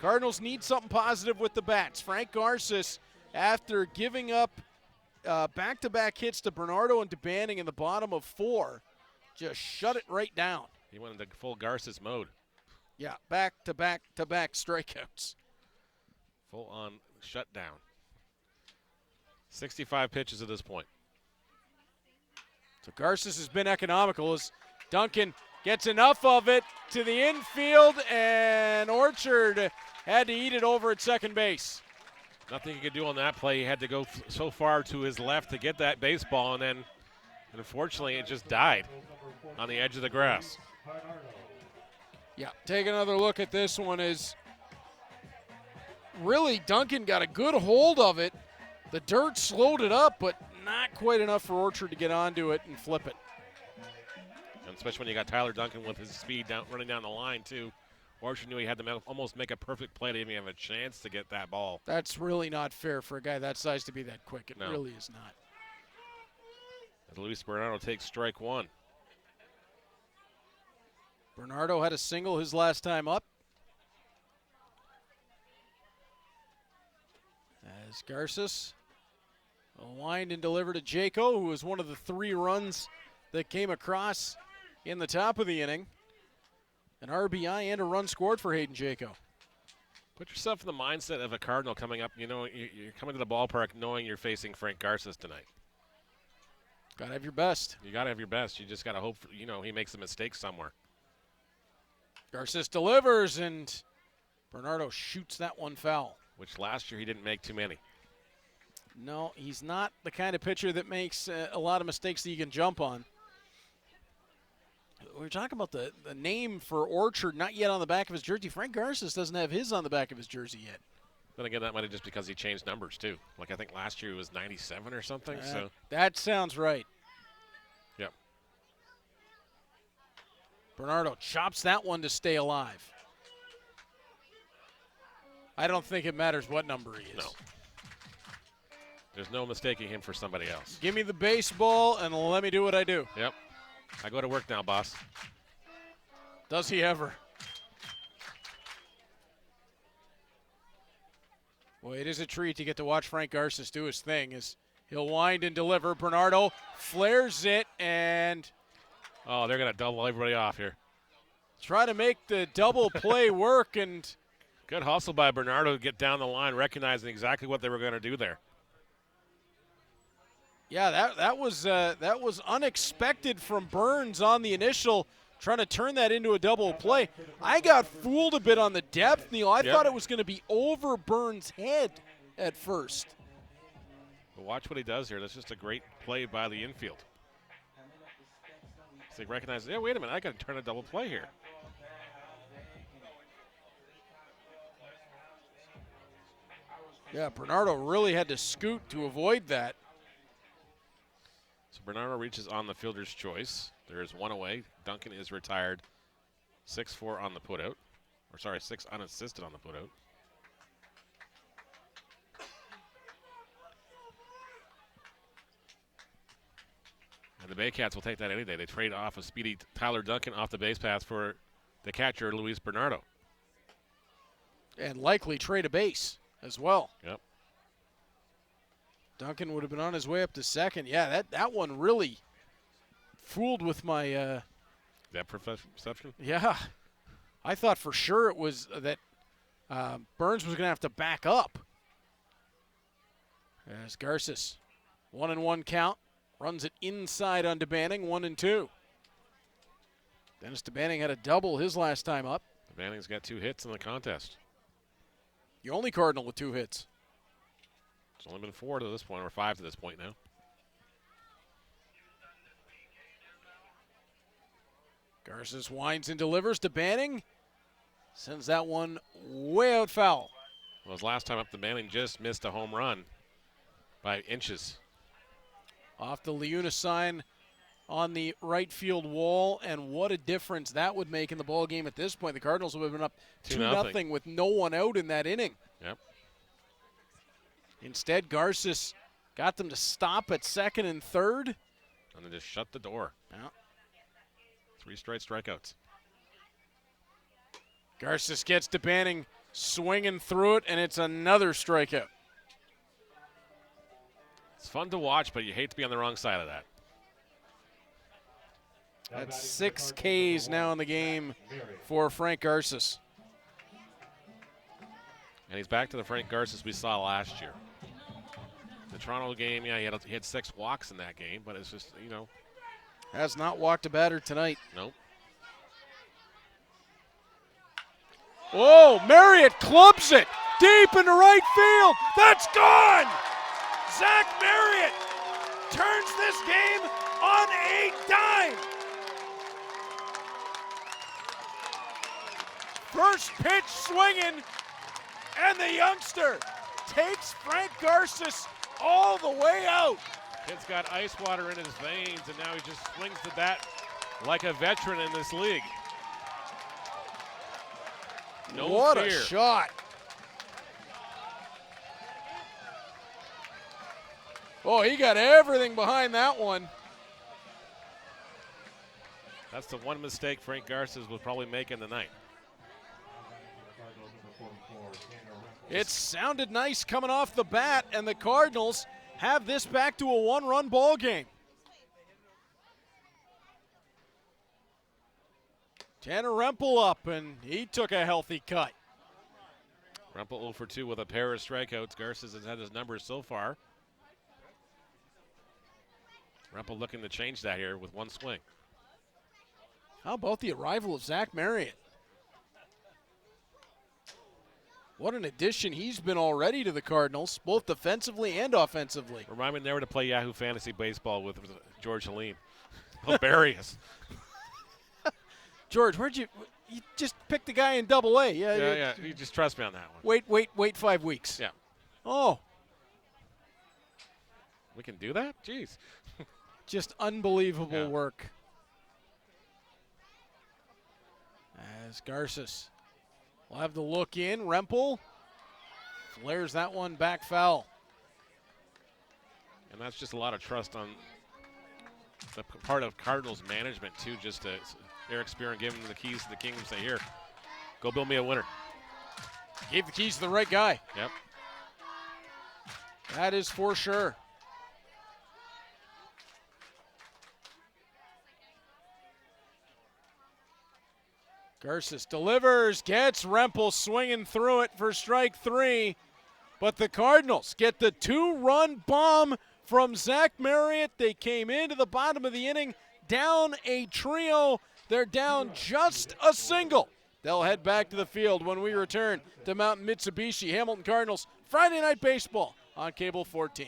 A: Cardinals need something positive with the bats. Frank Garces, after giving up back-to-back hits to Bernardo and to Banning in the bottom of 4, just shut it right down.
B: He went into full Garces mode.
A: Yeah, back-to-back-to-back strikeouts.
B: Full on shutdown. 65 pitches at this point.
A: So Garces has been economical as Duncan gets enough of it to the infield, and Orchard had to eat it over at second base.
B: Nothing he could do on that play. He had to go so far to his left to get that baseball, and then unfortunately it just died on the edge of the grass.
A: Yeah, take another look at this one. Is really Duncan got a good hold of it. The dirt slowed it up, but not quite enough for Orchard to get onto it and flip it.
B: And especially when you got Tyler Duncan with his speed running down the line, too. Orchard knew he had to almost make a perfect play to even have a chance to get that ball.
A: That's really not fair for a guy that size to be that quick. It really is not.
B: As Luis Bernardo takes strike 1.
A: Bernardo had a single his last time up. As Garces will wind and deliver to Jaco, who was one of the 3 runs that came across in the top of the inning. An RBI and a run scored for Hayden Jaco.
B: Put yourself in the mindset of a Cardinal coming up. You know, you're coming to the ballpark knowing you're facing Frank Garces tonight.
A: Got to have your best.
B: You got to have your best. You just got to hope, he makes a mistake somewhere.
A: Garces delivers, and Bernardo shoots that one foul.
B: Which last year he didn't make too many.
A: No, he's not the kind of pitcher that makes a lot of mistakes that you can jump on. We were talking about the name for Orchard, not yet on the back of his jersey. Frank Garces doesn't have his on the back of his jersey yet.
B: Then again, that might have just because he changed numbers, too. Like, I think last year it was 97 or something. So
A: that sounds right.
B: Yep.
A: Bernardo chops that one to stay alive. I don't think it matters what number he is.
B: No. There's no mistaking him for somebody else.
A: Give me the baseball and let me do what I do.
B: Yep. I go to work now, boss.
A: Does he ever? Boy, it is a treat to get to watch Frank Garces do his thing as he'll wind and deliver. Bernardo flares it and...
B: Oh, they're going to double everybody off here.
A: Try to make the double play work, and...
B: Good hustle by Bernardo to get down the line, recognizing exactly what they were going to do there.
A: Yeah, that was unexpected from Burns on the initial, trying to turn that into a double play. I got fooled a bit on the depth, Neil. I thought it was going to be over Burns' head at first.
B: But watch what he does here. That's just a great play by the infield. So they recognize, yeah, wait a minute, I got to turn a double play here.
A: Yeah, Bernardo really had to scoot to avoid that.
B: So Bernardo reaches on the fielder's choice. There is one away. Duncan is retired. 6-4 on the putout. Or sorry, 6 unassisted on the putout. And the Baycats will take that any day. They trade off a speedy Tyler Duncan off the base pass for the catcher, Luis Bernardo.
A: And likely trade a base as well.
B: Yep.
A: Duncan would have been on his way up to second. Yeah, that one really fooled with my
B: That perception?
A: yeah. I thought for sure it was that Burns was going to have to back up. As Garces, 1-1 count, runs it inside on DeBanning, 1-2. Dennis DeBanning had a double his last time up.
B: DeBanning's got 2 hits in the contest.
A: The only Cardinal with 2 hits.
B: It's only been 4 to this point, or 5 to this point now.
A: Garces winds and delivers to Banning. Sends that one way out foul.
B: Well, his last time up, the Banning just missed a home run by inches.
A: Off the Leuna sign on the right field wall, and what a difference that would make in the ball game at this point. The Cardinals would have been up 2-0 with no one out in that inning.
B: Yep.
A: Instead, Garces got them to stop at second and third.
B: And then just shut the door.
A: Yeah.
B: 3 straight strikeouts.
A: Garces gets to Banning, swinging through it, and it's another strikeout.
B: It's fun to watch, but you hate to be on the wrong side of that.
A: That's 6 Ks now in the game for Frank Garces.
B: And he's back to the Frank Garces we saw last year. The Toronto game, yeah, he had 6 walks in that game, but it's just, you know.
A: Has not walked a batter tonight.
B: Nope.
A: Oh, Marriott clubs it deep into right field. That's gone! Zach Marriott turns this game on a dime. First pitch swinging, and the youngster takes Frank Garces all the way out.
B: Kid's got ice water in his veins, and now he just swings the bat like a veteran in this league. No
A: what
B: fear.
A: A shot. Oh, he got everything behind that one.
B: That's the one mistake Frank Garces will probably make in the night.
A: It sounded nice coming off the bat, and the Cardinals have this back to a 1-run ball game. Tanner Rempel up, and he took a healthy cut.
B: Rempel 0 for 2 with a pair of strikeouts. Garces has had his numbers so far. Rempel looking to change that here with 1 swing.
A: How about the arrival of Zach Marriott? What an addition he's been already to the Cardinals, both defensively and offensively.
B: Remind me never to play Yahoo Fantasy Baseball with George Helene. Hilarious.
A: George, you just picked the guy in Double-A.
B: Yeah. You just trust me on that one.
A: Wait 5 weeks.
B: Yeah.
A: Oh.
B: We can do that? Jeez.
A: Just unbelievable work. As Garces will have the look in. Rempel flares that one back foul.
B: And that's just a lot of trust on the part of Cardinals management, too, just to Eric Spear and give him the keys to the kingdom and say, here, go build me a winner.
A: Gave the keys to the right guy.
B: Yep.
A: That is for sure. Garces delivers, gets Rempel swinging through it for strike 3. But the Cardinals get the 2-run bomb from Zach Marriott. They came into the bottom of the inning down a trio. They're down just a single. They'll head back to the field when we return to Mountain Mitsubishi. Hamilton Cardinals, Friday Night Baseball on Cable 14.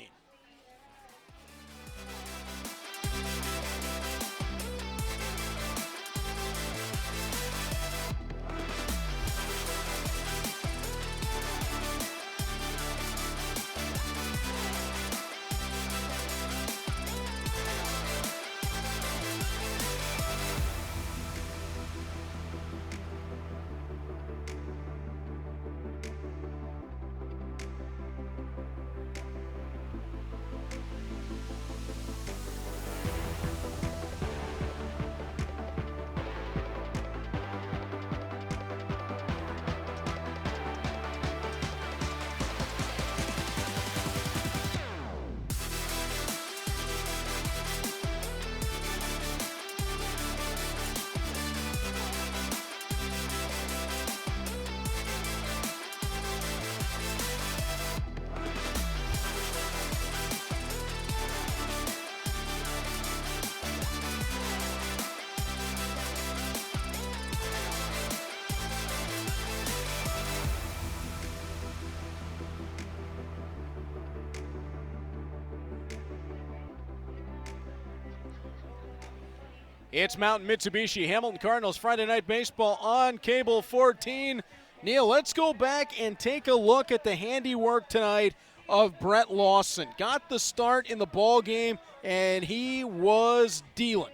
A: It's Mountain Mitsubishi Hamilton Cardinals Friday Night Baseball on Cable 14. Neil, let's go back and take a look at the handiwork tonight of Brett Lawson. Got the start in the ball game, and he was dealing.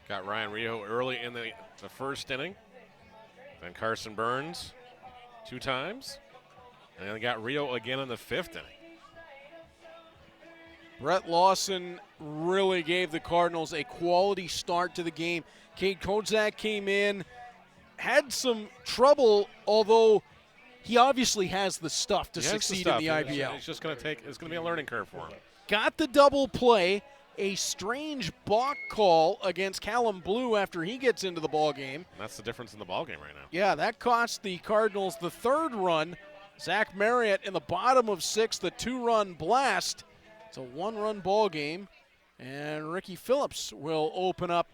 B: Got Ryan Rio early in the first inning. Then Carson Burns 2 times. And then got Rio again in the 5th inning.
A: Brett Lawson really gave the Cardinals a quality start to the game. Cade Kozak came in, had some trouble, although he obviously has the stuff to succeed in the IBL.
B: It's just going to take. It's going to be a learning curve for him.
A: Got the double play, a strange balk call against Callum Blue after he gets into the ball game.
B: And that's the difference in the ball game right now.
A: Yeah, that cost the Cardinals the 3rd run. Zach Marriott in the bottom of 6th, the 2-run blast. It's a 1-run ball game, and Ricky Phillips will open up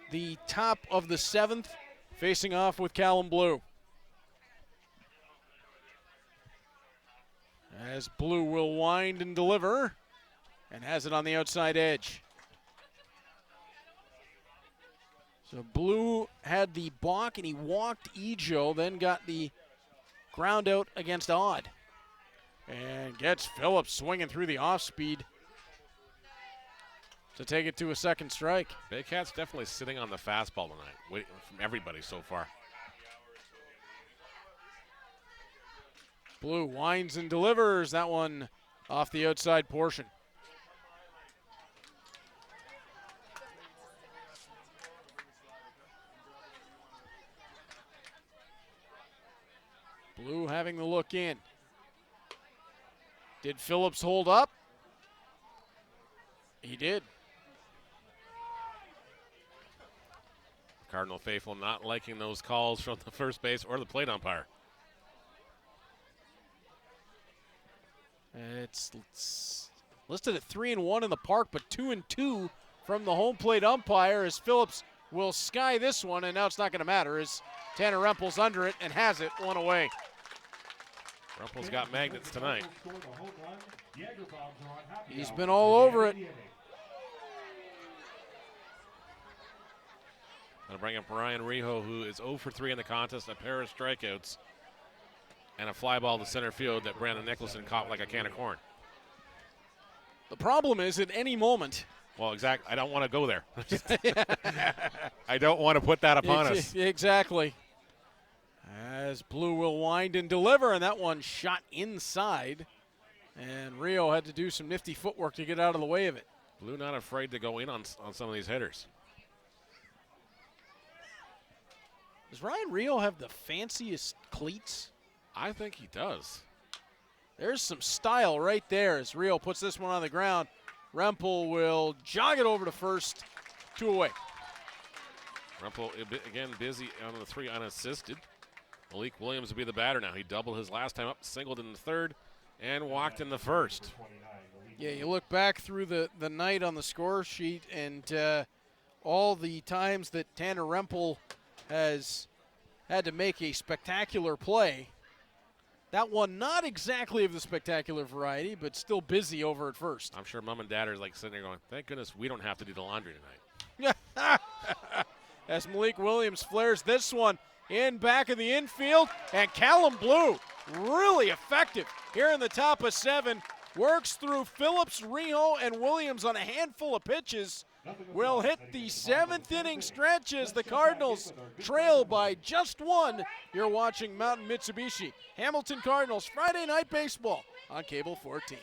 A: the top of the 7th, facing off with Callum Blue. As Blue will wind and deliver, and has it on the outside edge. So Blue had the balk, and he walked Ejo, then got the ground out against Odd. And gets Phillips swinging through the off-speed to take it to a 2nd strike.
B: Baycats definitely sitting on the fastball tonight, waiting from everybody so far.
A: Blue winds and delivers. That one off the outside portion. Blue having the look in. Did Phillips hold up? He did.
B: Cardinal faithful not liking those calls from the first base or the plate umpire.
A: It's listed at 3-1 in the park, but 2-2 from the home plate umpire as Phillips will sky this one, and now it's not going to matter as Tanner Rempel's under it and has it 1 away.
B: Rumpel's got magnets tonight.
A: He's been all over it.
B: Gonna bring up Ryan Rijo, who is 0 for 3 in the contest, a pair of strikeouts, and a fly ball to center field that Brandon Nicholson caught like a can of corn.
A: The problem is at any moment.
B: Well, exactly. I don't want to go there. I don't want to put that upon us.
A: Exactly. As Blue will wind and deliver, and that one shot inside. And Rio had to do some nifty footwork to get out of the way of it.
B: Blue not afraid to go in on some of these hitters.
A: Does Ryan Rio have the fanciest cleats?
B: I think he does.
A: There's some style right there as Rio puts this one on the ground. Rempel will jog it over to first, 2 away.
B: Rempel, again, busy on the 3 unassisted. Malik Williams will be the batter now. He doubled his last time up, singled in the 3rd, and walked in the 1st.
A: Yeah, you look back through the night on the score sheet and all the times that Tanner Rempel has had to make a spectacular play. That one not exactly of the spectacular variety, but still busy over at first.
B: I'm sure mom and dad are like sitting there going, thank goodness we don't have to do the laundry tonight.
A: As Malik Williams flares this one in back of the infield, and Callum Blue, really effective here in the top of 7, works through Phillips, Rio, and Williams on a handful of pitches. Will hit the 7th inning stretch as the Cardinals trail by just 1. You're watching Mountain Mitsubishi Hamilton Cardinals Friday Night Baseball on Cable 14.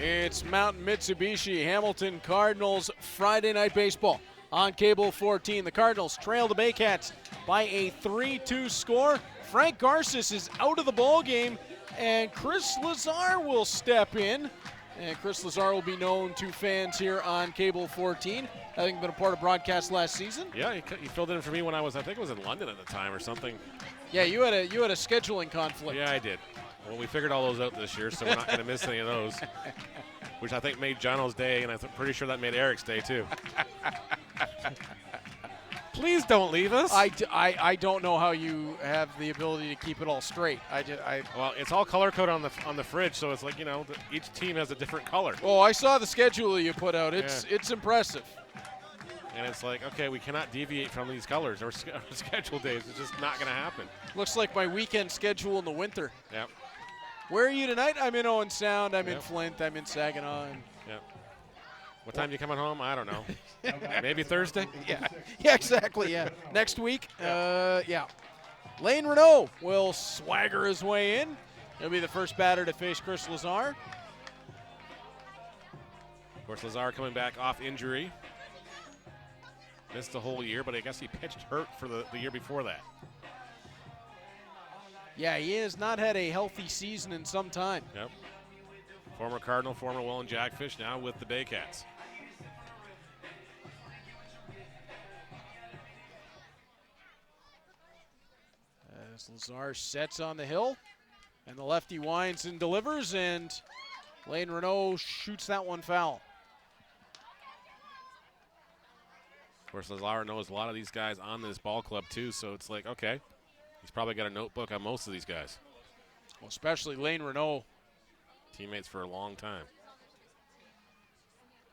A: It's Mountain Mitsubishi Hamilton Cardinals Friday Night Baseball on Cable 14. The Cardinals trail the Baycats by a 3-2 score. Frank Garces is out of the ball game, and Chris Lazar will step in. And Chris Lazar will be known to fans here on Cable 14, having been a part of broadcast last season.
B: Yeah, he filled in for me when I think it was in London at the time or something.
A: Yeah, you had a scheduling conflict.
B: Yeah, I did. Well, we figured all those out this year, so we're not going to miss any of those, which I think made Jono's day, and I'm pretty sure that made Eric's day too. Please don't leave us.
A: I don't know how you have the ability to keep it all straight.
B: Well, it's all color coded on the fridge, so it's like, you know, each team has a different color.
A: Oh, I saw the schedule you put out. It's impressive.
B: And it's like, okay, we cannot deviate from these colors or schedule days. It's just not going to happen.
A: Looks like my weekend schedule in the winter.
B: Yep.
A: Where are you tonight? I'm in Owen Sound. I'm in Flint. I'm in Saginaw.
B: Yep. What time are you coming home? I don't know. Maybe Thursday?
A: Yeah, exactly, yeah. Next week, yeah. Lane Renault will swagger his way in. He'll be the first batter to face Chris Lazar.
B: Of course, Lazar coming back off injury. Missed the whole year, but I guess he pitched hurt for the year before that.
A: Yeah, he has not had a healthy season in some time.
B: Yep. Former Cardinal, former Welland Jackfish, now with the Baycats.
A: As Lazar sets on the hill, and the lefty winds and delivers, and Lane Renault shoots that one foul.
B: Of course, Lazar knows a lot of these guys on this ball club too, so it's like, okay, he's probably got a notebook on most of these guys.
A: Well, especially Lane Renault.
B: Teammates for a long time.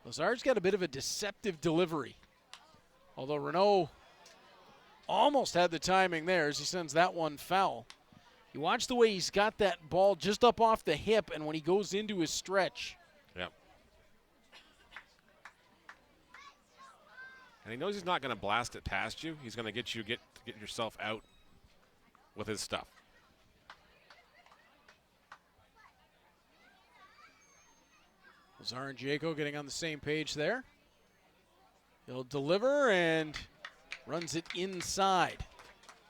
A: Lazar's got a bit of a deceptive delivery, although Renault almost had the timing there as he sends that one foul. You watch the way he's got that ball just up off the hip, and when he goes into his stretch.
B: Yep. And he knows he's not going to blast it past you. He's going to get yourself out with his stuff.
A: Lazar and Jaco getting on the same page there. He'll deliver and runs it inside.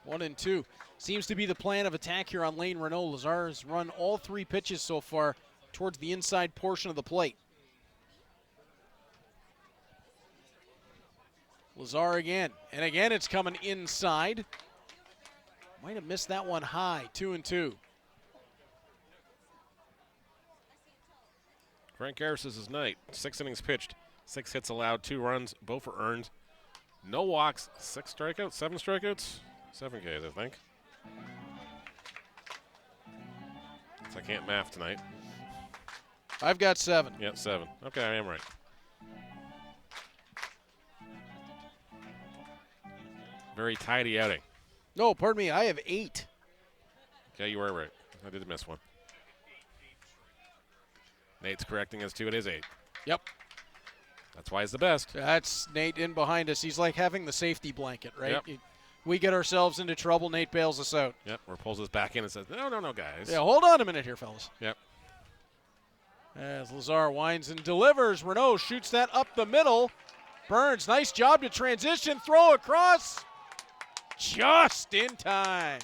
A: 1-2. Seems to be the plan of attack here on Lane Renault. Lazar has run all three pitches so far towards the inside portion of the plate. Lazar again. And again it's coming inside. Might have missed that one high. 2-2.
B: Frank Garces' night. 6 innings pitched, 6 hits allowed, 2 runs, both were earned. No walks, 6 strikeouts, 7 strikeouts, 7 Ks, I think. So I can't math tonight.
A: I've got 7.
B: Yep, 7. Okay, I am right. Very tidy outing.
A: No, pardon me, I have 8.
B: Okay, you were right. I did miss one. Nate's correcting us too. It is 8.
A: Yep.
B: That's why he's the best.
A: That's Nate in behind us. He's like having the safety blanket, right?
B: Yep.
A: We get ourselves into trouble, Nate bails us out.
B: Yep, or pulls us back in and says, no, guys.
A: Yeah, hold on a minute here, fellas.
B: Yep.
A: As Lazar winds and delivers, Renault shoots that up the middle. Burns, nice job to transition, throw across. Just in time.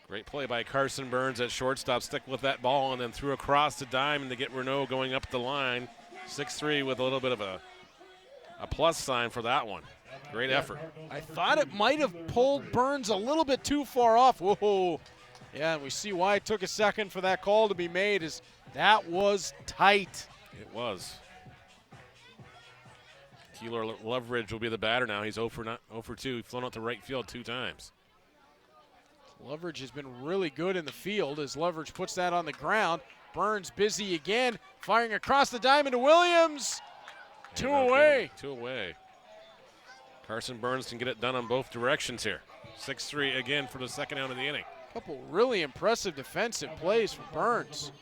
B: Great play by Carson Burns at shortstop. Stick with that ball and then threw across the diamond to get Renault going up the line. 6-3 with a little bit of a plus sign for that one. Great effort.
A: I thought it might have pulled Burns a little bit too far off. Whoa. Yeah, and we see why it took a second for that call to be made, is that was tight.
B: It was. Keeler Loveridge will be the batter now. He's 0 for 2. He's flown out to right field 2 times.
A: Loveridge has been really good in the field as Loveridge puts that on the ground. Burns busy again, firing across the diamond to Williams. 2 away.
B: 2 away. Carson Burns can get it done on both directions here. 6-3 again for the second out of the inning.
A: Couple really impressive defensive plays from Burns.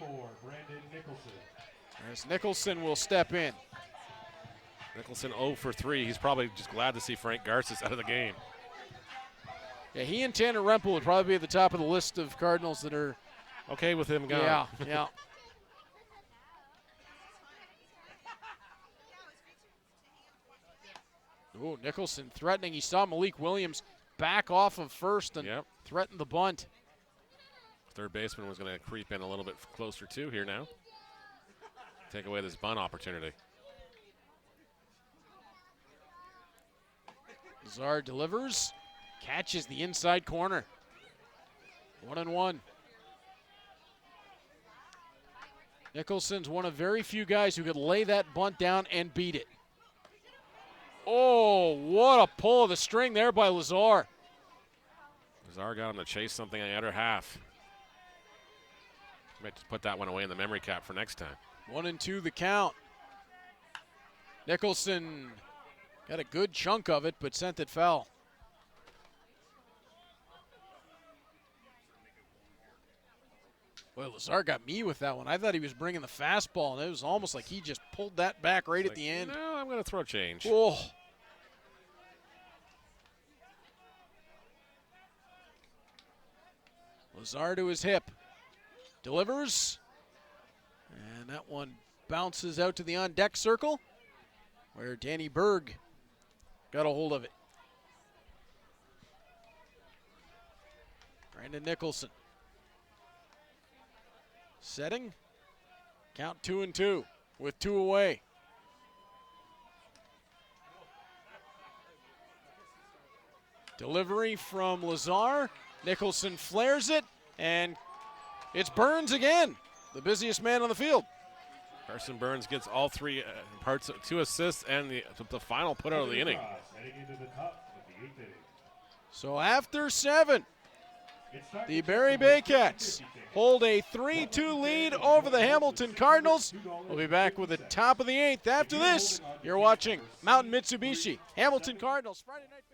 A: As Nicholson will step in.
B: Nicholson 0 for 3. He's probably just glad to see Frank Garces out of the game.
A: Yeah, he and Tanner Rempel would probably be at the top of the list of Cardinals that are
B: okay with him gone.
A: Yeah. Oh, Nicholson threatening. He saw Malik Williams back off of first and threatened the bunt.
B: Third baseman was going to creep in a little bit closer too here now. Take away this bunt opportunity.
A: Lazar delivers, catches the inside corner. 1-1. Nicholson's one of very few guys who could lay that bunt down and beat it. Oh, what a pull of the string there by Lazar.
B: Lazar got him to chase something in the other half. Might just put that one away in the memory cap for next time.
A: 1-2 the count. Nicholson got a good chunk of it, but sent it foul. Boy, Lazar got me with that one. I thought he was bringing the fastball, and it was almost like he just pulled that back right at the end.
B: No, I'm going to throw change.
A: Oh. Lazar to his hip. Delivers. And that one bounces out to the on-deck circle where Danny Berg got a hold of it. Brandon Nicholson. Setting. Count 2-2 with 2 away. Delivery from Lazar. Nicholson flares it, and it's Burns again, the busiest man on the field.
B: Carson Burns gets all 3 parts, 2 assists, and the final put out of the inning.
A: So after 7, the Barrie Baycats hold a 3-2 lead over the Hamilton Cardinals. We'll be back with the top of the 8th. After this, you're watching Mountain Mitsubishi, Hamilton Cardinals, Friday Night Baseball.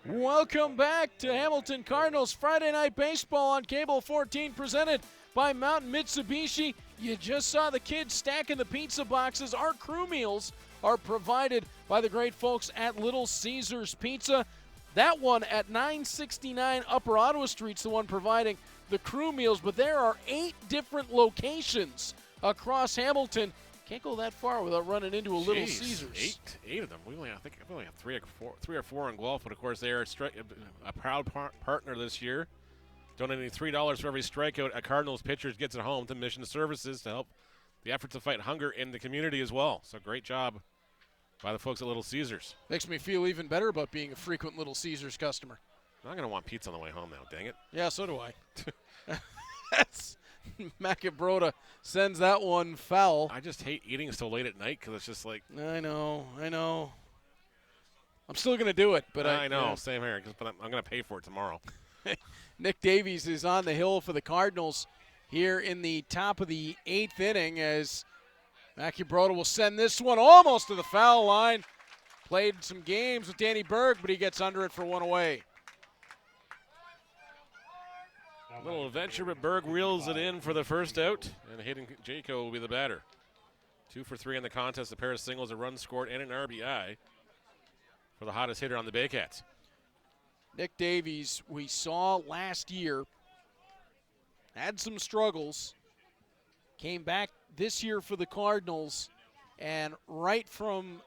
A: Welcome back to Hamilton Cardinals Friday Night Baseball on Cable 14, presented by Mountain Mitsubishi. You just saw the kids stacking the pizza boxes. Our crew meals are provided by the great folks at Little Caesars Pizza. That one at 969 Upper Ottawa Street's the one providing the crew meals, but there are 8 different locations across Hamilton. Can't go that far without running into a Little Caesars.
B: 8 of them. I think we only have 3 or 4 in Guelph, but of course they are a proud partner this year. Donating $3 for every strikeout a Cardinals pitcher gets at home to Mission Services to help the effort to fight hunger in the community as well. So great job by the folks at Little Caesars.
A: Makes me feel even better about being a frequent Little Caesars customer.
B: I'm not going to want pizza on the way home now, dang it.
A: Yeah, so do I. That's Macabroda sends that one foul.
B: I just hate eating so late at night because it's just like.
A: I know. I'm still going to do it, but
B: I know, same here, but I'm going to pay for it tomorrow.
A: Nick Davies is on the hill for the Cardinals here in the top of the 8th inning as Macabroda will send this one almost to the foul line. Played some games with Danny Berg, but he gets under it for one away.
B: Little adventure, but Berg reels it in for the first out, and Hayden Jaco will be the batter. 2 for 3 in the contest, a pair of singles, a run scored, and an RBI for the hottest hitter on the Baycats.
A: Nick Davies, we saw last year, had some struggles, came back this year for the Cardinals, and right from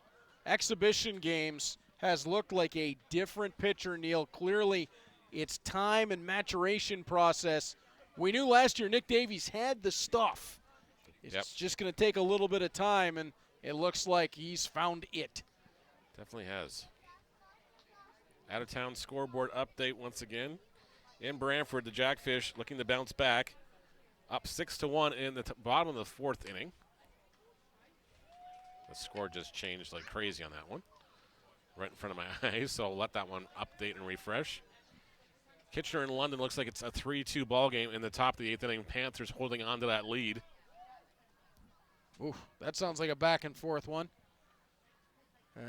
A: exhibition games has looked like a different pitcher, Neil. Clearly, it's time and maturation process. We knew last year Nick Davies had the stuff. It's just going to take a little bit of time, and it looks like he's found it.
B: Definitely has. Out-of-town scoreboard update once again. In Brantford, the Jackfish looking to bounce back. Up 6-1 in the bottom of the 4th inning. The score just changed like crazy on that one. Right in front of my eyes, so I'll let that one update and refresh. Kitchener in London looks like it's a 3-2 ball game in the top of the 8th inning. Panthers holding on to that lead.
A: Ooh, that sounds like a back and forth one.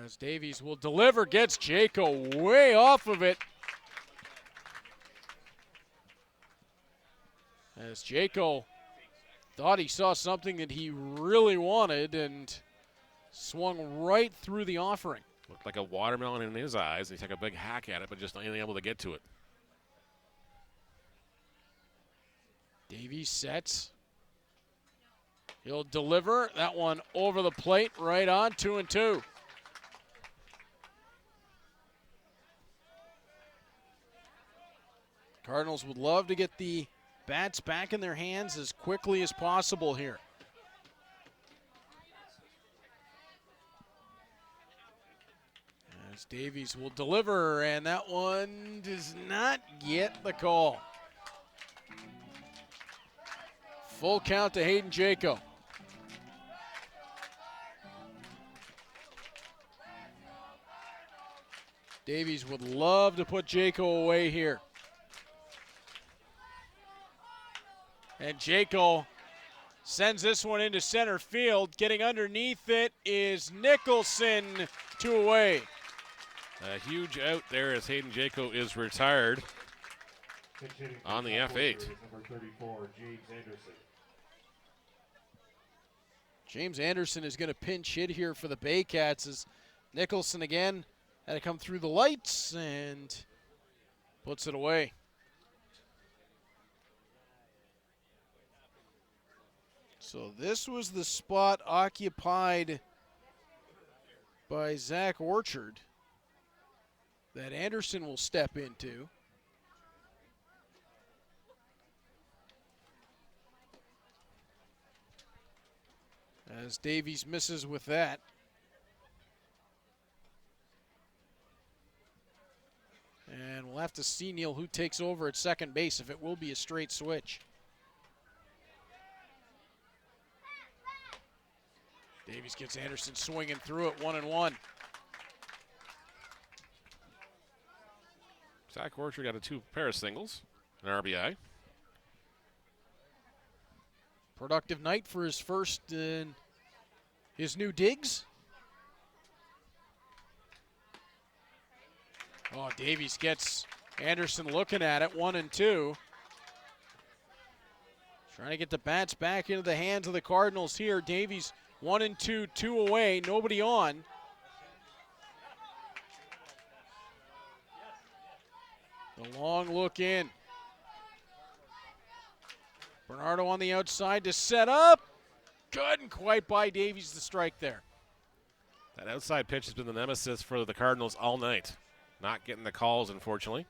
A: As Davies will deliver, gets Jaco way off of it. As Jaco thought he saw something that he really wanted and swung right through the offering.
B: Looked like a watermelon in his eyes. He took a big hack at it, but just not able to get to it.
A: Davies sets. He'll deliver that one over the plate, right on, 2-2. Cardinals would love to get the bats back in their hands as quickly as possible here. As Davies will deliver, and that one does not get the call. Full count to Hayden Jaco. Davies would love to put Jaco away here. And Jaco sends this one into center field. Getting underneath it is Nicholson, 2 away.
B: A huge out there as Hayden Jaco is retired on the F8.
C: Number 34, James Anderson.
A: James Anderson is going to pinch hit here for the Baycats as Nicholson again had to come through the lights and puts it away. So this was the spot occupied by Zach Orchard that Anderson will step into. As Davies misses with that. And we'll have to see, Neil, who takes over at second base, if it will be a straight switch. Davies gets Anderson swinging through it, 1-1.
B: Zach Orchard got a pair of singles, an RBI.
A: Productive night for his first in his new digs. Oh, Davies gets Anderson looking at it, 1-2. Trying to get the bats back into the hands of the Cardinals here. Davies 1-2, 2 away, nobody on. The long look in. Bernardo on the outside to set up. Couldn't quite buy Davies the strike there.
B: That outside pitch has been the nemesis for the Cardinals all night. Not getting the calls, unfortunately.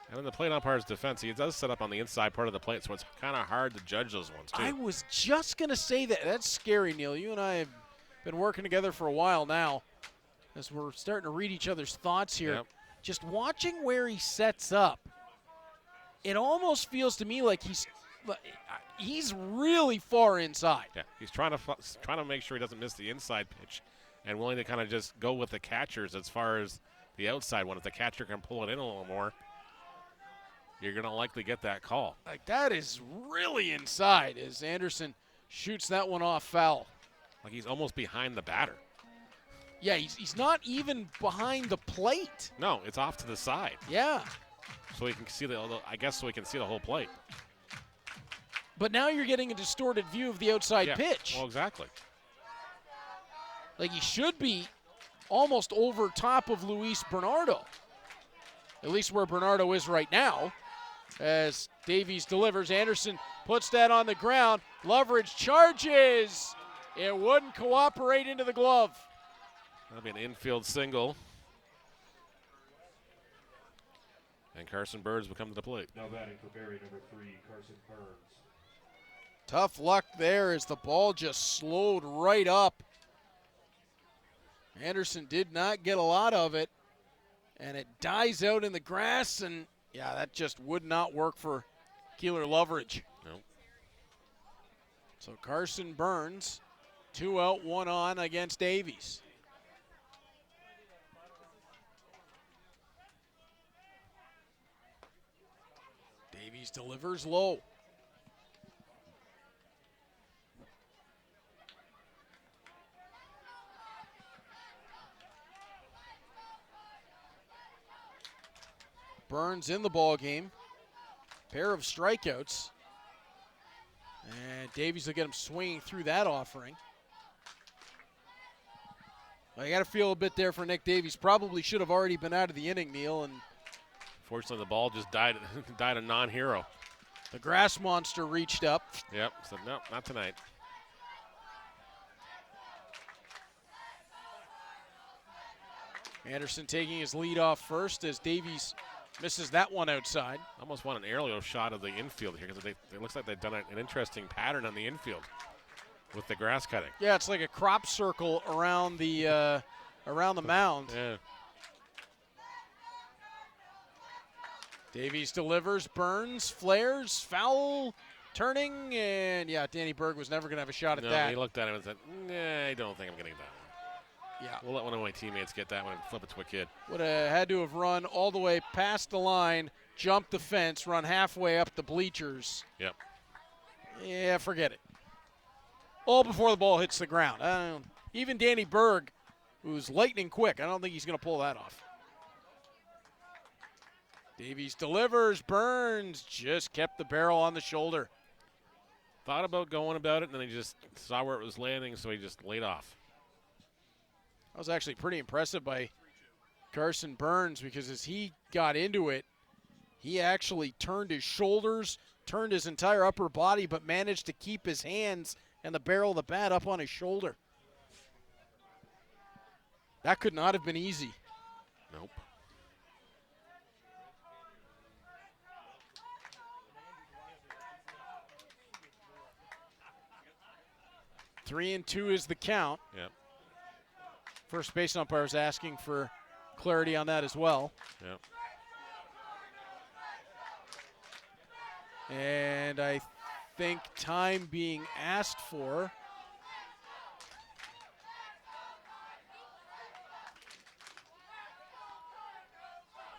B: And in the plate umpire's defense, he does set up on the inside part of the plate, so it's kind of hard to judge those ones, too.
A: I was just going to say that. That's scary, Neil. You and I have been working together for a while now as we're starting to read each other's thoughts here.
B: Yep.
A: just watching where he sets up, it almost feels to me like he's really far inside.
B: Yeah, he's trying to make sure he doesn't miss the inside pitch, and willing to kind of just go with the catchers as far as the outside one. If the catcher can pull it in a little more, you're going to likely get that call.
A: Like, that is really inside as Anderson shoots that one off foul.
B: Like he's almost behind the batter.
A: Yeah, he's not even behind the plate.
B: No, it's off to the side.
A: Yeah.
B: So he can see so he can see the whole plate.
A: But now you're getting a distorted view of the outside pitch.
B: Well, exactly.
A: Like, he should be almost over top of Luis Bernardo. At least where Bernardo is right now. As Davies delivers, Anderson puts that on the ground. Loveridge charges. It wouldn't cooperate into the glove.
B: That'll be an infield single. And Carson Burns will come to the plate.
C: Now batting for Barrie, number 3, Carson Burns.
A: Tough luck there as the ball just slowed right up. Anderson did not get a lot of it, and it dies out in the grass, and yeah, that just would not work for Keeler Loveridge.
B: Nope.
A: So Carson Burns, 2 out, 1 on against Davies. Davies delivers low. Burns in the ball game. Pair of strikeouts. And Davies will get him swinging through that offering. I got to feel a bit there for Nick Davies. Probably should have already been out of the inning, Neil. And
B: fortunately, the ball just died a non-hero.
A: The grass monster reached up.
B: Yep, said no, not tonight.
A: Anderson taking his lead off first as Davies misses that one outside.
B: Almost want an aerial shot of the infield here because it looks like they've done an interesting pattern on the infield with the grass cutting.
A: Yeah, it's like a crop circle around the mound.
B: Yeah.
A: Davies delivers, Burns, flares, foul, turning, and yeah, Danny Berg was never going to have a shot at that.
B: He looked at him and said, nah, I don't think I'm getting that one.
A: Yeah.
B: We'll let one of my teammates get that one and flip it to a kid.
A: Would have had to have run all the way past the line, jumped the fence, run halfway up the bleachers.
B: Yep.
A: Yeah, forget it. All before the ball hits the ground. Even Danny Berg, who's lightning quick, I don't think he's going to pull that off. Davies delivers, Burns just kept the barrel on the shoulder.
B: Thought about going about it, and then he just saw where it was landing, so he just laid off.
A: That was actually pretty impressive by Carson Burns because as he got into it, he actually turned his shoulders, turned his entire upper body, but managed to keep his hands and the barrel of the bat up on his shoulder. That could not have been easy.
B: Nope.
A: Three and two is the count.
B: Yep.
A: First base umpire's asking for clarity on that as well.
B: Yep.
A: And I think time being asked for.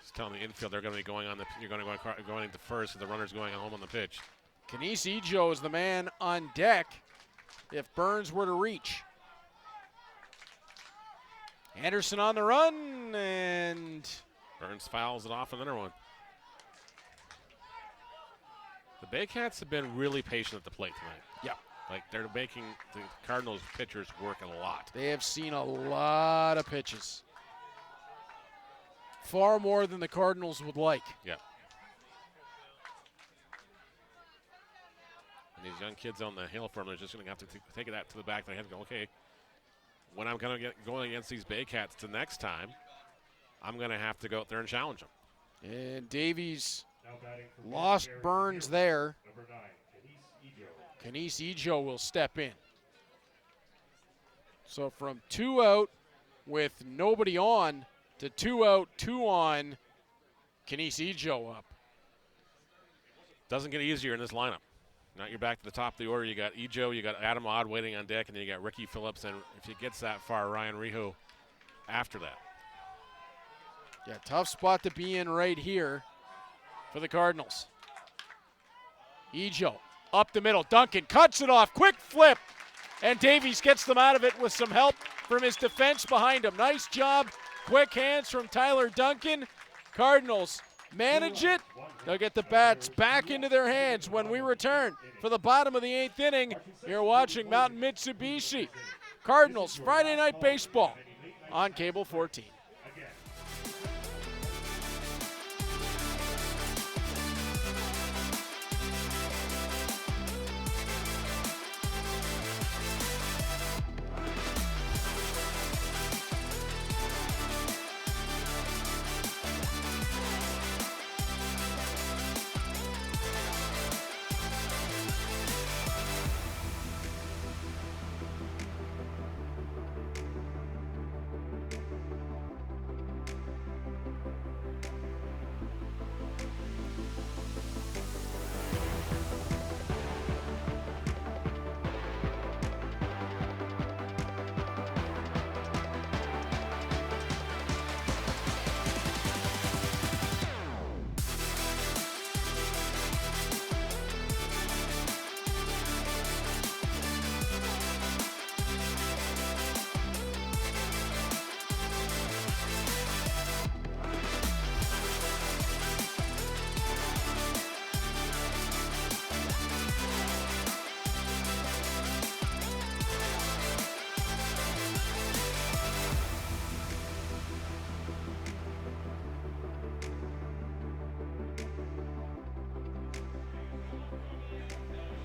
B: Just telling the infield they're going to be going on you're going to going into first, and the runner's going home on the pitch.
A: Kenise Ejo is the man on deck if Burns were to reach. Anderson on the run, and
B: Burns fouls it off another one. The Baycats have been really patient at the plate tonight.
A: Yeah.
B: Like, they're making the Cardinals pitchers work a lot.
A: They have seen a lot of pitches. Far more than the Cardinals would like.
B: Yeah. And these young kids on the hill for them are just going to have to take it out to the back of their head and go, okay, when I'm going to get going against these Baycats the next time, I'm going to have to go out there and challenge them.
A: And Davies lost Burns there. Kenise Ejo will step in. So from 2 out with nobody on, to 2 out, 2 on. Kenise Ejo up.
B: Doesn't get easier in this lineup. Now you're back to the top of the order. You got Ejo, you got Adam Odd waiting on deck, and then you got Ricky Phillips, and if he gets that far, Ryan Riho after that.
A: Yeah, tough spot to be in right here for the Cardinals. Ejo up the middle. Duncan cuts it off. Quick flip. And Davies gets them out of it with some help from his defense behind him. Nice job. Quick hands from Tyler Duncan. Cardinals manage it. They'll get the bats back into their hands when we return for the bottom of the 8th inning. You're watching Mountain Mitsubishi. Cardinals Friday Night Baseball on Cable 14.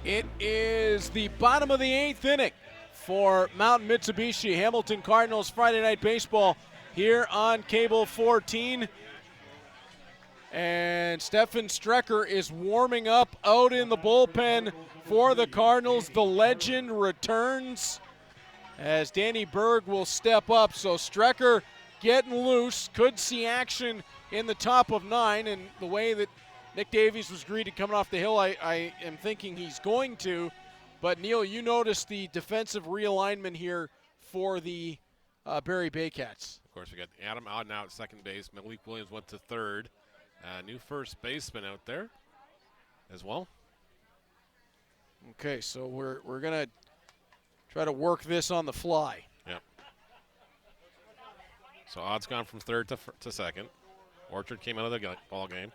A: It is the bottom of the 8th inning for Mountain Mitsubishi Hamilton Cardinals Friday Night Baseball here on Cable 14. And Stefan Strecker is warming up out in the bullpen for the Cardinals. The legend returns as Danny Berg will step up. So Strecker getting loose, could see action in the top of 9, and the way that Nick Davies was greeted coming off the hill, I am thinking he's going to. But, Neil, you noticed the defensive realignment here for the Barrie Baycats.
B: Of course, we got Adam Odd now at second base. Malik Williams went to third. New first baseman out there as well.
A: Okay, so we're going to try to work this on the fly.
B: Yep. So Odd's gone from third to second. Orchard came out of the ball game.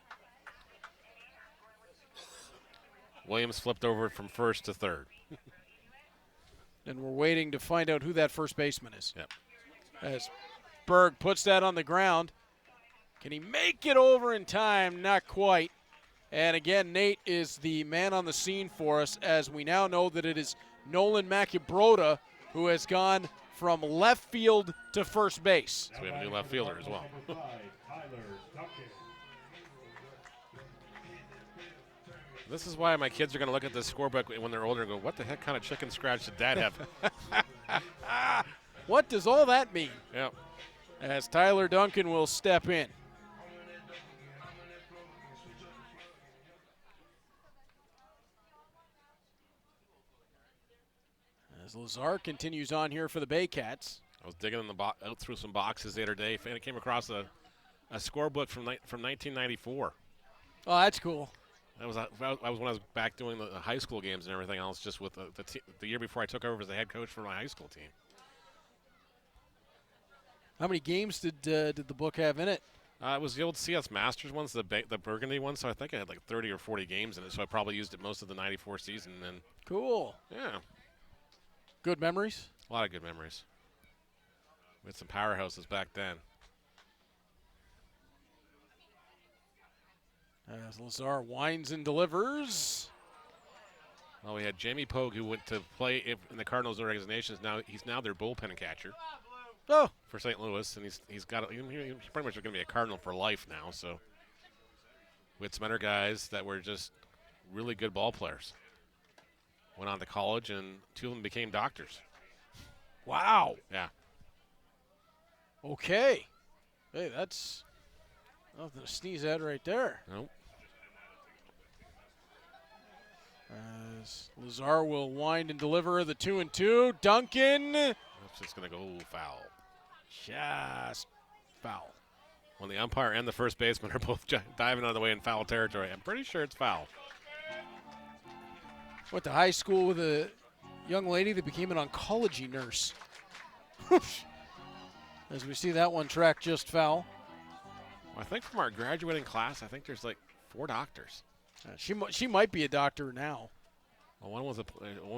B: Williams flipped over from first to third.
A: And we're waiting to find out who that first baseman is.
B: Yep.
A: As Berg puts that on the ground. Can he make it over in time? Not quite. And again, Nate is the man on the scene for us, as we now know that it is Nolan Macabrota who has gone from left field to first base.
B: So we have a new left fielder as well. This is why my kids are going to look at this scorebook when they're older and go, what the heck kind of chicken scratch did Dad have?
A: What does all that mean?
B: Yep.
A: As Tyler Duncan will step in. As Lazar continues on here for the Baycats.
B: I was digging in out through some boxes the other day, and I came across a scorebook from 1994.
A: Oh, that's cool.
B: That was when I was back doing the high school games and everything else, just with the year before I took over as the head coach for my high school team.
A: How many games did the book have in it?
B: It was the old CS Masters ones, the Burgundy one, so I think I had like 30 or 40 games in it, so I probably used it most of the 94 season. And
A: cool.
B: Yeah.
A: Good memories?
B: A lot of good memories. We had some powerhouses back then.
A: As Lazar winds and delivers.
B: Well, we had Jamie Pogue, who went to play in the Cardinals organization. He's now their bullpen catcher.
A: Oh,
B: for St. Louis, and he's got he's pretty much going to be a Cardinal for life now. So we had some other guys that were just really good ball players. Went on to college, and 2 of them became doctors.
A: Wow.
B: Yeah.
A: Okay. Hey, that's nothing to sneeze at right there.
B: Nope.
A: As Lazar will wind and deliver the 2-2. Duncan.
B: That's just going to go foul.
A: Just foul.
B: When the umpire and the first baseman are both diving out of the way in foul territory, I'm pretty sure it's foul.
A: Went to high school with a young lady that became an oncology nurse. As we see that one track just foul.
B: Well, I think from our graduating class, I think there's like 4 doctors.
A: She might be a doctor now.
B: Well, one was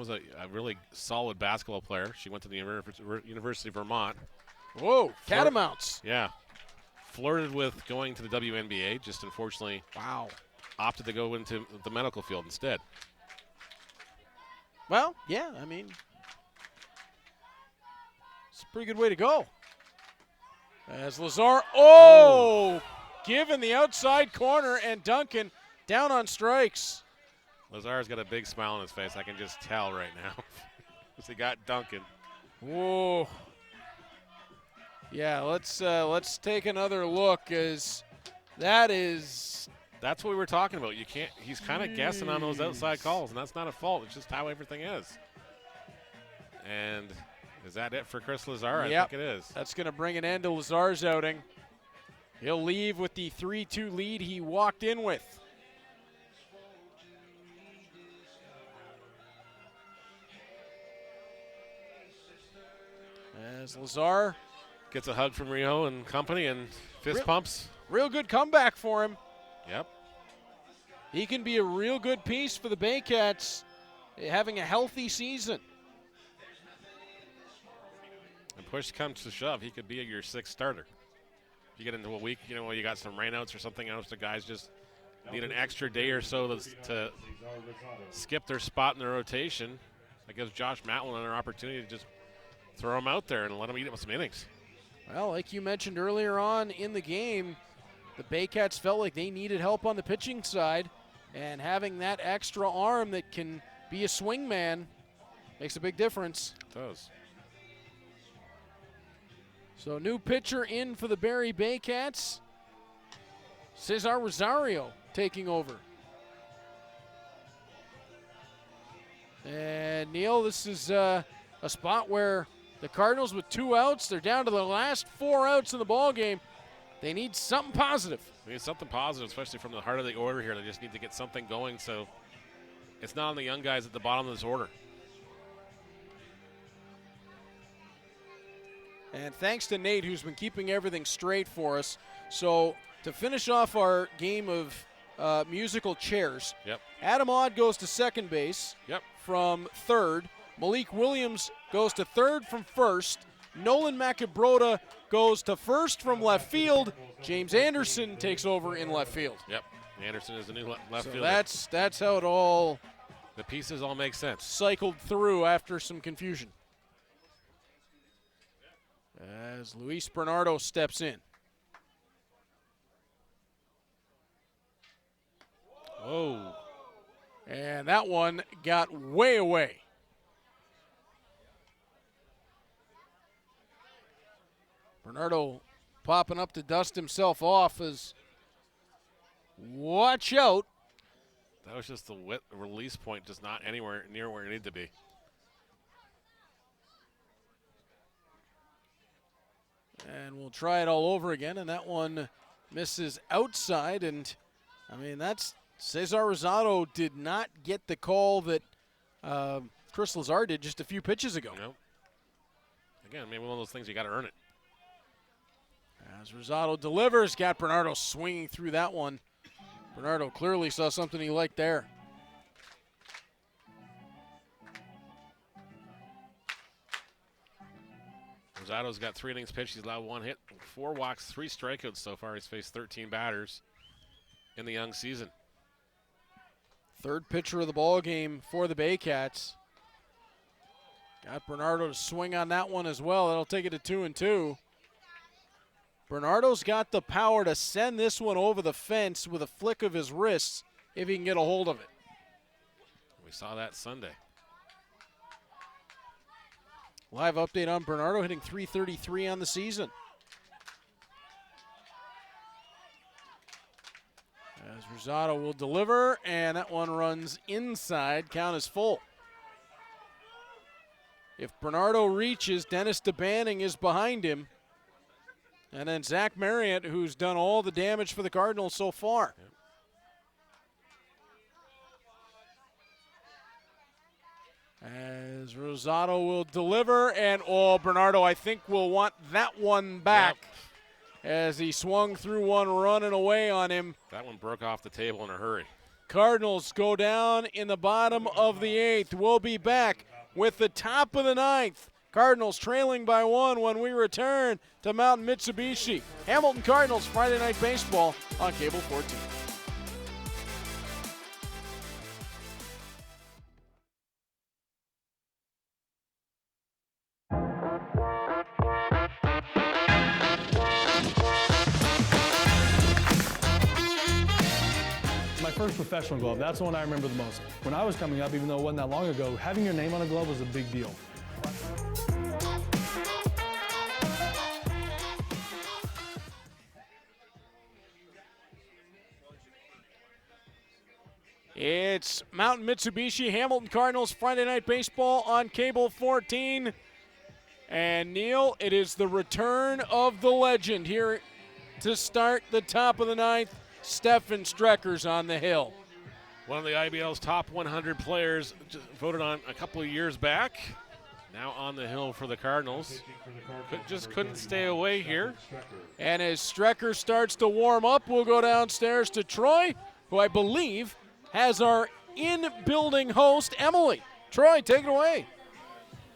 B: a really solid basketball player. She went to the University of Vermont.
A: Whoa, catamounts.
B: Yeah. Flirted with going to the WNBA, just unfortunately opted to go into the medical field instead.
A: Well, yeah, I mean, it's a pretty good way to go. As Lazar, given the outside corner, and Duncan down on strikes.
B: Lazar's got a big smile on his face. I can just tell right now. Because he got Duncan.
A: Whoa. Yeah, let's take another look, as that's
B: what we were talking about. You can't. He's kind of guessing on those outside calls, and that's not a fault. It's just how everything is. And is that it for Chris Lazar?
A: Yep.
B: I think it is.
A: That's going to bring an end to Lazar's outing. He'll leave with the 3-2 lead he walked in with. As Lazar
B: gets a hug from Rio and company and fist pumps.
A: Real good comeback for him.
B: Yep.
A: He can be a real good piece for the Baycats, having a healthy season.
B: And push comes to shove, he could be your 6th starter. If you get into a week, where you got some rainouts or something else, the guys just need an extra day or so to skip their spot in the rotation. That gives Josh Matlin another opportunity to just throw him out there and let him eat it with some innings.
A: Well, like you mentioned earlier on in the game, the Baycats felt like they needed help on the pitching side, and having that extra arm that can be a swing man makes a big difference.
B: It does.
A: So new pitcher in for the Barrie Baycats. Cesar Rosario taking over. And Neil, this is a spot where the Cardinals with 2 outs, they're down to the last 4 outs in the ball game. They need something positive.
B: They need something positive, especially from the heart of the order here. They just need to get something going so it's not on the young guys at the bottom of this order.
A: And thanks to Nate, who's been keeping everything straight for us. So to finish off our game of musical chairs, Adam Odd goes to second base from third. Malik Williams goes to third from first. Nolan Macabroda goes to first from left field. James Anderson takes over in left field.
B: Yep, Anderson is the new left
A: so
B: fielder.
A: That's how it all
B: the pieces all make sense.
A: Cycled through after some confusion. As Luis Bernardo steps in.
B: Oh.
A: And that one got way away. Bernardo popping up to dust himself off as watch out.
B: That was just the release point, just not anywhere near where it needed to be.
A: And we'll try it all over again, and that one misses outside. And, I mean, that's Cesar Rosado did not get the call that Chris Lazar did just a few pitches ago.
B: Nope. Again, maybe one of those things you got to earn it.
A: As Rosado delivers, got Bernardo swinging through that one. Bernardo clearly saw something he liked there.
B: Rosado's got 3 innings pitched. He's allowed 1 hit, 4 walks, 3 strikeouts so far. He's faced 13 batters in the young season.
A: Third pitcher of the ball game for the Baycats. Got Bernardo to swing on that one as well. That'll take it to 2-2. Bernardo's got the power to send this one over the fence with a flick of his wrists if he can get a hold of it.
B: We saw that Sunday.
A: Live update on Bernardo, hitting .333 on the season. Rosado will deliver, and that one runs inside. Count is full. If Bernardo reaches, Dennis DeBanning is behind him. And then Zach Marriott, who's done all the damage for the Cardinals so far. As Rosado will deliver, and Bernardo, I think, will want that one back. As he swung through one running away on him.
B: That one broke off the table in a hurry.
A: Cardinals go down in the bottom of the 8th. We'll be back with the top of the 9th. Cardinals trailing by 1 when we return to Mountain Mitsubishi. Hamilton Cardinals Friday Night Baseball on Cable 14.
K: My first professional glove, that's the one I remember the most. When I was coming up, even though it wasn't that long ago, having your name on a glove was a big deal.
A: It's Mountain Mitsubishi, Hamilton Cardinals Friday Night Baseball on Cable 14. And Neil, it is the return of the legend here to start the top of the 9th. Stefan Strecker's on the hill.
B: One of the IBL's top 100 players, voted on a couple of years back. Now on the hill for the Cardinals. Just couldn't stay away here.
A: And as Strecker starts to warm up, we'll go downstairs to Troy, who I believe has our in-building host, Emily. Troy, take it away.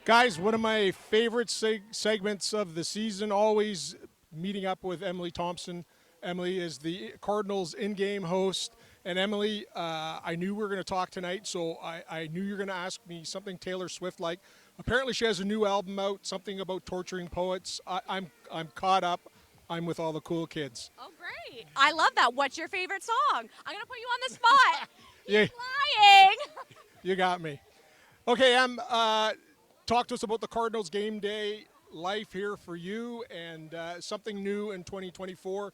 E: Guys, one of my favorite segments of the season, always meeting up with Emily Thompson. Emily is the Cardinals in-game host. And Emily, I knew we were going to talk tonight, so I knew you were going to ask me something Taylor Swift-like. Apparently she has a new album out, something about torturing poets. I'm caught up. I'm with all the cool kids.
J: Oh, great. I love that. What's your favorite song? I'm going to put you on the spot.
E: Yeah.
J: Lying.
E: You got me. Okay, talk to us about the Cardinals game day life here for you and something new in 2024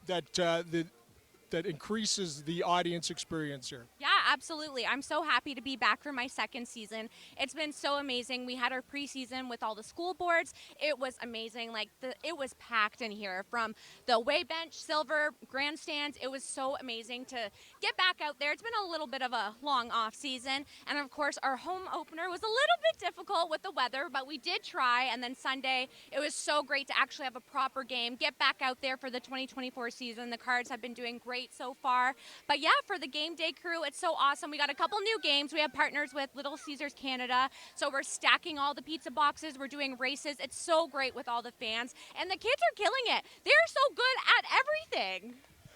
E: that increases the audience experience here.
J: Yeah, absolutely. I'm so happy to be back for my second season. It's been so amazing. We had our preseason with all the school boards. It was amazing. It was packed in here, from the away bench, silver, grandstands. It was so amazing to get back out there. It's been a little bit of a long off season. And of course, our home opener was a little bit difficult with the weather, but we did try. And then Sunday, it was so great to actually have a proper game, get back out there for the 2024 season. The Cards have been doing great so far. But yeah, for the game day crew, it's so awesome. We got a couple new games. We have partners with Little Caesars Canada, so we're stacking all the pizza boxes. We're doing races. It's so great with all the fans, and the kids are killing it. They're so good at everything.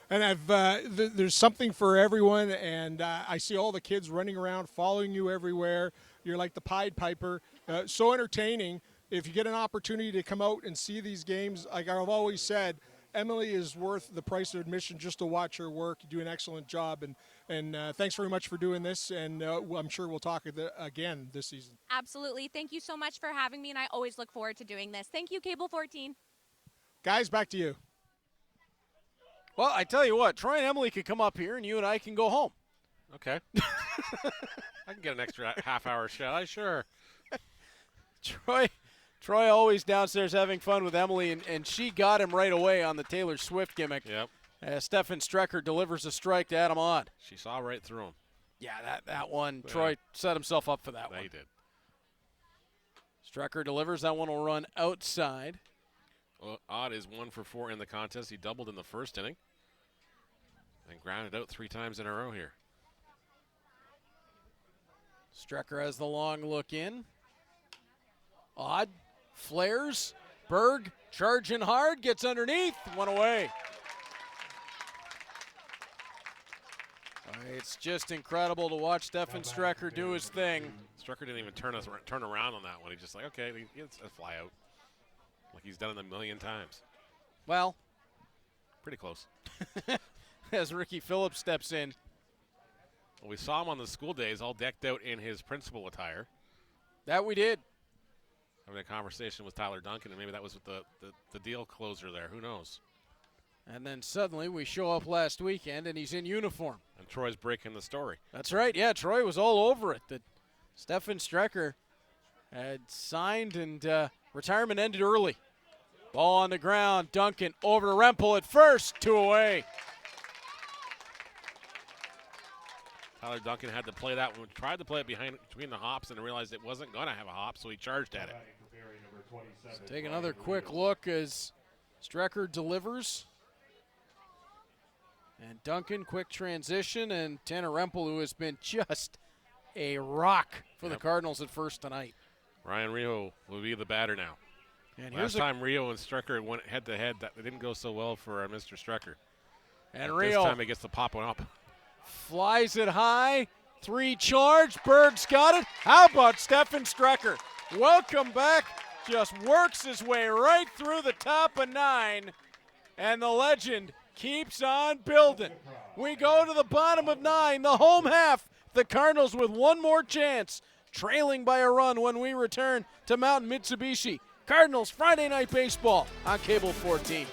E: And there's something for everyone, and I see all the kids running around, following you everywhere. You're like the Pied Piper. So entertaining. If you get an opportunity to come out and see these games, like I've always said, Emily is worth the price of admission just to watch her work. You do an excellent job, and thanks very much for doing this, and I'm sure we'll talk again this season.
J: Absolutely. Thank you so much for having me, and I always look forward to doing this. Thank you, Cable 14.
E: Guys, back to you.
A: Well, I tell you what, Troy and Emily can come up here, and you and I can go home.
B: Okay. I can get an extra half hour shall I? Sure.
A: Troy always downstairs having fun with Emily, and she got him right away on the Taylor Swift gimmick.
B: Yep.
A: Stefan Strecker delivers a strike to Adam Odd.
B: She saw right through him.
A: Yeah, that one, yeah. Troy set himself up for that one.
B: He did.
A: Strecker delivers. That one will run outside.
B: Well, Odd is 1 for 4 in the contest. He doubled in the first inning and grounded out 3 times in a row here.
A: Strecker has the long look in. Odd flares. Berg charging hard, gets underneath, one away. It's just incredible to watch Stefan Strecker do his thing.
B: Strecker didn't even turn around on that one. He's just like, okay, it's a fly out. Like he's done it a million times.
A: Well,
B: pretty close.
A: As Ricky Phillips steps in.
B: Well, we saw him on the school days all decked out in his principal attire.
A: That we did.
B: Having a conversation with Tyler Duncan, and maybe that was with the deal closer there. Who knows?
A: And then suddenly we show up last weekend and he's in uniform.
B: And Troy's breaking the story.
A: That's right. Yeah, Troy was all over it that Stefan Strecker had signed and retirement ended early. Ball on the ground. Duncan over to Rempel at first. 2 away.
B: Tyler Duncan had to play that one. Tried to play it between the hops and realized it wasn't going to have a hop, so he charged at it.
A: Let's take another quick look as Strecker delivers. And Duncan, quick transition, and Tanner Rempel, who has been just a rock for the Cardinals at first tonight.
B: Ryan Rio will be the batter now.
A: And
B: Last time Rio and Strecker went head-to-head, that didn't go so well for Mr. Strecker.
A: And
B: but
A: Rio
B: this time he gets to pop one up.
A: flies it high. 3 charge. Berg's got it. How about Stefan Strecker? Welcome back. Just works his way right through the top of 9. And the legend keeps on building. We go to the bottom of 9, the home half. The Cardinals with one more chance, trailing by a run when we return to Mountain Mitsubishi. Cardinals Friday Night Baseball on Cable 14.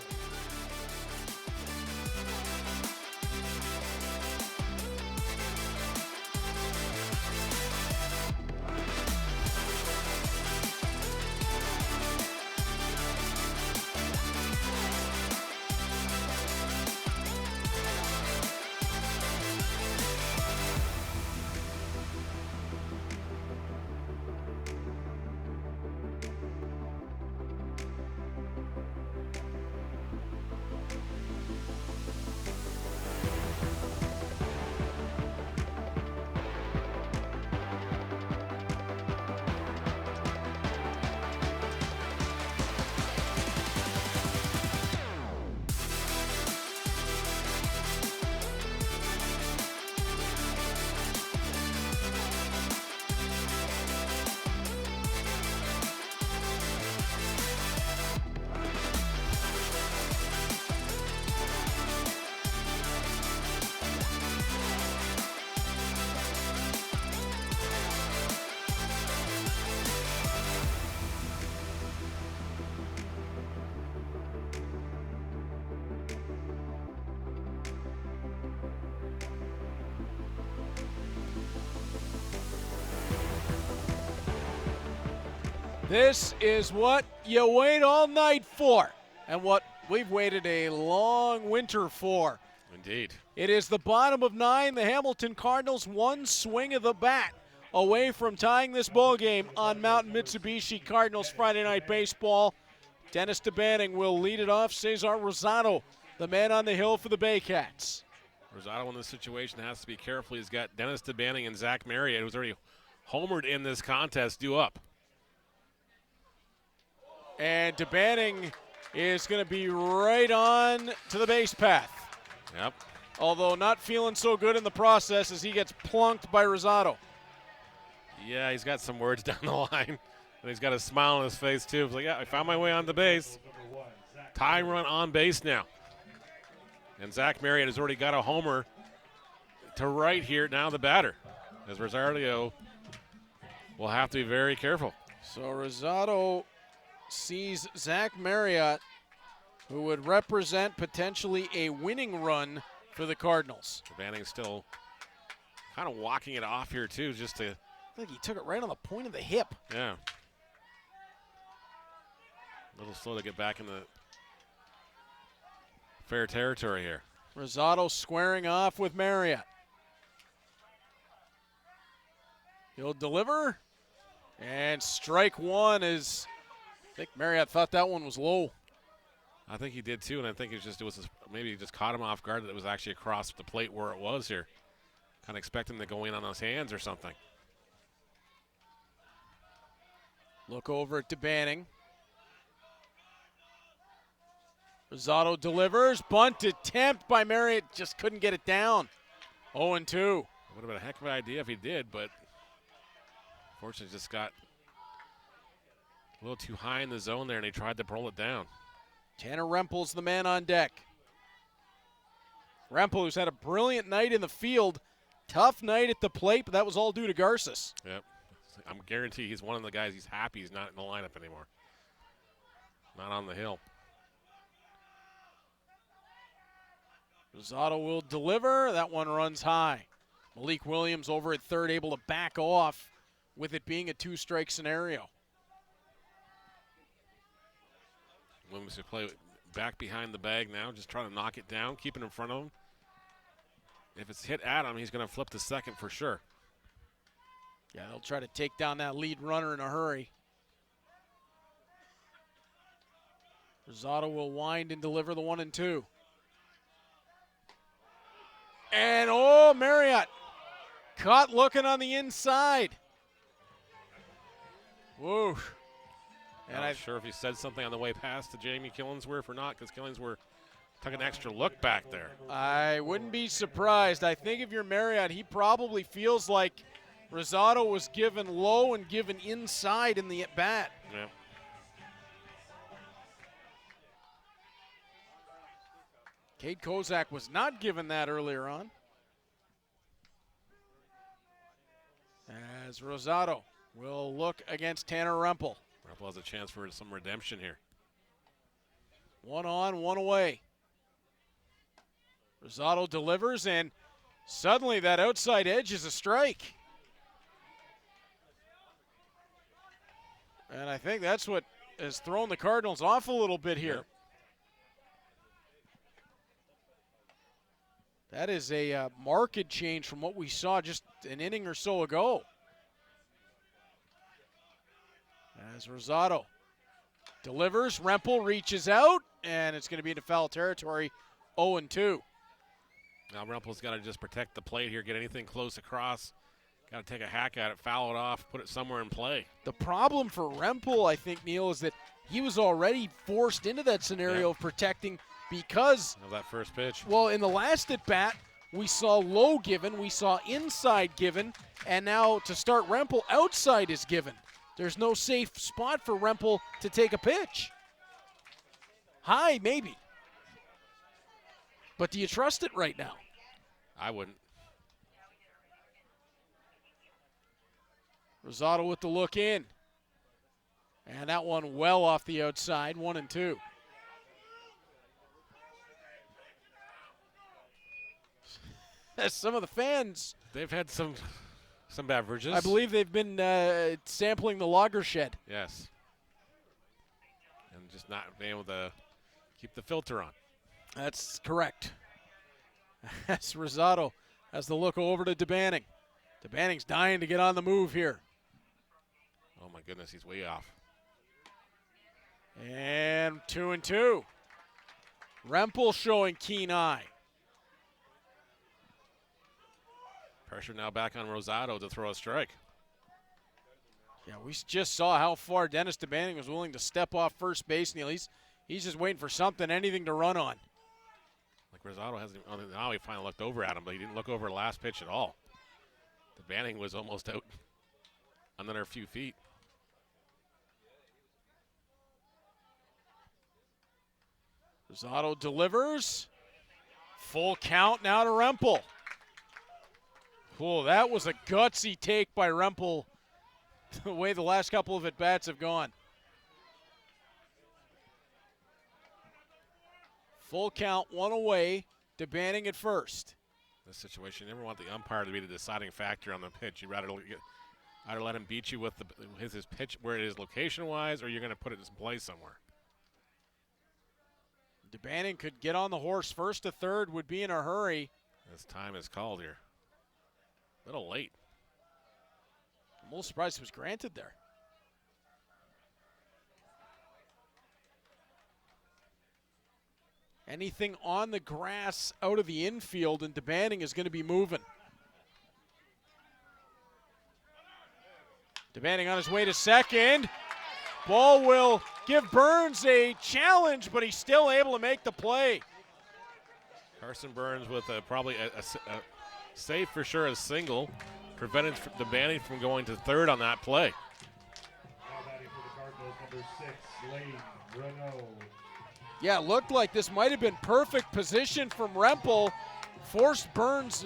A: This is what you wait all night for, and what we've waited a long winter for.
B: Indeed.
A: It is the bottom of 9. The Hamilton Cardinals one swing of the bat away from tying this ball game on Mountain Mitsubishi. Cardinals Friday Night Baseball. Dennis DeBanning will lead it off. Cesar Rosado, the man on the hill for the Baycats.
B: Rosado in this situation has to be careful. He's got Dennis DeBanning and Zach Marriott, who's already homered in this contest, due up.
A: And DeBanning is going to be right on to the base path.
B: Yep.
A: Although not feeling so good in the process as he gets plunked by Rosado.
B: Yeah, he's got some words down the line. And he's got a smile on his face, too. He's like, yeah, I found my way on the base. Tying run on base now. And Zach Marriott has already got a homer to right here. Now the batter, as Rosario will have to be very careful.
A: So Rosado sees Zach Marriott, who would represent potentially a winning run for the Cardinals.
B: Banning's still kind of walking it off here, too, just to.
A: I think he took it right on the point of the hip.
B: Yeah. A little slow to get back in the fair territory here.
A: Rosado squaring off with Marriott. He'll deliver. And strike one is, I think Marriott thought that one was low.
B: I think he did too, and I think maybe he just caught him off guard that it was actually across the plate where it was here. Kind of expect him to go in on those hands or something.
A: Look over at DeBanning. Rosado delivers. Bunt attempt by Marriott. Just couldn't get it down. 0-2.
B: Would have been a heck of an idea if he did, but fortunately just got a little too high in the zone there, and he tried to roll it down.
A: Tanner Rempel's the man on deck. Rempel, who's had a brilliant night in the field. Tough night at the plate, but that was all due to Garces.
B: Yep. I'm guaranteed he's one of the guys he's happy he's not in the lineup anymore. Not on the hill.
A: Rosado will deliver. That one runs high. Malik Williams over at third, able to back off with it being a two-strike scenario.
B: Williams to play back behind the bag now, just trying to knock it down, keep it in front of him. If it's hit at him, he's going to flip to second for sure.
A: Yeah, they'll try to take down that lead runner in a hurry. Rosado will wind and deliver the 1-2. And oh, Marriott caught looking on the inside. Whoa.
B: And I'm not sure if he said something on the way past to Jamie Killingsworth or not, because Killingsworth took an extra look back there.
A: I wouldn't be surprised. I think if you're Marriott, he probably feels like Rosado was given low and given inside in the at-bat.
B: Yeah.
A: Cade Kozak was not given that earlier on. As Rosado will look against Tanner Rempel.
B: Rempel has a chance for some redemption here.
A: 1 on, 1 away. Rosado delivers, and suddenly that outside edge is a strike. And I think that's what has thrown the Cardinals off a little bit here.
B: Yep.
A: That is a marked change from what we saw just an inning or so ago. As Rosado delivers, Rempel reaches out, and it's going to be into foul territory, 0-2.
B: Now Rempel's got to just protect the plate here, get anything close across. Got to take a hack at it, foul it off, put it somewhere in play.
A: The problem for Rempel, I think, Neil, is that he was already forced into that scenario of protecting because
B: of that first pitch.
A: Well, in the last at-bat, we saw low given, we saw inside given, and now to start Rempel, outside is given. There's no safe spot for Rempel to take a pitch. High, maybe. But do you trust it right now?
B: I wouldn't.
A: Rosado with the look in. And that one well off the outside, 1-2. Some of the fans,
B: they've had some beverages.
A: I believe they've been sampling the lager shed.
B: Yes. And just not being able to keep the filter on.
A: That's correct. As Rosado has the look over to DeBanning. DeBanning's dying to get on the move here.
B: Oh my goodness, he's way off.
A: And 2-2. Rempel showing keen eye.
B: Pressure now back on Rosado to throw a strike.
A: Yeah, we just saw how far Dennis DeBanning was willing to step off first base, Neil. He's just waiting for something, anything to run on.
B: Like Rosado hasn't. Now he finally looked over at him, but he didn't look over last pitch at all. DeBanning was almost out another few feet.
A: Rosado delivers. Full count now to Rempel. Oh, that was a gutsy take by Rempel, the way the last couple of at-bats have gone. Full count, 1 away, DeBanning at first.
B: This situation, you never want the umpire to be the deciding factor on the pitch. You'd rather either let him beat you with his pitch where it is location-wise, or you're going to put it in play somewhere.
A: DeBanning could get on the horse first to third, would be in a hurry.
B: This time is called here. A little late.
A: I'm a little surprised it was granted there. Anything on the grass out of the infield, and DeBanning is going to be moving. DeBanning on his way to second. Ball will give Burns a challenge, but he's still able to make the play.
B: Carson Burns with probably a save for sure, a single, prevented DeBanning from going to third on that play.
C: Now batting for the Cardinals, number 6, Lane Renault.
A: Yeah, it looked like this might have been perfect position from Rempel. Forced Burns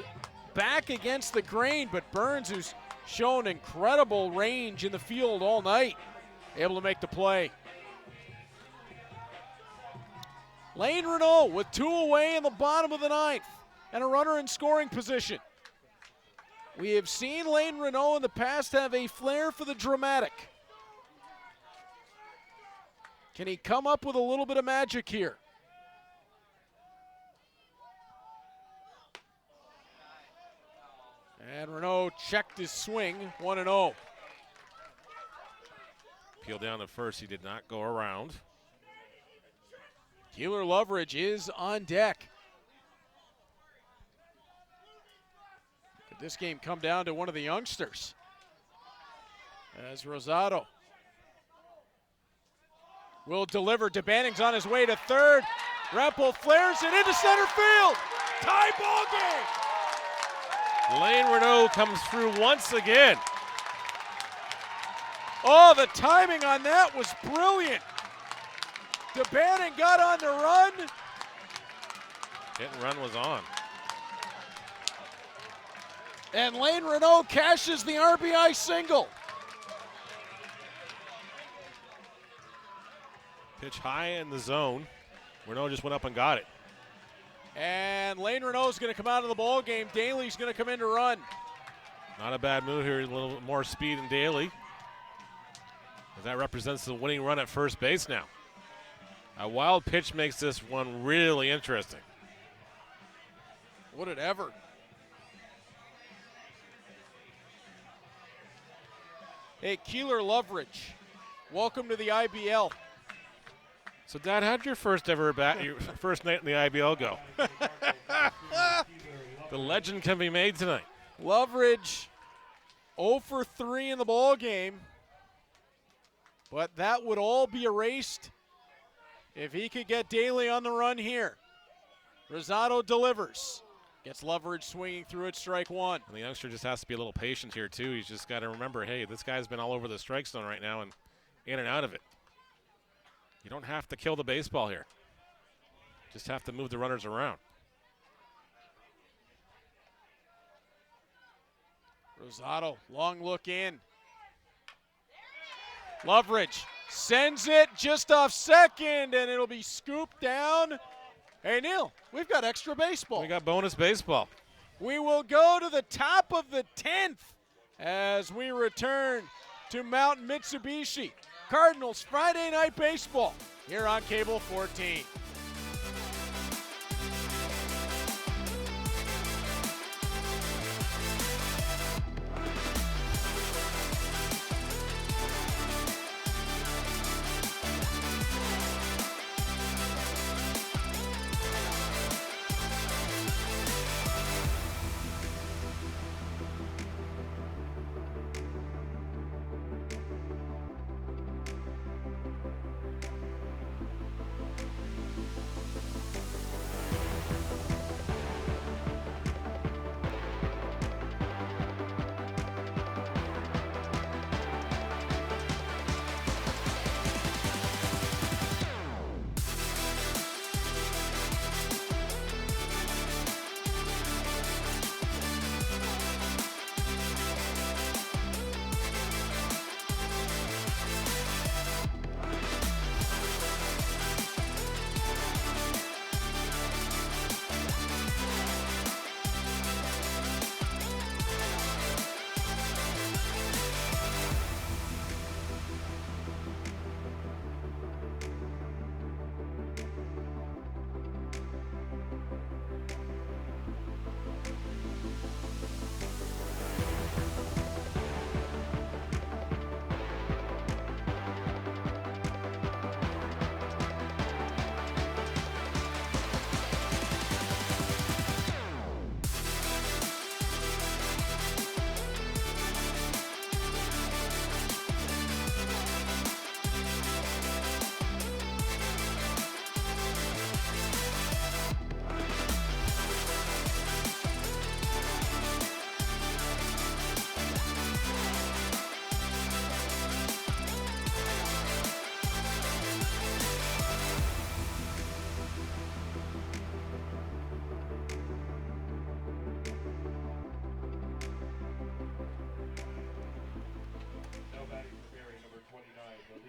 A: back against the grain, but Burns, who's shown incredible range in the field all night, able to make the play. Lane Renault with 2 away in the bottom of the 9th and a runner in scoring position. We have seen Lane Renault in the past have a flair for the dramatic. Can he come up with a little bit of magic here? And Renault checked his swing, 1-0.
B: Peel down to first, he did not go around.
A: Keeler Loveridge is on deck. Could this game come down to one of the youngsters? As Rosado will deliver. DeBanning's on his way to third. Rempel flares it into center field. Tie ball game.
B: Lane Renault comes through once again.
A: Oh, the timing on that was brilliant. DeBanning got on the run.
B: Hit and run was on.
A: And Lane Renault cashes the RBI single.
B: Pitch high in the zone. Renault just went up and got it.
A: And Lane Renault's going to come out of the ball game. Daly's going to come in to run.
B: Not a bad move here. A little more speed in Daly. That represents the winning run at first base now. A wild pitch makes this one really interesting.
A: Would it ever? Hey, Keeler Loveridge, welcome to the IBL.
B: So, Dad, how'd your first first night in the IBL go? The legend can be made tonight.
A: Loveridge 0 for 3 in the ball game, but that would all be erased if he could get Daly on the run here. Rosado delivers. Gets Loveridge swinging through it, strike 1.
B: And the youngster just has to be a little patient here, too. He's just got to remember, hey, this guy's been all over the strike zone right now and in and out of it. You don't have to kill the baseball here. Just have to move the runners around.
A: Rosado, long look in. Loveridge sends it just off second, and it'll be scooped down. Hey, Neil, we've got extra baseball.
B: We got bonus baseball.
A: We will go to the top of the 10th as we return to Mountain Mitsubishi. Cardinals Friday Night Baseball here on Cable 14.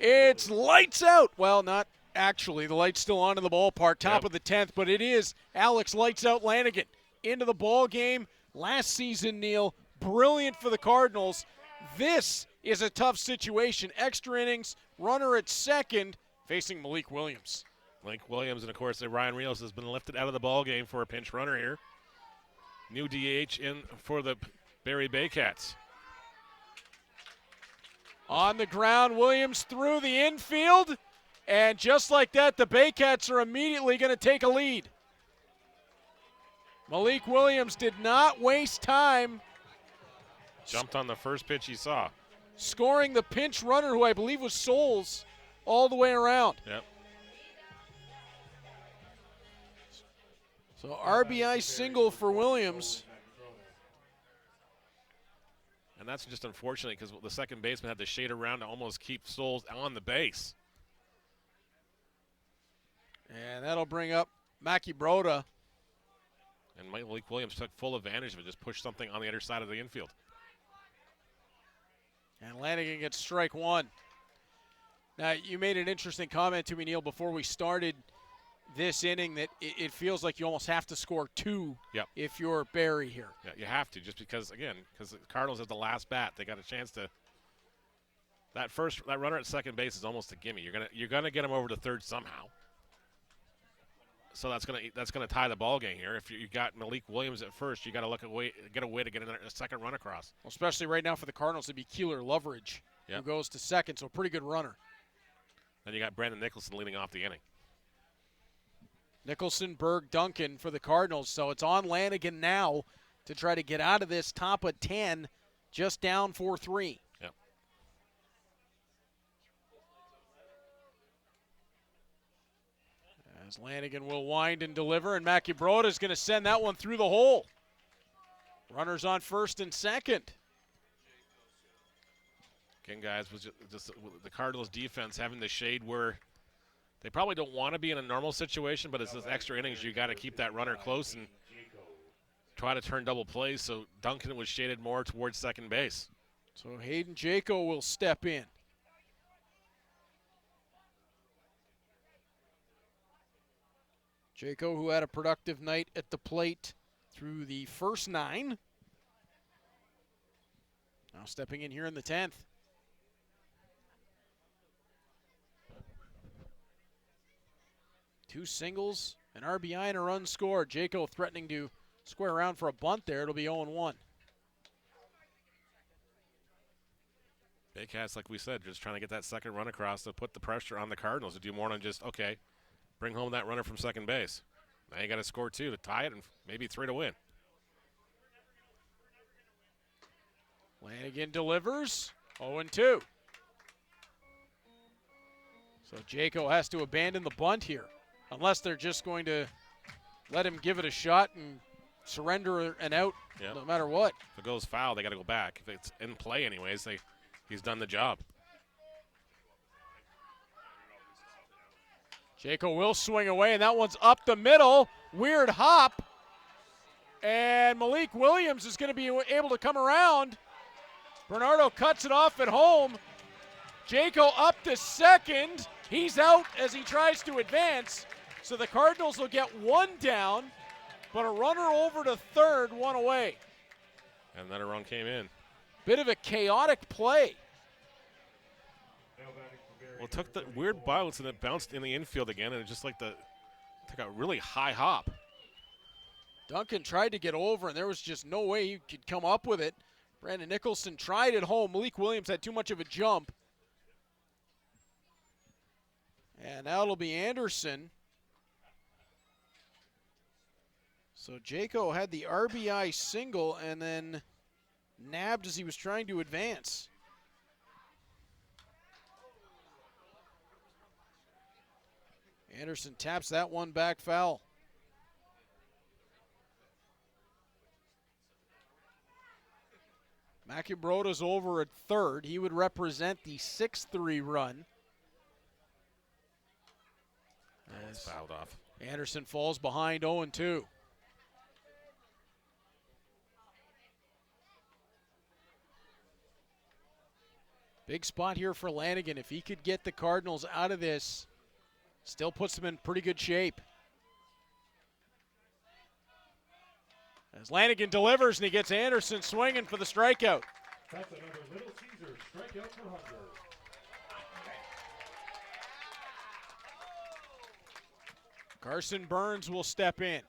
A: It's lights out. Well, not actually. The light's still on in the ballpark, top of the 10th, but it is Alex Lights Out Lanigan into the ball game. Last season, Neil, brilliant for the Cardinals. This is a tough situation. Extra innings, runner at second, facing Malik Williams.
B: Malik Williams, and of course, Ryan Rios has been lifted out of the ball game for a pinch runner here. New DH in for the Barrie Baycats.
A: On the ground, Williams through the infield, and just like that, the Baycats are immediately going to take a lead. Malik Williams did not waste time.
B: Jumped on the first pitch he saw.
A: Scoring the pinch runner, who I believe was Souls, all the way around.
B: Yep.
A: So RBI single for Williams.
B: And that's just unfortunate because the second baseman had to shade around to almost keep Souls on the base.
A: And that'll bring up Mackie Broda.
B: And Malik Williams took full advantage of it, just pushed something on the other side of the infield.
A: And Lanigan gets strike one. Now, you made an interesting comment to me, Neil, before we started this inning that it feels like you almost have to score two if you're Barrie here.
B: Yeah, you have to, just because, again, because the Cardinals has the last bat. They got a chance to. That runner at second base is almost a gimme. You're gonna get him over to third somehow. So that's gonna tie the ball game here. If you got Malik Williams at first, you got to get a way to get a second run across.
A: Well, especially right now for the Cardinals, it'd be Keeler Loveridge who goes to second, so a pretty good runner.
B: Then you got Brandon Nicholson leading off the inning.
A: Nicholson, Berg, Duncan for the Cardinals, so it's on Lanigan now to try to get out of this top of 10, just down 4-3.
B: Yep.
A: As Lanigan will wind and deliver, and Mackie Broda is going to send that one through the hole. Runners on first and second.
B: Again, guys, was just the Cardinals' defense having the shade where they probably don't want to be in a normal situation, but it's this extra innings. You got to keep that runner close and try to turn double plays. So Duncan was shaded more towards second base.
A: So Hayden Jaco will step in. Jaco, who had a productive night at the plate through the first 9. Now stepping in here in the 10th. Two singles, an RBI, and a run scored. Jaco threatening to square around for a bunt there. It'll be 0-1.
B: Baycats, like we said, just trying to get that second run across to put the pressure on the Cardinals to do more than just, okay, bring home that runner from second base. Now you got to score 2 to tie it and maybe 3 to win.
A: Lanigan delivers, 0-2. So Jaco has to abandon the bunt here, unless they're just going to let him give it a shot and surrender an out no matter what.
B: If it goes foul, they got to go back. If it's in play anyways, he's done the job.
A: Jaco will swing away, and that one's up the middle. Weird hop. And Malik Williams is going to be able to come around. Bernardo cuts it off at home. Jaco up to second. He's out as he tries to advance. So the Cardinals will get one down, but a runner over to third, one away.
B: And then a run came in.
A: Bit of a chaotic play.
B: Well, it took the weird bounce and it bounced in the infield again, and it just like took a really high hop.
A: Duncan tried to get over, and there was just no way he could come up with it. Brandon Nicholson tried at home. Malik Williams had too much of a jump. And now it'll be Anderson. So Jaco had the RBI single and then nabbed as he was trying to advance. Anderson taps that one back foul. Mackie Broda's over at third. He would represent the 6-3 run.
B: As fouled off.
A: Anderson falls behind 0-2. Big spot here for Lanigan. If he could get the Cardinals out of this Still puts them in pretty good shape. As Lanigan delivers and he gets Anderson swinging for the strikeout.
C: That's another Little Caesar strikeout for Hunter.
A: Carson Burns will step in.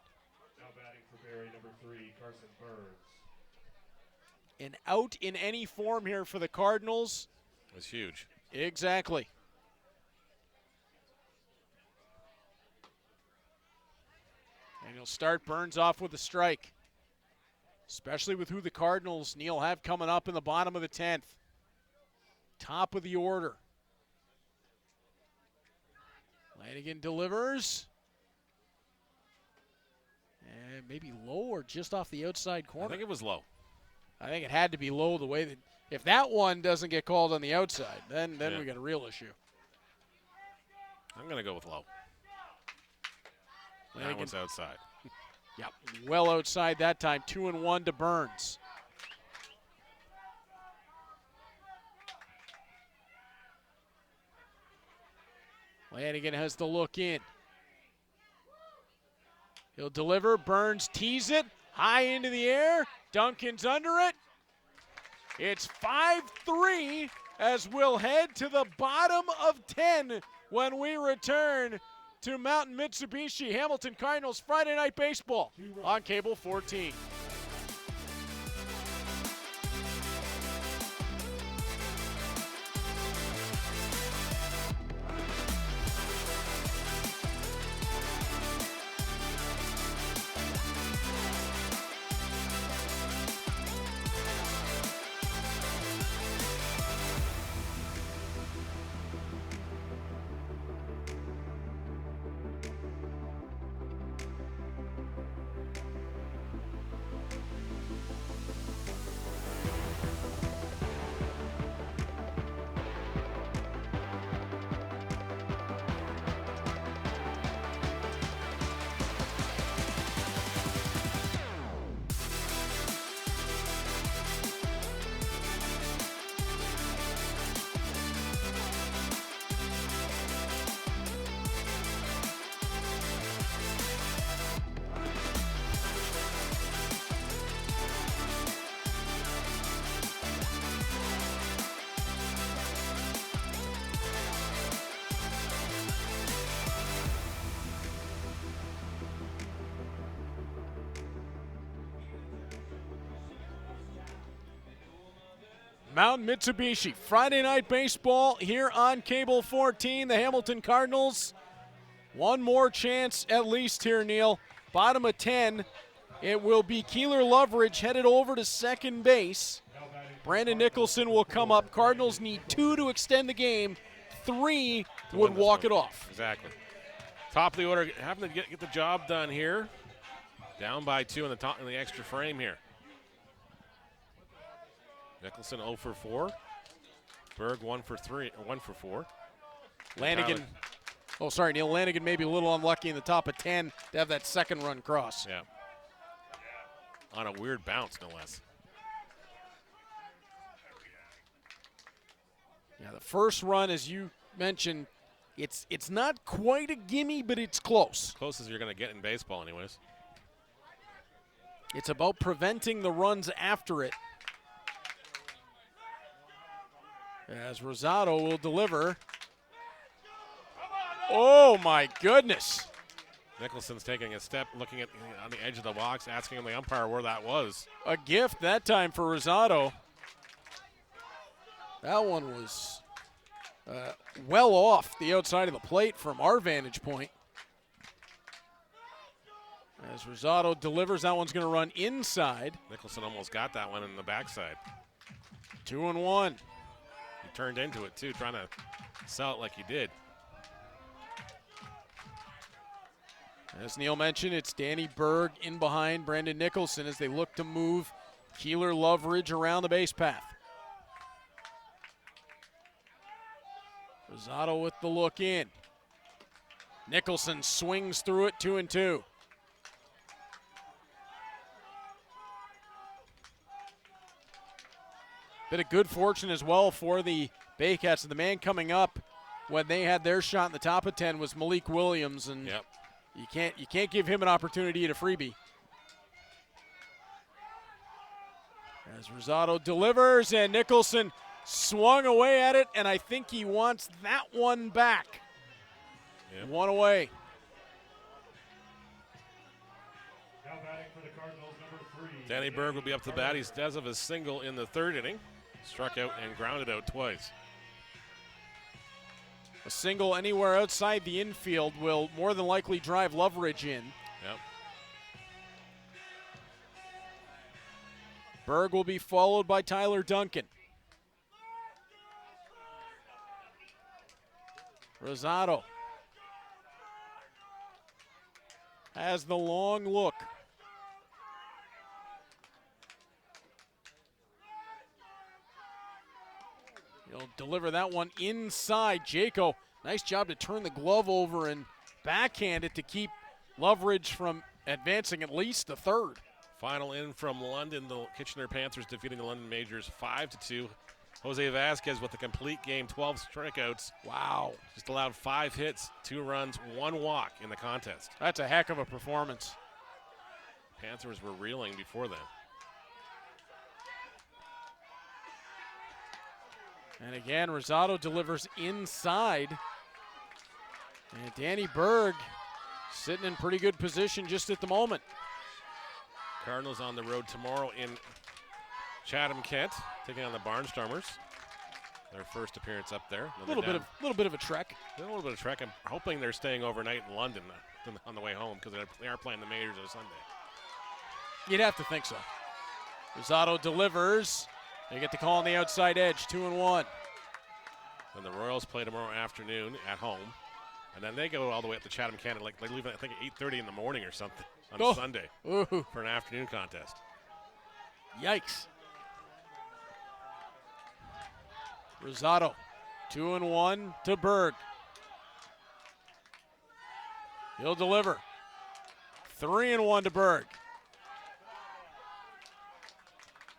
C: Now batting for Barrie, number 3, Carson Burns.
A: An out in any form here for the Cardinals.
B: It's huge.
A: Exactly. And he'll start Burns off with a strike. Especially with who the Cardinals, Neil, have coming up in the bottom of the 10th. Top of the order. Lanigan delivers. And maybe low or just off the outside corner.
B: I think it was low.
A: I think it had to be low the way that, if that one doesn't get called on the outside, then we got a real issue.
B: I'm going to go with low. That one's outside.
A: Yep, well outside that time. 2-1 to Burns. Lanigan has the look in. He'll deliver. Burns tees it high into the air. Duncan's under it. It's 5-3 as we'll head to the bottom of 10 when we return to Mountain Mitsubishi Hamilton Cardinals Friday Night Baseball on Cable 14. Mountain Mitsubishi, Friday Night Baseball here on Cable 14. The Hamilton Cardinals, one more chance at least here, Neil. Bottom of 10, it will be Keeler Loveridge headed over to second base. Brandon Nicholson will come up. Cardinals need 2 to extend the game. 3 would walk it off.
B: Exactly. Top of the order, having to get the job done here. Down by 2 in the top in the extra frame here. Nicholson 0 for 4. Berg 1 for 4.
A: Lanigan, Neil Lanigan maybe a little unlucky in the top of 10 to have that second run cross.
B: Yeah. On a weird bounce, no less.
A: Yeah, the first run, as you mentioned, it's not quite a gimme, but it's close.
B: Close as you're going to get in baseball anyways.
A: It's about preventing the runs after it. As Rosado will deliver. Oh, my goodness.
B: Nicholson's taking a step, looking at on the edge of the box, asking the umpire where that was.
A: A gift that time for Rosado. That one was well off the outside of the plate from our vantage point. As Rosado delivers, that one's going to run inside.
B: Nicholson almost got that one in the backside.
A: 2-1.
B: He turned into it, too, trying to sell it like he did.
A: As Neil mentioned, it's Danny Berg in behind Brandon Nicholson as they look to move Keeler Loveridge around the base path. Rosado with the look in. Nicholson swings through it, 2-2. Bit of good fortune as well for the Baycats. The man coming up when they had their shot in the top of 10 was Malik Williams, and
B: Yep.
A: you can't give him an opportunity at a freebie. As Rosado delivers, and Nicholson swung away at it, and I think he wants that one back.
B: Yep.
A: One away.
C: Now batting for the Cardinals, number 3.
B: Danny Berg will be up to the bat. He does have a single in the 3rd inning. Struck out and grounded out twice.
A: A single anywhere outside the infield will more than likely drive Loveridge in.
B: Yep.
A: Berg will be followed by Tyler Duncan. Rosado has the long look. He'll deliver that one inside. Jaco, nice job to turn the glove over and backhand it to keep Loveridge from advancing at least the 3rd.
B: Final in from London, the Kitchener Panthers defeating the London Majors 5-2. Jose Vasquez with the complete game, 12 strikeouts.
A: Wow.
B: Just allowed 5 hits, 2 runs, 1 walk in the contest.
A: That's a heck of a performance.
B: Panthers were reeling before that.
A: And again, Rosado delivers inside. And Danny Berg sitting in pretty good position just at the moment.
B: Cardinals on the road tomorrow in Chatham, Kent, taking on the Barnstormers. Their first appearance up there.
A: A little bit of a trek.
B: A little bit of a trek. I'm hoping they're staying overnight in London on the way home because they are playing the Majors on Sunday.
A: You'd have to think so. Rosado delivers. They get the call on the outside edge, 2-1.
B: And the Royals play tomorrow afternoon at home. And then they go all the way up to Chatham, Canada, like leaving, I think, at 8:30 in the morning or something on Sunday for an afternoon contest.
A: Yikes. Rosado, 2-1 to Berg. He'll deliver. 3-1 to Berg.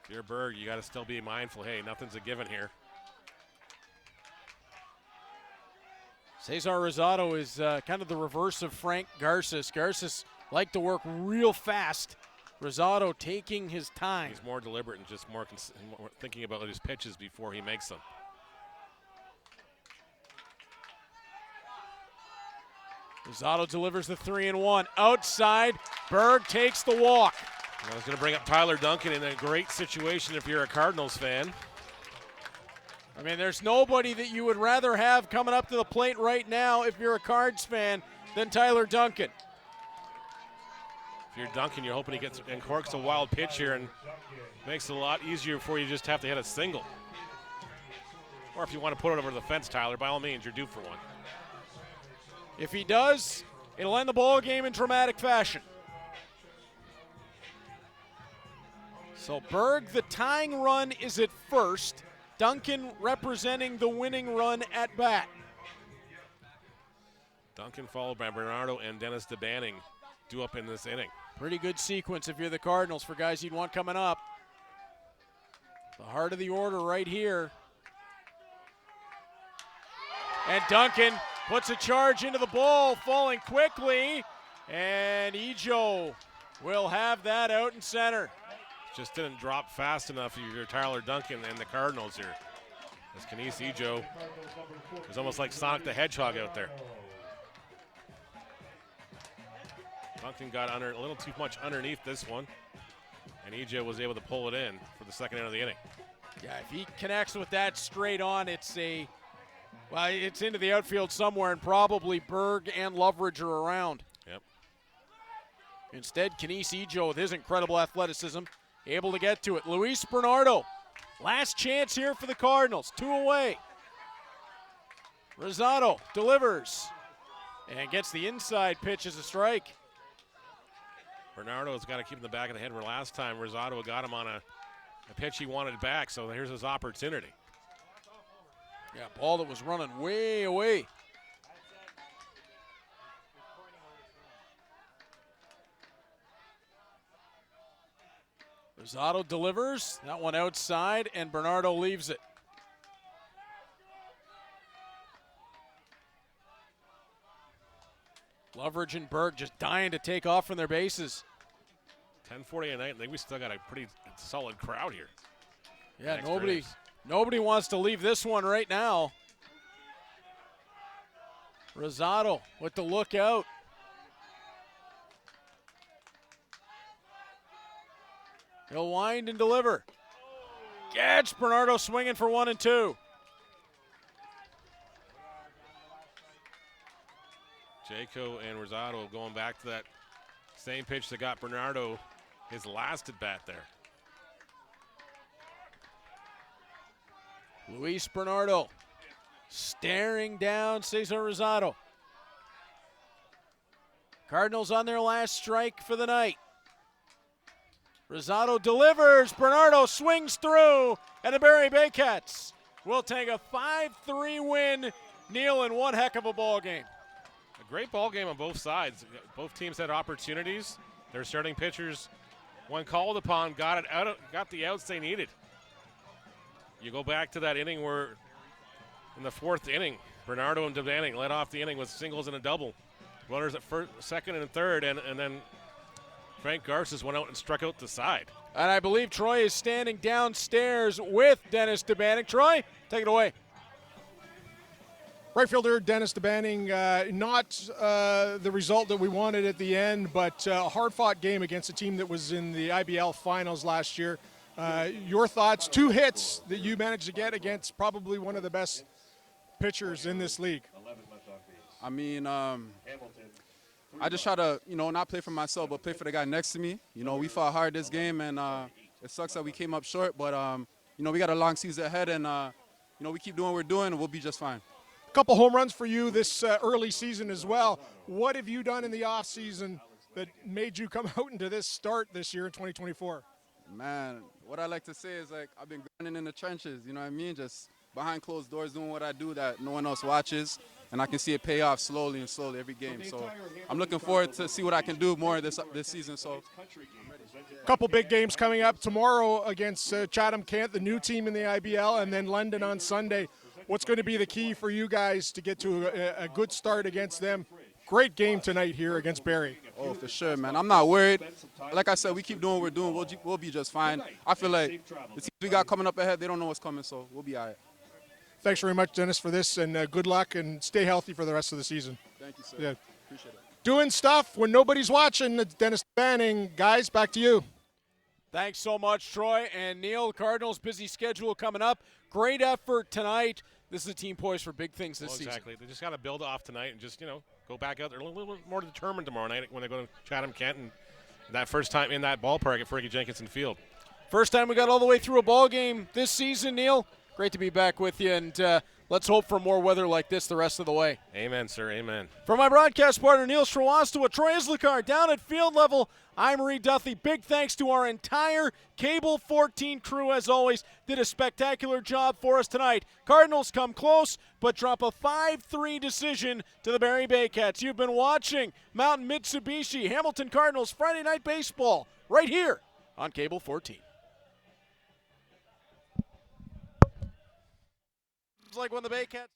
B: If you're Berg, you got to still be mindful. Hey, nothing's a given here.
A: Cesar Rosado is kind of the reverse of Frank Garces. Garces liked to work real fast. Rosado taking his time.
B: He's more deliberate and just more thinking about his pitches before he makes them.
A: Rosado delivers the 3-1. Outside, Berg takes the walk.
B: I was going to bring up Tyler Duncan in a great situation if you're a Cardinals fan.
A: I mean, there's nobody that you would rather have coming up to the plate right now if you're a Cards fan than Tyler Duncan.
B: If you're Duncan, you're hoping he gets and corks a wild pitch here and makes it a lot easier before you just have to hit a single. Or if you want to put it over the fence, Tyler, by all means, you're due for one.
A: If he does, it'll end the ball game in dramatic fashion. So Berg, the tying run is at first. Duncan representing the winning run at bat.
B: Duncan followed by Bernardo and Dennis DeBanning due up in this inning.
A: Pretty good sequence if you're the Cardinals for guys you'd want coming up. The heart of the order right here. And Duncan puts a charge into the ball, falling quickly. And Ejo will have that out in center.
B: Just didn't drop fast enough if you're Tyler Duncan and the Cardinals here. As Kenice Ejo was almost like Sonic the Hedgehog out there. Duncan got under a little too much underneath this one, and Ejo was able to pull it in for the second out of the inning.
A: Yeah, if he connects with that straight on, it's into the outfield somewhere, and probably Berg and Loveridge are around.
B: Yep.
A: Instead, Kenice Ejo with his incredible athleticism able to get to it. Luis Bernardo, last chance here for the Cardinals. 2 away. Rosado delivers and gets the inside pitch as a strike.
B: Bernardo's got to keep in the back of the head where last time Rosado got him on a pitch he wanted back, so here's his opportunity.
A: Yeah, ball that was running way away. Rosado delivers, that one outside, and Bernardo leaves it. Loveridge and Berg just dying to take off from their bases.
B: 10:40 at night. I think we still got a pretty solid crowd here.
A: Yeah,
B: Next
A: nobody
B: innings.
A: nobody wants to leave this one right now. Rosado with the lookout. He'll wind and deliver. Catch. Bernardo swinging for 1 and 2.
B: Jaco and Rosado going back to that same pitch that got Bernardo his last at bat there.
A: Luis Bernardo staring down Cesar Rosado. Cardinals on their last strike for the night. Rosado delivers. Bernardo swings through, and the Barrie Baycats will take a 5-3 win. Neil, in one heck of a ball game.
B: A great ball game on both sides. Both teams had opportunities. Their starting pitchers, when called upon, got the outs they needed. You go back to that inning where, in the 4th inning, Bernardo and Devanning led off the inning with singles and a double. Runners at first, second, and third, and then Frank Garces went out and struck out the side.
A: And I believe Troy is standing downstairs with Dennis Devanning. Troy, take it away.
E: Right fielder Dennis DeBanning, not the result that we wanted at the end, but a hard-fought game against a team that was in the IBL finals last year. Your thoughts, 2 hits that you managed to get against probably one of the best pitchers in this league.
L: I mean, I just try to, not play for myself, but play for the guy next to me. We fought hard this game, and it sucks that we came up short, but, we got a long season ahead, and, we keep doing what we're doing, and we'll be just fine.
E: Couple home runs for you this early season as well. What have you done in the offseason that made you come out into this start this year in 2024?
L: Man, what I like to say is, I've been grinding in the trenches, you know what I mean? Just behind closed doors doing what I do that no one else watches, and I can see it pay off slowly and slowly every game. So I'm looking forward to see what I can do more this season. So
E: couple big games coming up tomorrow against Chatham Kent, the new team in the IBL, and then London on Sunday. What's going to be the key for you guys to get to a good start against them? Great game tonight here against Barrie.
L: Oh, for sure, man. I'm not worried. Like I said, we keep doing what we're doing. We'll be just fine. I feel like the teams we got coming up ahead, they don't know what's coming, so we'll be all right.
E: Thanks very much, Dennis, for this, and good luck, and stay healthy for the rest of the season.
L: Thank you, sir.
E: Yeah.
L: Appreciate it.
E: Doing stuff when nobody's watching. Dennis Banning. Guys, back to you.
A: Thanks so much, Troy and Neil. Cardinals' busy schedule coming up. Great effort tonight. This is a team poised for big things this season.
B: Exactly. They just got to build off tonight and just, go back out there a little bit more determined tomorrow night when they go to Chatham Kent and that first time in that ballpark at Fergie Jenkinson Field.
A: First time we got all the way through a ball game this season, Neil. Great to be back with you, and let's hope for more weather like this the rest of the way.
B: Amen, sir. Amen.
A: For my broadcast partner, Neil Sriwastawa, Troy Islikar, down at field level, I'm Reed Duthie. Big thanks to our entire Cable 14 crew, as always. Did a spectacular job for us tonight. Cardinals come close, but drop a 5-3 decision to the Barrie Baycats. You've been watching Mountain Mitsubishi Hamilton Cardinals Friday Night Baseball right here on Cable 14. It's like when the Baycats...